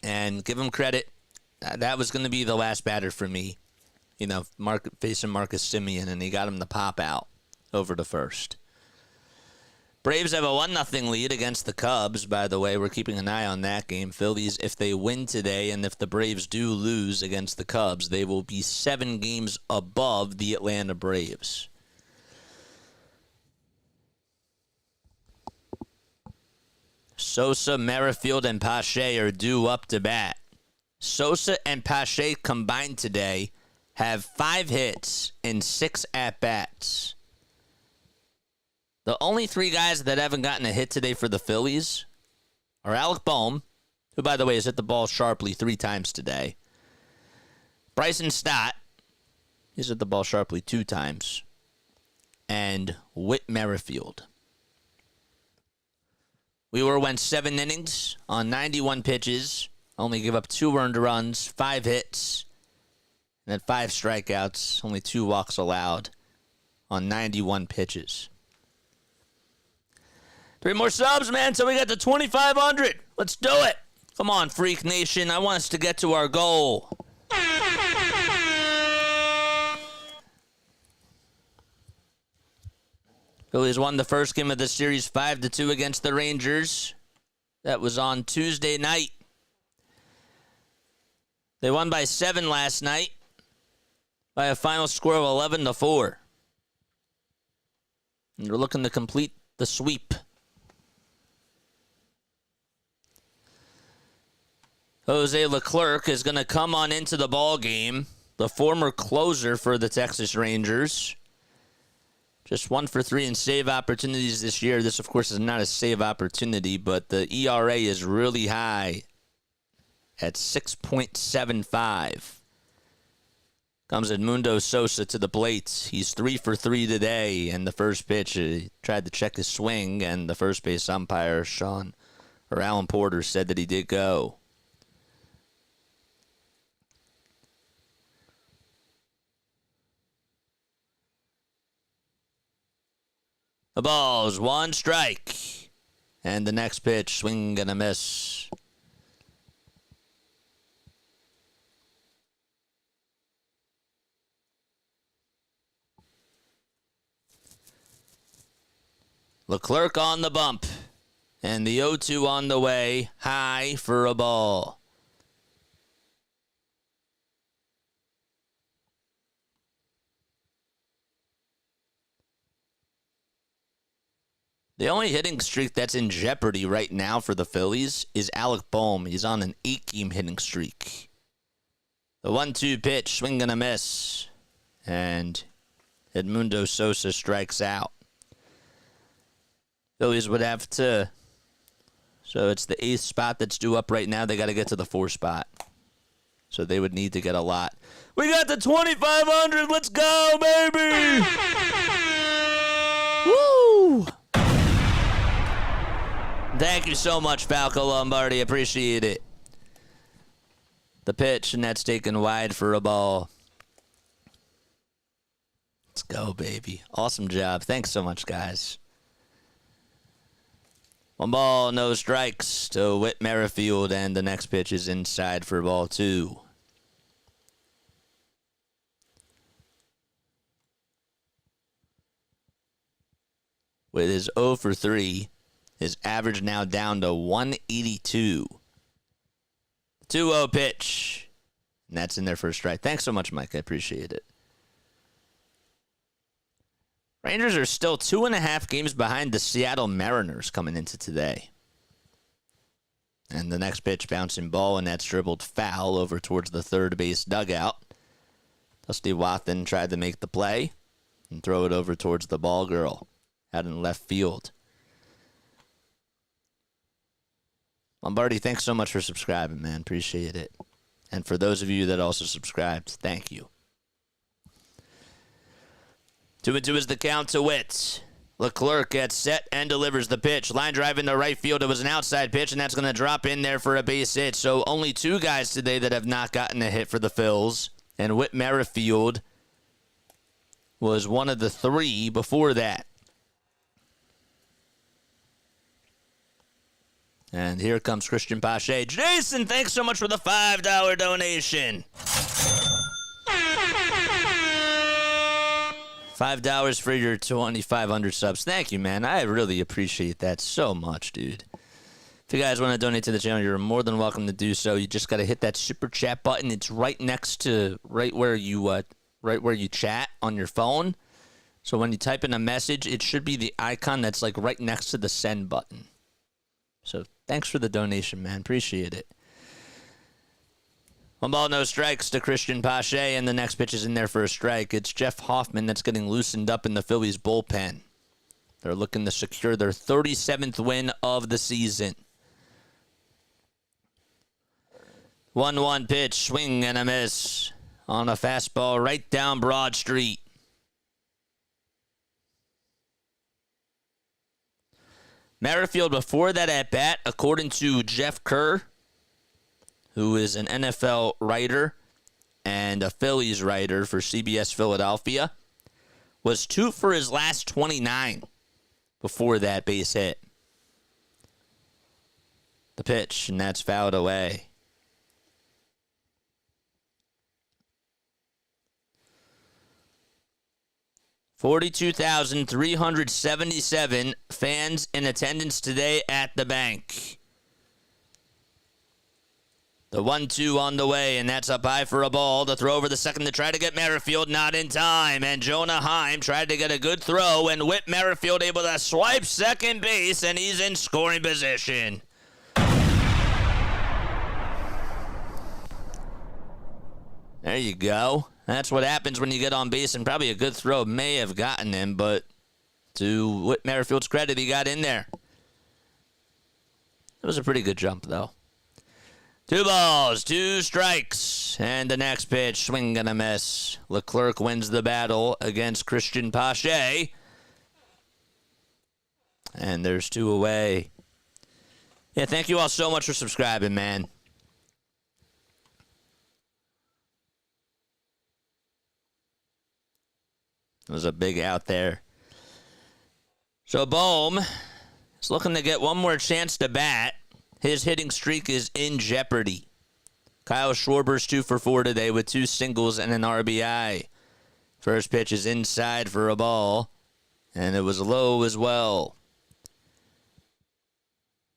And give him credit. That was going to be the last batter for me. You know, facing Marcus Semien, and he got him the pop out over to first. Braves have a 1-0 lead against the Cubs. By the way, we're keeping an eye on that game. Phillies, if they win today, and if the Braves do lose against the Cubs, they will be 7 games above the Atlanta Braves. Sosa, Merrifield, and Pache are due up to bat. Sosa and Pache combined today have 5 hits in 6 at-bats. The only 3 guys that haven't gotten a hit today for the Phillies are Alec Bohm, who, by the way, has hit the ball sharply 3 times today. Bryson Stott, he's hit the ball sharply 2 times. And Whit Merrifield. Wheeler went 7 innings on 91 pitches. Only gave up 2 earned runs, 5 hits, and had 5 strikeouts, only 2 walks allowed on 91 pitches. 3 more subs, man, until we get to 2,500. Let's do it. Come on, Freak Nation. I want us to get to our goal. Phillies won the first game of the series 5-2 against the Rangers. That was on Tuesday night. They won by 7 last night by a final score of 11-4. And they're looking to complete the sweep. Jose Leclerc is going to come on into the ball game, the former closer for the Texas Rangers. Just 1 for 3 in save opportunities this year. This, of course, is not a save opportunity, but the ERA is really high at 6.75. Comes Edmundo Sosa to the plate. He's 3 for 3 today, and the first pitch, he tried to check his swing, and the first base umpire, Alan Porter, said that he did go. The ball's 1 strike. And the next pitch, swing and a miss. Leclerc on the bump. And the 0-2 on the way. High for a ball. The only hitting streak that's in jeopardy right now for the Phillies is Alec Bohm. He's on an 8-game hitting streak. The 1-2 pitch, swing and a miss. And Edmundo Sosa strikes out. Phillies would have to... So it's the 8th spot that's due up right now. They got to get to the 4th spot. So they would need to get a lot. We got the 2,500. Let's go, baby! Woo! Thank you so much, Falco Lombardi. Appreciate it. The pitch, and that's taken wide for a ball. Let's go, baby. Awesome job. Thanks so much, guys. 1 ball, no strikes to Whit Merrifield, and the next pitch is inside for ball 2. With his 0 for 3. His average now down to 182. 2-0 pitch. And that's in there for a strike. Thanks so much, Mike. I appreciate it. Rangers are still 2.5 games behind the Seattle Mariners coming into today. And the next pitch, bouncing ball, and that's dribbled foul over towards the third base dugout. Dusty Wathan tried to make the play and throw it over towards the ball girl out in left field. Lombardi, thanks so much for subscribing, man. Appreciate it. And for those of you that also subscribed, thank you. 2-2 is the count to Witt. Leclerc gets set and delivers the pitch. Line drive into right field. It was an outside pitch, and that's going to drop in there for a base hit. So only 2 guys today that have not gotten a hit for the Phils. And Whit Merrifield was one of the 3 before that. And here comes Christian Pache. Jason, thanks so much for the $5 donation. $5 for your 2,500 subs. Thank you, man. I really appreciate that so much, dude. If you guys want to donate to the channel, you're more than welcome to do so. You just got to hit that super chat button. It's right next to right where you chat on your phone. So when you type in a message, it should be the icon that's like right next to the send button. So thanks for the donation, man. Appreciate it. 1 ball, no strikes to Christian Pache, and the next pitch is in there for a strike. It's Jeff Hoffman that's getting loosened up in the Phillies bullpen. They're looking to secure their 37th win of the season. 1-1 pitch, swing and a miss on a fastball right down Broad Street. Merrifield, before that at-bat, according to Jeff Kerr, who is an NFL writer and a Phillies writer for CBS Philadelphia, was 2 for his last 29 before that base hit. The pitch, and that's fouled away. $42,377 fans in attendance today at the bank. The 1-2 on the way, and that's up high for a ball. The throw over the second to try to get Merrifield, not in time. And Jonah Heim tried to get a good throw, and Whit Merrifield able to swipe second base, and he's in scoring position. There you go. That's what happens when you get on base, and probably a good throw may have gotten him, but to Whit Merrifield's credit, he got in there. It was a pretty good jump, though. 2 balls, 2 strikes, and the next pitch, swing and a miss. Leclerc wins the battle against Christian Pache, and there's 2 away. Yeah, thank you all so much for subscribing, man. It was a big out there. So Bohm is looking to get one more chance to bat. His hitting streak is in jeopardy. Kyle Schwarber's 2 for 4 today with 2 singles and an RBI. First pitch is inside for a ball, and it was low as well.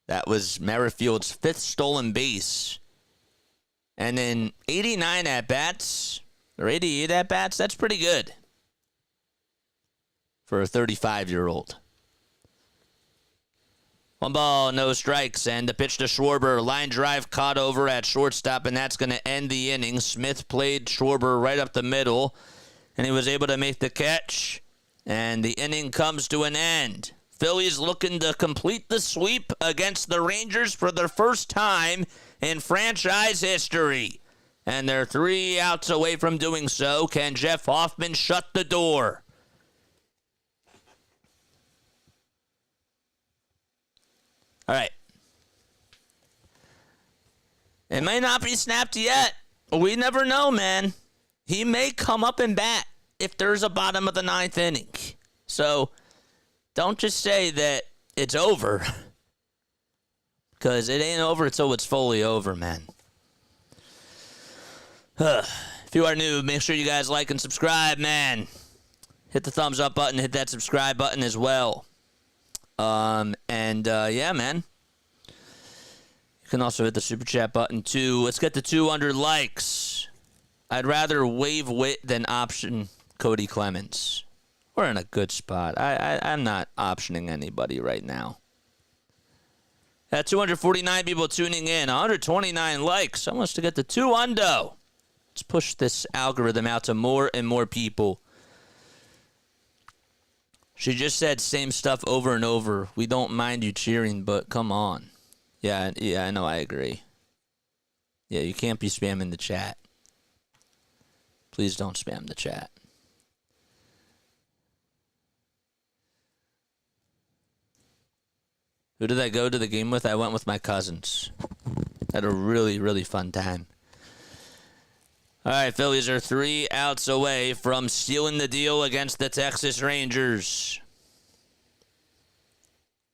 That was Merrifield's 5th stolen base. And then 89 at-bats, or 88 at-bats, that's pretty good for a 35-year-old. 1 ball, no strikes, and the pitch to Schwarber. Line drive caught over at shortstop, and that's going to end the inning. Smith played Schwarber right up the middle, and he was able to make the catch, and the inning comes to an end. Phillies looking to complete the sweep against the Rangers for their first time in franchise history, and they're 3 outs away from doing so. Can Jeff Hoffman shut the door? All right. It may not be snapped yet. We never know, man. He may come up and bat if there's a bottom of the 9th inning. So don't just say that it's over, because it ain't over until it's fully over, man. If you are new, make sure you guys like and subscribe, man. Hit the thumbs up button. Hit that subscribe button as well. Yeah, man. You can also hit the super chat button too. Let's get to 200 likes. I'd rather waive Witt than option Cody Clemens. We're in a good spot. I'm not optioning anybody right now. At 249 people tuning in, 129 likes. Almost to get to 2 hundo. Let's push this algorithm out to more and more people. She just said same stuff over and over. We don't mind you cheering, but come on. Yeah, I know, I agree. Yeah, you can't be spamming the chat. Please don't spam the chat. Who did I go to the game with? I went with my cousins. Had a really, really fun time. All right, Phillies are 3 outs away from sealing the deal against the Texas Rangers.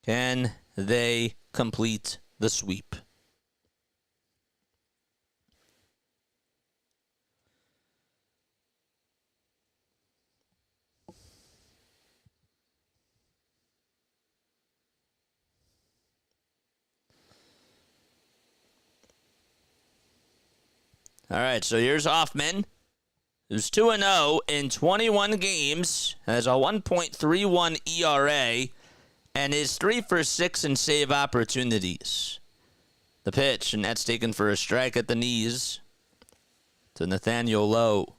Can they complete the sweep? All right, so here's Hoffman, who's 2-0 in 21 games, has a 1.31 ERA, and is 3 for 6 in save opportunities. The pitch, and that's taken for a strike at the knees to Nathaniel Lowe,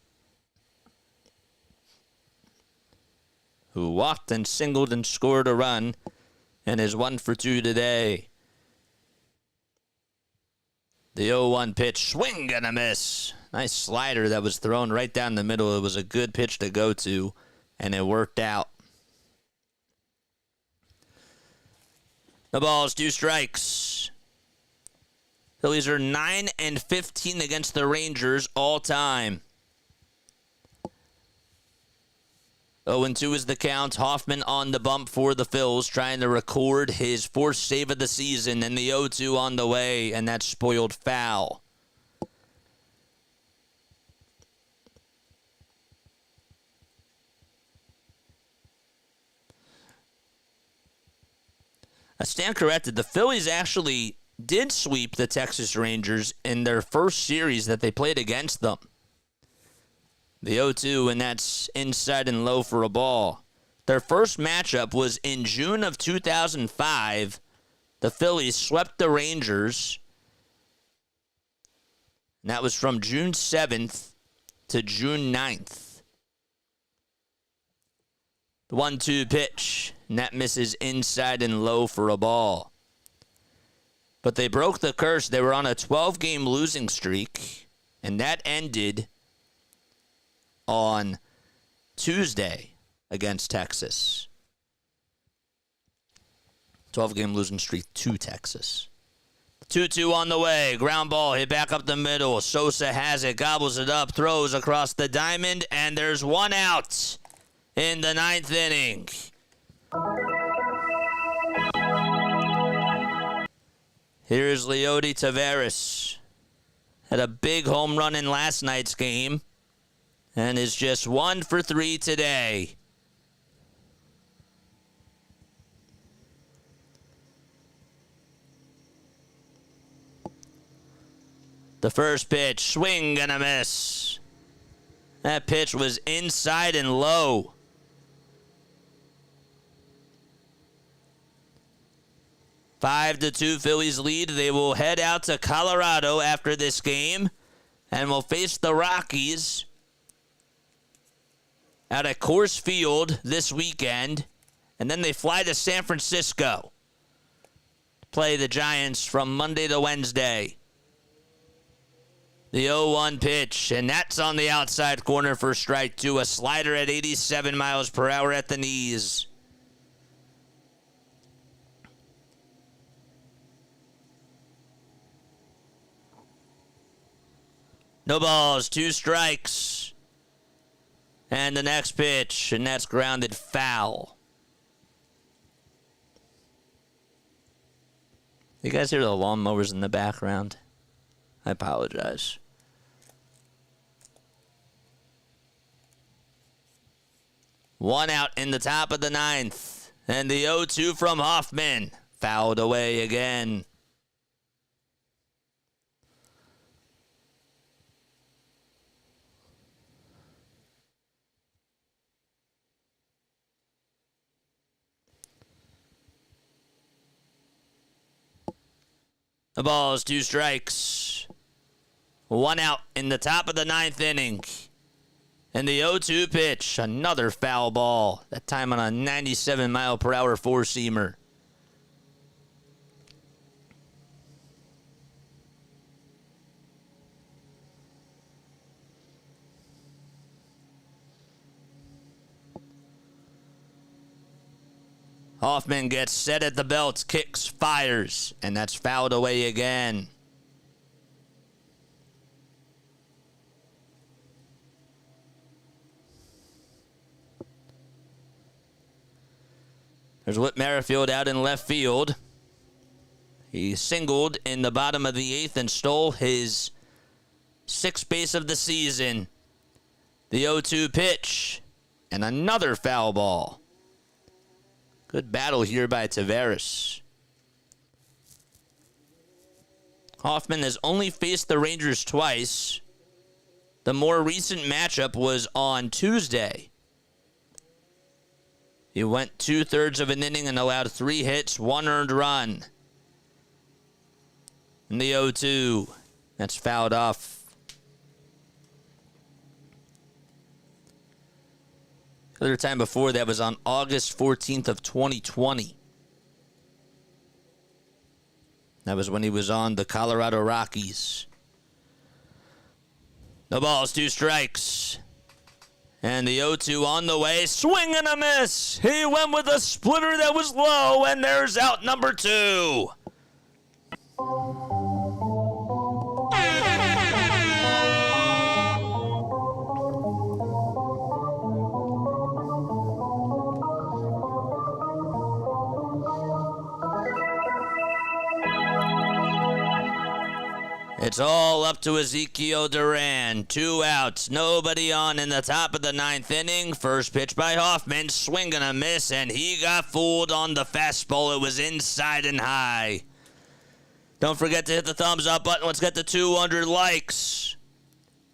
who walked and singled and scored a run, and is 1 for 2 today. The 0-1 pitch, swing and a miss. Nice slider that was thrown right down the middle. It was a good pitch to go to, and it worked out. The ball's 2 strikes. Phillies are 9-15 against the Rangers all time. 0-2 is the count. Hoffman on the bump for the Phils, trying to record his fourth save of the season, and the 0-2 on the way, and that's spoiled foul. I stand corrected. The Phillies actually did sweep the Texas Rangers in their first series that they played against them. The 0-2, and that's inside and low for a ball. Their first matchup was in June of 2005. The Phillies swept the Rangers. And that was from June 7th to June 9th. The 1-2 pitch, and that misses inside and low for a ball. But they broke the curse. They were on a 12-game losing streak, and that ended on Tuesday against Texas. 12-game losing streak to Texas. 2-2 on the way. Ground ball hit back up the middle. Sosa has it, gobbles it up, throws across the diamond, and there's one out in the ninth inning. Here's Leody Taveras. Had a big home run in last night's game and is just 1 for 3 today. The first pitch, swing and a miss. That pitch was inside and low. 5-2 Phillies lead. They will head out to Colorado after this game and will face the Rockies at a Coors Field this weekend. And then they fly to San Francisco to play the Giants from Monday to Wednesday. The 0-1 pitch, and that's on the outside corner for strike two. A slider at 87 miles per hour at the knees. No balls, 2 strikes. And the next pitch, and that's grounded foul. You guys hear the lawnmowers in the background? I apologize. One out in the top of the ninth. And the 0-2 from Hoffman. Fouled away again. The ball is 2 strikes. 1 out in the top of the ninth inning. And the 0-2 pitch, another foul ball. That time on a 97 mile per hour four-seamer. Hoffman gets set at the belt, kicks, fires, and that's fouled away again. There's Whit Merrifield out in left field. He singled in the bottom of the 8th and stole his 6th base of the season. The 0-2 pitch, and another foul ball. Good battle here by Taveras. Hoffman has only faced the Rangers twice. The more recent matchup was on Tuesday. He went 2/3 of an inning and allowed 3 hits, 1 earned run. And the 0-2, that's fouled off. The other time before that was on August 14th of 2020. That was when he was on the Colorado Rockies. The ball's 2 strikes. And the 0-2 on the way. Swing and a miss. He went with a splitter that was low, and there's out number 2. It's all up to Ezekiel Duran. 2 outs, nobody on in the top of the 9th inning. First pitch by Hoffman, swing and a miss, and he got fooled on the fastball. It was inside and high. Don't forget to hit the thumbs up button. Let's get to 200 likes.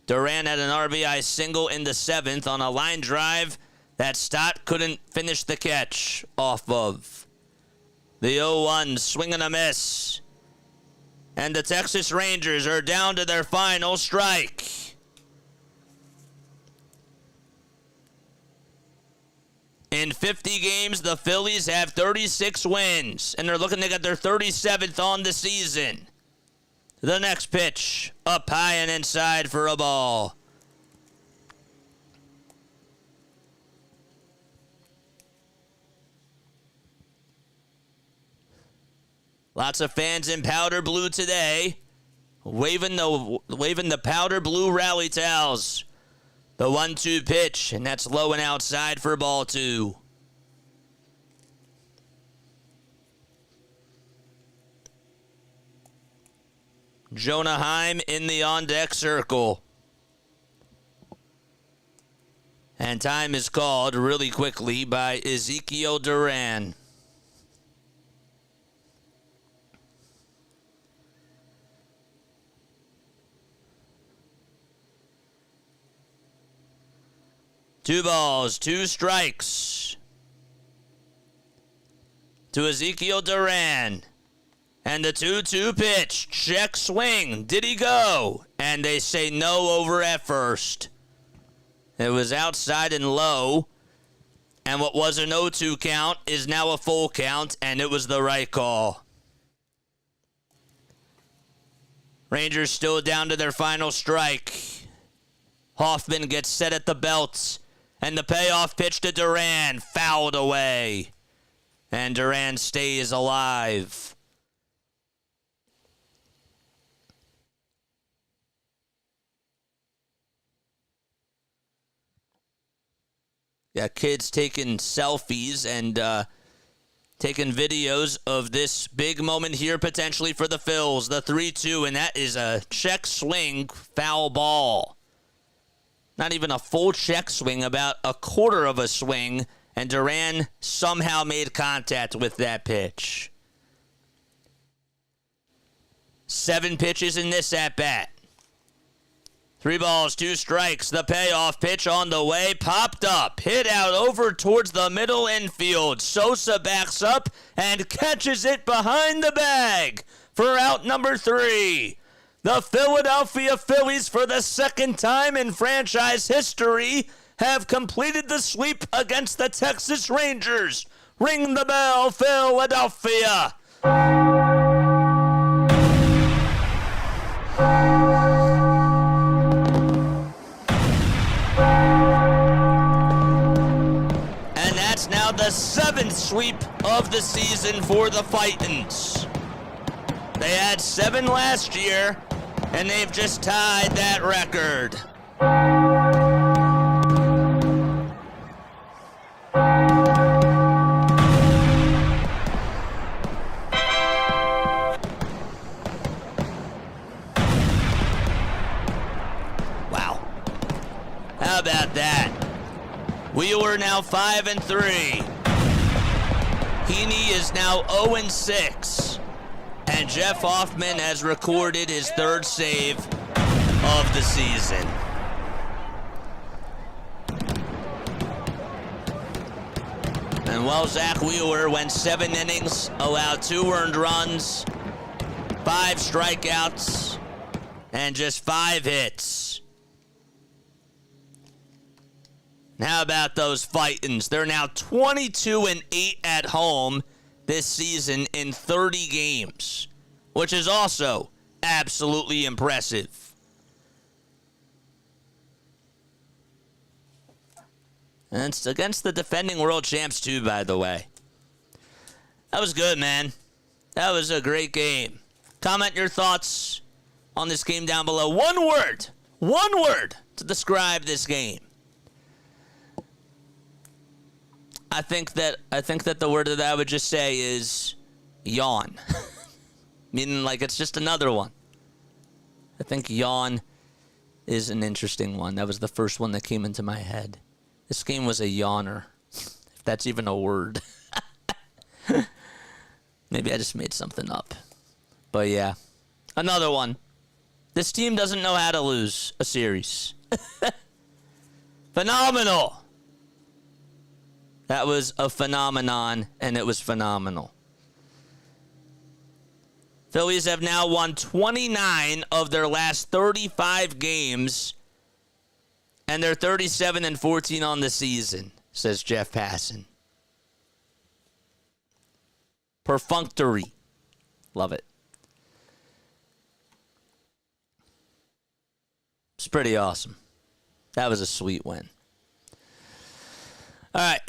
Duran had an RBI single in the 7th on a line drive that Stott couldn't finish the catch off of. The 0-1, swing and a miss. And the Texas Rangers are down to their final strike. In 50 games, the Phillies have 36 wins, and they're looking to get their 37th on the season. The next pitch, up high and inside for a ball. Lots of fans in powder blue today, waving the powder blue rally towels. The 1-2 pitch, and that's low and outside for ball 2. Jonah Heim in the on-deck circle. And time is called really quickly by Ezekiel Duran. Two balls, 2 strikes to Ezekiel Duran. And the 2-2 pitch, check swing. Did he go? And they say no over at first. It was outside and low. And what was an 0-2 count is now a full count, and it was the right call. Rangers still down to their final strike. Hoffman gets set at the belt. And the payoff pitch to Duran, fouled away. And Duran stays alive. Got kids taking selfies and taking videos of this big moment here potentially for the Phils. The 3-2, and that is a check swing foul ball. Not even a full check swing, about a quarter of a swing, and Duran somehow made contact with that pitch. 7 pitches in this at-bat. 3 balls, 2 strikes. The payoff pitch on the way, popped up, hit out over towards the middle infield. Sosa backs up and catches it behind the bag for out number 3. The Philadelphia Phillies, for the 2nd time in franchise history, have completed the sweep against the Texas Rangers. Ring the bell, Philadelphia! And that's now the 7th sweep of the season for the Fightins. They had 7 last year, and they've just tied that record. Wow. How about that? Wheeler now 5-3. Heaney is now 0-6. And Jeff Hoffman has recorded his 3rd save of the season. And while Zach Wheeler went 7 innings, allowed 2 earned runs, 5 strikeouts, and just 5 hits. How about those Fightins? They're now 22-8 at home this season in 30 games, which is also absolutely impressive. And it's against the defending world champs too, by the way. That was good, man. That was a great game. Comment your thoughts on this game down below. One word to describe this game. I think that the word that I would just say is yawn. Meaning like it's just another one. I think yawn is an interesting one. That was the first one that came into my head. This game was a yawner, if that's even a word. Maybe I just made something up. But yeah, another one. This team doesn't know how to lose a series. Phenomenal. That was a phenomenon, and it was phenomenal. Phillies have now won 29 of their last 35 games, and they're 37-14 on the season, says Jeff Passan. Perfunctory. Love it. It's pretty awesome. That was a sweet win. All right.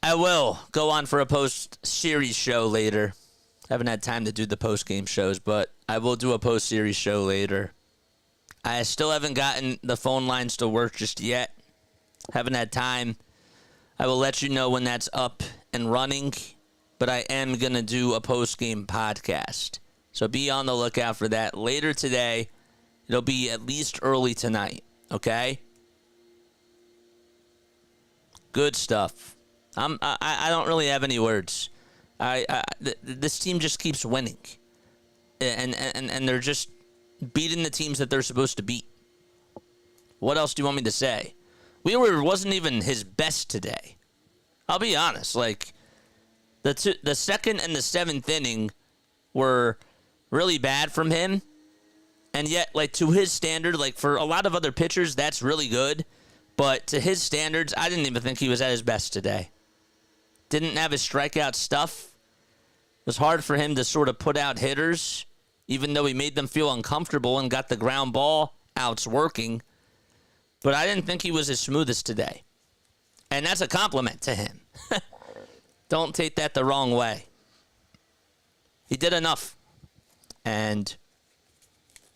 I will go on for a post-series show later. Haven't had time to do the post-game shows, but I will do a post-series show later. I still haven't gotten the phone lines to work just yet. Haven't had time. I will let you know when that's up and running, but I am going to do a post-game podcast. So be on the lookout for that later today. It'll be at least early tonight, okay? Good stuff. I don't really have any words. This team just keeps winning, and they're just beating the teams that they're supposed to beat. What else do you want me to say? Wheeler wasn't even his best today. I'll be honest. Like the second and the seventh inning were really bad from him, and yet, like, to his standard, like for a lot of other pitchers, that's really good. But to his standards, I didn't even think he was at his best today. Didn't have his strikeout stuff. It was hard for him to sort of put out hitters, even though he made them feel uncomfortable and got the ground ball outs working. But I didn't think he was his smoothest today. And that's a compliment to him. Don't take that the wrong way. He did enough. And,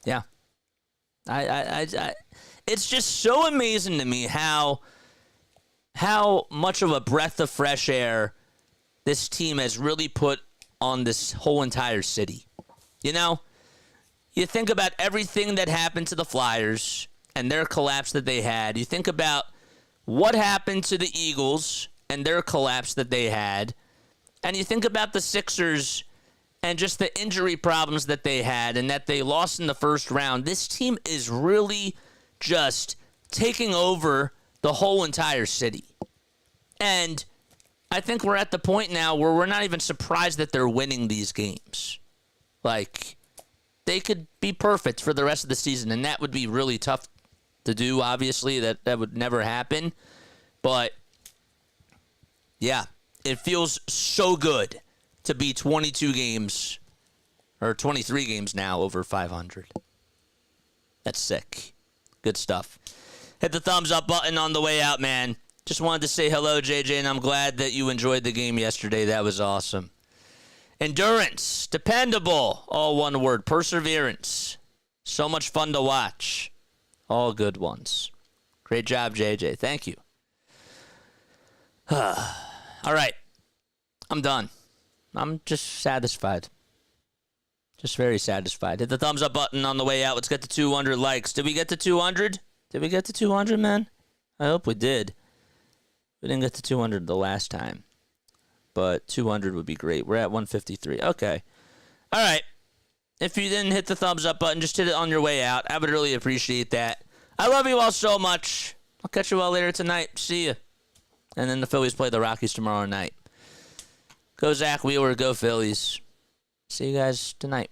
yeah. It's just so amazing to me how much of a breath of fresh air this team has really put on this whole entire city. You know, you think about everything that happened to the Flyers and their collapse that they had. You think about what happened to the Eagles and their collapse that they had. And you think about the Sixers and just the injury problems that they had and that they lost in the first round. This team is really just taking over the whole entire city. And I think we're at the point now where we're not even surprised that they're winning these games. Like, they could be perfect for the rest of the season, and that would be really tough to do, obviously. That would never happen. But, yeah, it feels so good to be 22 games, or 23 games now, over 500. That's sick. Good stuff. Hit the thumbs up button on the way out, man. Just wanted to say hello, JJ, and I'm glad that you enjoyed the game yesterday. That was awesome. Endurance, dependable, all one word. Perseverance, so much fun to watch. All good ones. Great job, JJ. Thank you. All right. I'm done. I'm just satisfied. Just very satisfied. Hit the thumbs up button on the way out. Let's get to 200 likes. Did we get to 200? Did we get to 200, man? I hope we did. We didn't get to 200 the last time. But 200 would be great. We're at 153. Okay. All right. If you didn't hit the thumbs up button, just hit it on your way out. I would really appreciate that. I love you all so much. I'll catch you all later tonight. See ya. And then the Phillies play the Rockies tomorrow night. Go Zach Wheeler. Go Phillies. See you guys tonight.